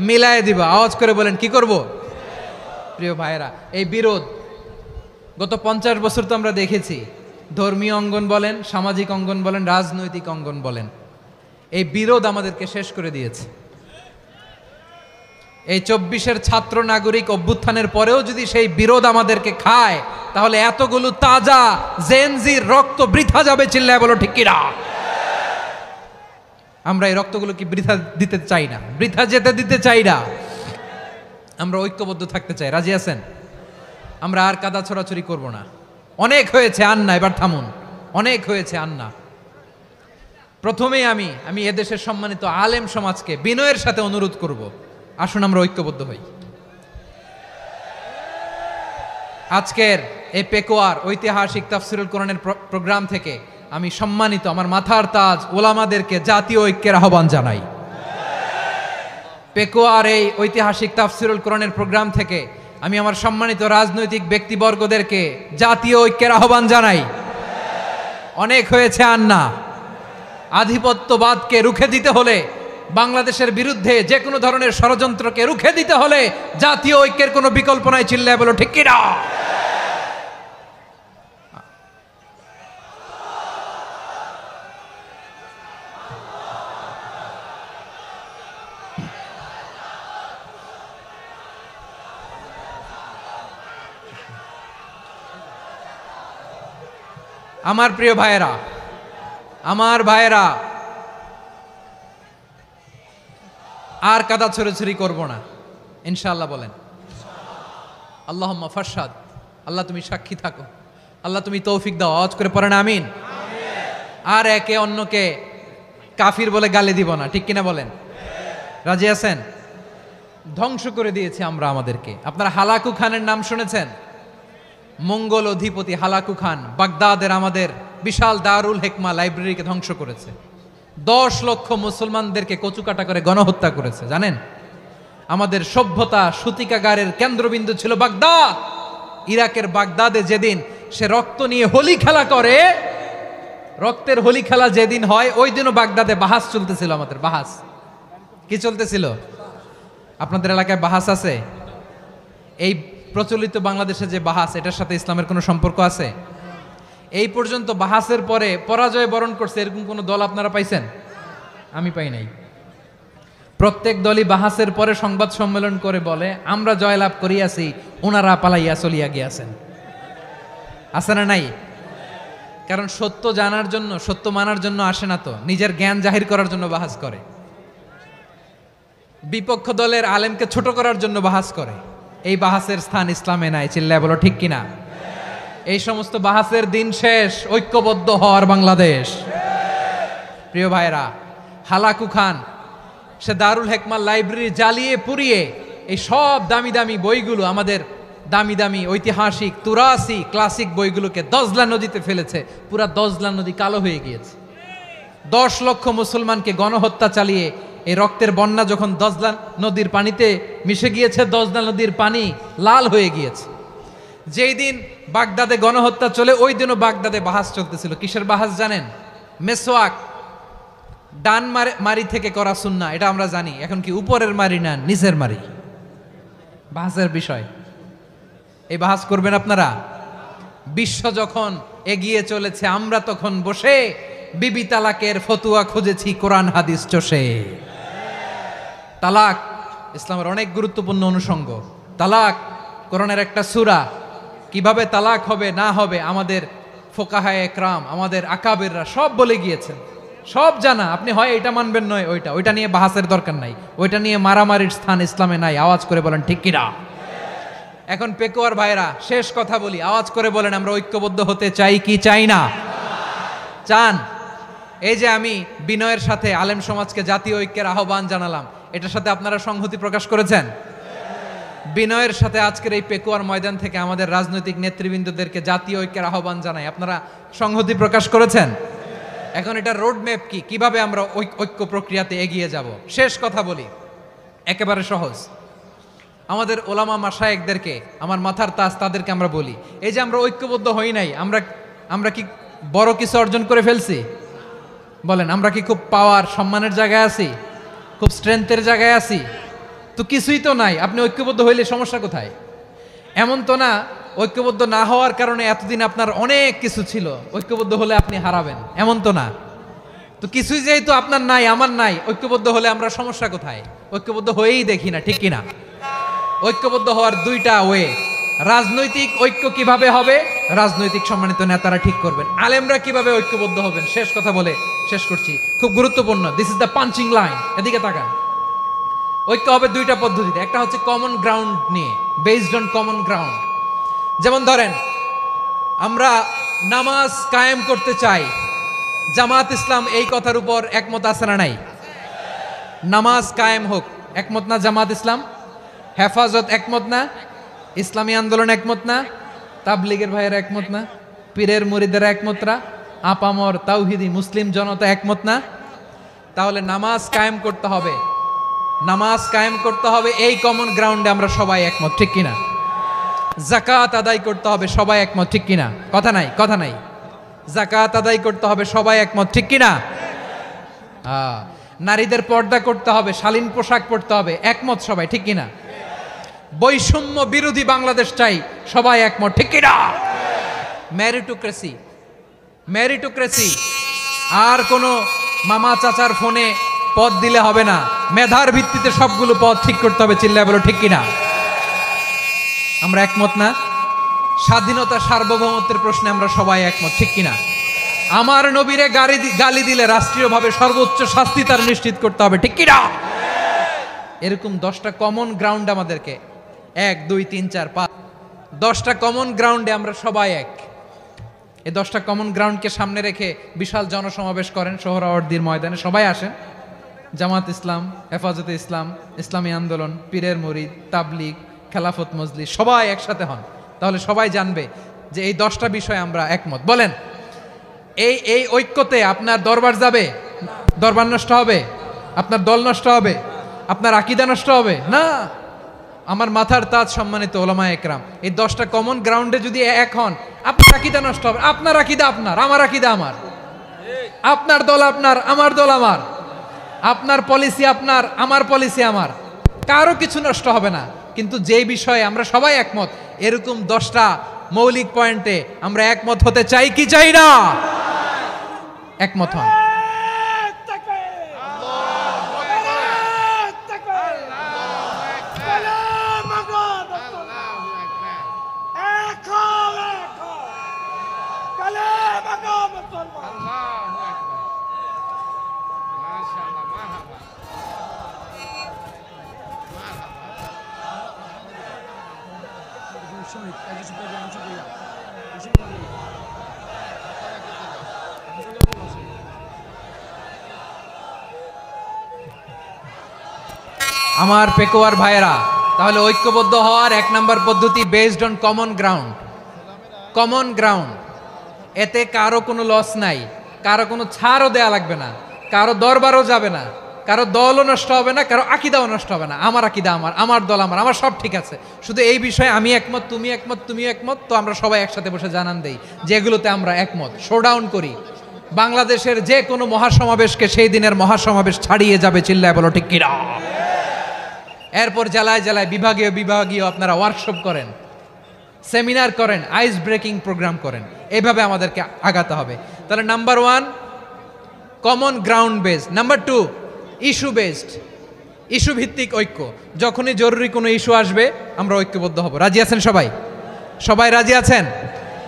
মিলায় দিবা। আওয়াজ করে বলেন, কি করব? প্রিয় ভাইয়েরা, এই বিরোধ গত 50 বছর তো আমরা দেখেছি। ধর্মীয় অঙ্গন বলেন, সামাজিক অঙ্গন বলেন, রাজনৈতিক অঙ্গন বলেন, এই বিরোধ আমাদেরকে শেষ করে দিয়েছে। এই 24-এর ছাত্র নাগরিক অভ্যুত্থানের পরেও যদি সেই বিরোধ আমাদেরকে খায়, তাহলে এতগুলো তাজা জেনজির রক্ত বৃথা যাবে। চিল্লায় বলো ঠিক কিনা? আমরা এই রক্তগুলো কি বৃথা দিতে চাই না, বৃথা যেতে দিতে চাই না। আমরা ঐক্যবদ্ধ থাকতে চাই। রাজি আছেন? আমরা আর কাদা ছড়াছড়ি করব না। অনেক হয়েছে, আন্না, এবার থামুন। অনেক হয়েছে, আন্না। প্রথমেই আমি এদেশের সম্মানিত আলেম সমাজকে বিনয়ের সাথে অনুরোধ করব, আসুন আমরা ঐক্যবদ্ধ হই। আজকের এই পেকুয়ার ঐতিহাসিক তাফসিরুল কোরআনের প্রোগ্রাম থেকে আমি সম্মানিত আমার মাথার তাজ ওলামাদেরকে জাতীয় ঐক্যের আহ্বান জানাই। পেকুয়ার এই ঐতিহাসিক তাফসিরুল কোরআনের প্রোগ্রাম থেকে আমি আমার সম্মানিত রাজনৈতিক ব্যক্তিবর্গদেরকে জাতীয় ঐক্যের আহ্বান জানাই। অনেক হয়েছে, আন্না। আধিপত্যবাদকে রুখে দিতে হলে, বাংলাদেশের বিরুদ্ধে যে কোনো ধরনের ষড়যন্ত্রকে রুখে দিতে হলে জাতীয় ঐক্যের কোনো বিকল্প নাই। চিল্লায় বলো ঠিক কিনা? আমার প্রিয় ভাইয়েরা, আমার ভাইয়েরা, আর কাদা ছড়াছড়ি করব না ইনশাআল্লাহ বলেন। আল্লাহুম্মা ফারশাদ। আল্লাহ তুমি সাক্ষী থাকো, আল্লাহ তুমি তৌফিক দাও। আওয়াজ করে পড়েন আমিন। আর একে অন্যকে কাফির বলে গালি দিব না, ঠিক কিনা বলেন? রাজি আছেন? ধ্বংস করে দিয়েছি আমরা আমাদেরকে। আপনারা হালাকু খানের নাম শুনেছেন? মঙ্গল অধিপতি হালাকু খান বাগদাদের আমাদের বিশাল দারুল হেকমা লাইব্রেরিকে ধ্বংস করেছে। 10 লক্ষ মুসলমানদেরকে কচুকাটা করে গণহত্যা করেছে। জানেন, আমাদের সভ্যতা সূতিকাগারের কেন্দ্রবিন্দু ছিল বাগদাদ। ইরাকের বাগদাদে যেদিন সে রক্ত নিয়ে হোলি খেলা করে, রক্তের হোলি খেলা যেদিন হয়, ওই দিনও বাগদাদে বাহাস চলতেছিল। আমাদের বাহাস কি চলতেছিল? আপনাদের এলাকায় বাহাস আছে? এই প্রচলিত বাংলাদেশে যে বাহাস, এটার সাথে ইসলামের কোনো সম্পর্ক আছে? এই পর্যন্ত বাহাসের পরে পরাজয় বরণ করছে এরকম কোন দল আপনারা পাইছেন? আমি পাই নাই। প্রত্যেক দলই বাহাসের পরে সংবাদ সম্মেলন করে বলে, আমরা জয়লাভ করিয়াছি, ওনারা পালাইয়া চলিয়া গিয়াছেন। আছে না নাই? কারণ সত্য জানার জন্য, সত্য মানার জন্য আসে না তো, নিজের জ্ঞান জাহির করার জন্য বাহাস করে। বিপক্ষ দলের আলেমকে ছোট করার জন্য বাহাস করে। এই বাহাসের স্থান ইসলামে নাই। চিল্লায় বলো ঠিক কিনা? এই সমস্ত বাহাসের দিন শেষ। ঐক্যবদ্ধ হওয়ার বাংলাদেশ। প্রিয় ভাইরা, হালাকু খান সে দারুল হেকমা লাইব্রেরি জ্বালিয়ে পুড়িয়ে এই সব দামি দামি বইগুলো, আমাদের দামি দামি ঐতিহাসিক তুরাসি ক্লাসিক বইগুলোকে দজলা নদীতে ফেলেছে। পুরা দজলা নদী কালো হয়ে গিয়েছে। 10 লক্ষ মুসলমানকে গণহত্যা চালিয়ে এই রক্তের বন্যা যখন দজলা নদীর পানিতে মিশে গিয়েছে, দজলা নদীর পানি লাল হয়ে গিয়েছে। যেই দিন বাগদাদে গণহত্যা চলে, ওই দিনও বাগদাদে বাহাস চলতেছিল। কিসের বাহাস জানেন? মেসওয়াক, ডান মারি থেকে করা সুন্নাহ, এটা আমরা জানি। এখন কি উপরের মারি না নিচের মারি? বাহাসের বিষয়। এই বাহাস করবেন আপনারা? বিশ্ব যখন এগিয়ে চলেছে, আমরা তখন বসে বিবি তালাকের ফতুয়া খুঁজেছি কোরআন হাদিস চষে। তালাক ইসলামের অনেক গুরুত্বপূর্ণ অনুষঙ্গ। তালাক কোরআনের একটা সূরা। কিভাবে তালাক হবে না হবে আমাদের ফোকাহায়ে একরাম, আমাদের আকাবেররা সব বলে গিয়েছেন, সব জানা। আপনি হয় এটা মানবেন নয় ওইটা নিয়ে বাহাসের দরকার নাই, ওইটা নিয়ে মারামারির স্থান ইসলামে নাই। আওয়াজ করে বলেন ঠিক কিনা? এখন পেকুয়ার ভাইরা শেষ কথা বলি, আওয়াজ করে বলেন আমরা ঐক্যবদ্ধ হতে চাই কি চাই না? চান? এই যে আমি বিনয়ের সাথে আলেম সমাজকে জাতীয় ঐক্যের আহ্বান জানালাম, এটার সাথে আপনারা সংহতি প্রকাশ করেছেন? বিনয়ের সাথে আজকের এই পেকুয়ার ময়দান থেকে আমাদের রাজনৈতিক নেতৃবৃন্দদেরকে জাতীয় ঐক্যের আহ্বান জানাই, আপনারা সংহতি প্রকাশ করেছেন? এখন এটা রোড ম্যাপ কি, কিভাবে আমরা ঐক্য প্রক্রিয়াতে এগিয়ে যাব? শেষ কথা বলি, একেবারে সহজ। আমাদের ওলামা মাশায়েখদেরকে, আমার মাথার তাজ, তাদেরকে আমরা বলি, এই যে আমরা ঐক্যবদ্ধ হই নাই, আমরা কি বড় কিছু অর্জন করে ফেলছি? বলেন, আমরা কি খুব পাওয়ার সম্মানের জায়গায় আছি? খুব স্ট্রেংথের জায়গায় আছি? তো কিছুই তো নাই। আপনি ঐক্যবদ্ধ হইলে সমস্যা কোথায়? এমন তো না ঐক্যবদ্ধ না হওয়ার কারণে এতদিন আপনার অনেক কিছু ছিল, ঐক্যবদ্ধ হলে আপনি হারাবেন, এমন তো না। তো কিছুই যেহেতু আপনার নাই, আমার নাই, ঐক্যবদ্ধ হলে আমরা সমস্যা কোথায়? ঐক্যবদ্ধ হয়েই দেখি না, ঠিক কিনা? ঐক্যবদ্ধ হওয়ার দুইটা ওয়ে। রাজনৈতিক ঐক্য কিভাবে হবে? রাজনৈতিক সম্মানিত নেতারা ঠিক করবেন। আলেমরা কিভাবে ঐক্যবদ্ধ হবেন? শেষ কথা বলে শেষ করছি, খুব গুরুত্বপূর্ণ। This is the punching line, এদিকে তাকান। ঐক্য হবে দুইটা পদ্ধতিতে। একটা হচ্ছে কমন গ্রাউন্ড নিয়ে, বেসড অন কমন গ্রাউন্ড। যেমন ধরেন, আমরা নামাজ কায়েম করতে চাই, জামাত ইসলাম এই কথার উপর একমত আছে না নাই? নামাজ কায়েম হোক, একমত না জামাত ইসলাম? হেফাজত একমত না? ইসলামী আন্দোলন একমত না? তাবলিগের ভাইয়েরা একমত না? পীরের মুরিদেরা একমত না? আপামর তাওহিদি মুসলিম জনতা একমত না? তাহলে নামাজ কায়েম করতে হবে, নামাজ কায়েম করতে হবে এই কমন গ্রাউন্ডে আমরা সবাই একমত, ঠিক কিনা? যাকাত আদায় করতে হবে, সবাই একমত, ঠিক কিনা? কথা নাই, কথা নাই। যাকাত আদায় করতে হবে, সবাই একমত, ঠিক কিনা? নারীদের পর্দা করতে হবে, শালীন পোশাক পরতে হবে, একমত সবাই, ঠিক কিনা? বৈষম্য বিরোধী বাংলাদেশ চাই, সবাই একমত, ঠিক কিনা? মেরিটোক্রেসি, মেরিটোক্রেসি, আর কোনো মামা চাচার ফোনে পদ দিলে হবে না, মেধার ভিত্তিতে সবগুলো পদ ঠিক করতে হবে, চিল্লায় বলো ঠিক কিনা? আমরা একমত না? স্বাধীনতা সার্বভৌমত্বের প্রশ্নে আমরা সবাই একমত, ঠিক কিনা? আমার নবীরে গালি দিলে রাষ্ট্রীয়ভাবে সর্বোচ্চ শাস্তি তার নিশ্চিত করতে হবে, ঠিক কিনা? এরকম 10টা কমন গ্রাউন্ড আমাদেরকে, 1 2 3 4 5, 10টা কমন গ্রাউন্ডে আমরা সবাই এক। এই 10টা কমন গ্রাউন্ডকে সামনে রেখে বিশাল জনসমাবেশ করেন সোহরাওয়ার্দীর ময়দানে, সবাই আসেন। জামাত ইসলাম, হেফাজতে ইসলাম, ইসলামী আন্দোলন, পীরের মুরিদ, তাবলিগ, খেলাফত মজলিস, সবাই একসাথে হন। তাহলে সবাই জানবে যে এই 10টা বিষয়ে আমরা একমত। বলেন, এই ঐক্যতে আপনার দরবার যাবে? দরবার নষ্ট হবে? আপনার দল নষ্ট হবে? আপনার আকীদা নষ্ট হবে না? আমার মাথার তাজ সম্মানিত ওলামায়ে একরাম, এই 10টা কমন গ্রাউন্ডে যদি এক হন, আপনার আকীদা নষ্ট হবে? আপনার আকীদা আপনার, আমার আকীদা আমার, আপনার দল আপনার, আমার দল আমার, আপনার পলিসি আপনার, আমার পলিসি আমার, কারো কিছু নষ্ট হবে না। কিন্তু যে বিষয়ে আমরা সবাই একমত, এরকম 10টা মৌলিক পয়েন্টে আমরা একমত হতে চাই কি চাই না? একমত হন। আমার পেকুয়ার ভাইয়েরা, তাহলে ঐক্যবদ্ধ হওয়ার 1 নম্বর পদ্ধতি based on common ground. Common ground, এতে কারো কোনো লস নাই, কারো কোনো ছাড়ও দেয়া লাগবে না, কারো দরবারও যাবে না, কারো দলও নষ্ট হবে না, কারো আকীদাও নষ্ট হবে না। আমার আকীদা আমার, আমার দল আমার, আমার সব ঠিক আছে। শুধু এই বিষয়ে আমি একমত, তুমি একমত, তুমিও একমত, তো আমরা সবাই একসাথে বসে জানান দেই যে এগুলোতে আমরা একমত। শোডাউন করি, বাংলাদেশের যে কোনো মহাসমাবেশকে সেই দিনের মহাসমাবেশ ছাড়িয়ে যাবে, চিল্লায় বলো ঠিক কিনা? এরপর জেলায় জেলায় বিভাগীয় বিভাগীয় আপনারা ওয়ার্কশপ করেন, সেমিনার করেন, আইস ব্রেকিং প্রোগ্রাম করেন, এইভাবে আমাদেরকে আগাতে হবে। তাহলে number 1 common ground based. Number 2 issue based, issue ভিত্তিক ঐক্য। যখনই জরুরি কোনো ইস্যু আসবে আমরা ঐক্যবদ্ধ হব। রাজি আছেন সবাই? সবাই রাজি আছেন?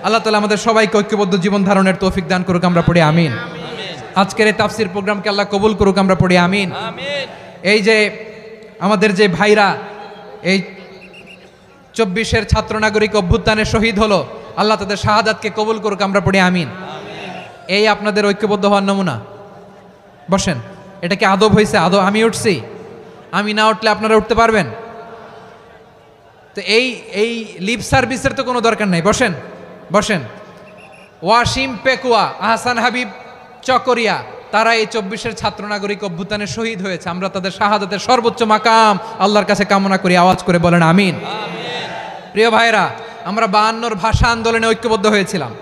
আল্লাহ তাআলা আমাদের সবাইকে ঐক্যবদ্ধ জীবন ধারণের তৌফিক দান করুক, আমরা পড়ি আমিন। আজকের এই তাফসীর প্রোগ্রামকে আল্লাহ কবুল করুক, আমরা পড়ি আমিন। এই যে আমাদের যে ভাইরা এই 24-এর ছাত্র নাগরিক অভ্যুত্থানে শহীদ হলো, আল্লাহ তাদের শাহাদাতকে কবুল করুক, আমরা পড়ি আমিন। এই আপনাদের ঐক্যবদ্ধ হওয়ার নমুনা। বসেন, এটা কি আদব হয়েছে? আদব? আমি উঠছি, আমি না উঠলে আপনারা উঠতে পারবেন? তো এই লিপ সার্ভিসের তো কোনো দরকার নাই। বসেন বসেন। ওয়াসিম পেকুয়া, আহসান হাবিব চকরিয়া, তারা এই 24-এর ছাত্র নাগরিক অভ্যুত্থানে শহীদ হয়েছে। আমরা তাদের শাহাদাতের সর্বোচ্চ মাকাম আল্লাহর কাছে কামনা করি। আওয়াজ করে বলেন আমিন। প্রিয় ভাইরা, আমরা 52-র ভাষা আন্দোলনে ঐক্যবদ্ধ হয়েছিলাম,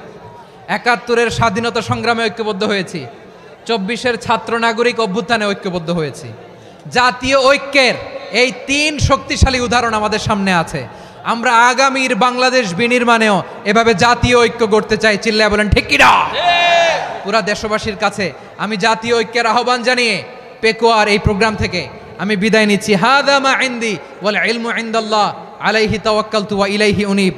71-এর স্বাধীনতা সংগ্রামে ঐক্যবদ্ধ হয়েছি, 24-এর ছাত্র নাগরিক অভ্যুত্থানে ঐক্যবদ্ধ হয়েছি। জাতীয় ঐক্যের এই 3 শক্তিশালী উদাহরণ আমাদের সামনে আছে। আমরা আগামীর বাংলাদেশ বিনির্মাণেও এভাবে জাতীয় ঐক্য গড়তে চাই। চিল্লায় বলেন ঠিক কি না? পুরা দেশবাসীর কাছে আমি জাতীয় ঐক্যের আহ্বান জানিয়ে পেকুয়ার এই প্রোগ্রাম থেকে আমি বিদায় নিচ্ছি। হাদা মা ইনদি ওয়াল ইলমু ইনদাল্লাহ আলাইহি তাওয়াক্কালতু ওয়া ইলাইহি উনীব।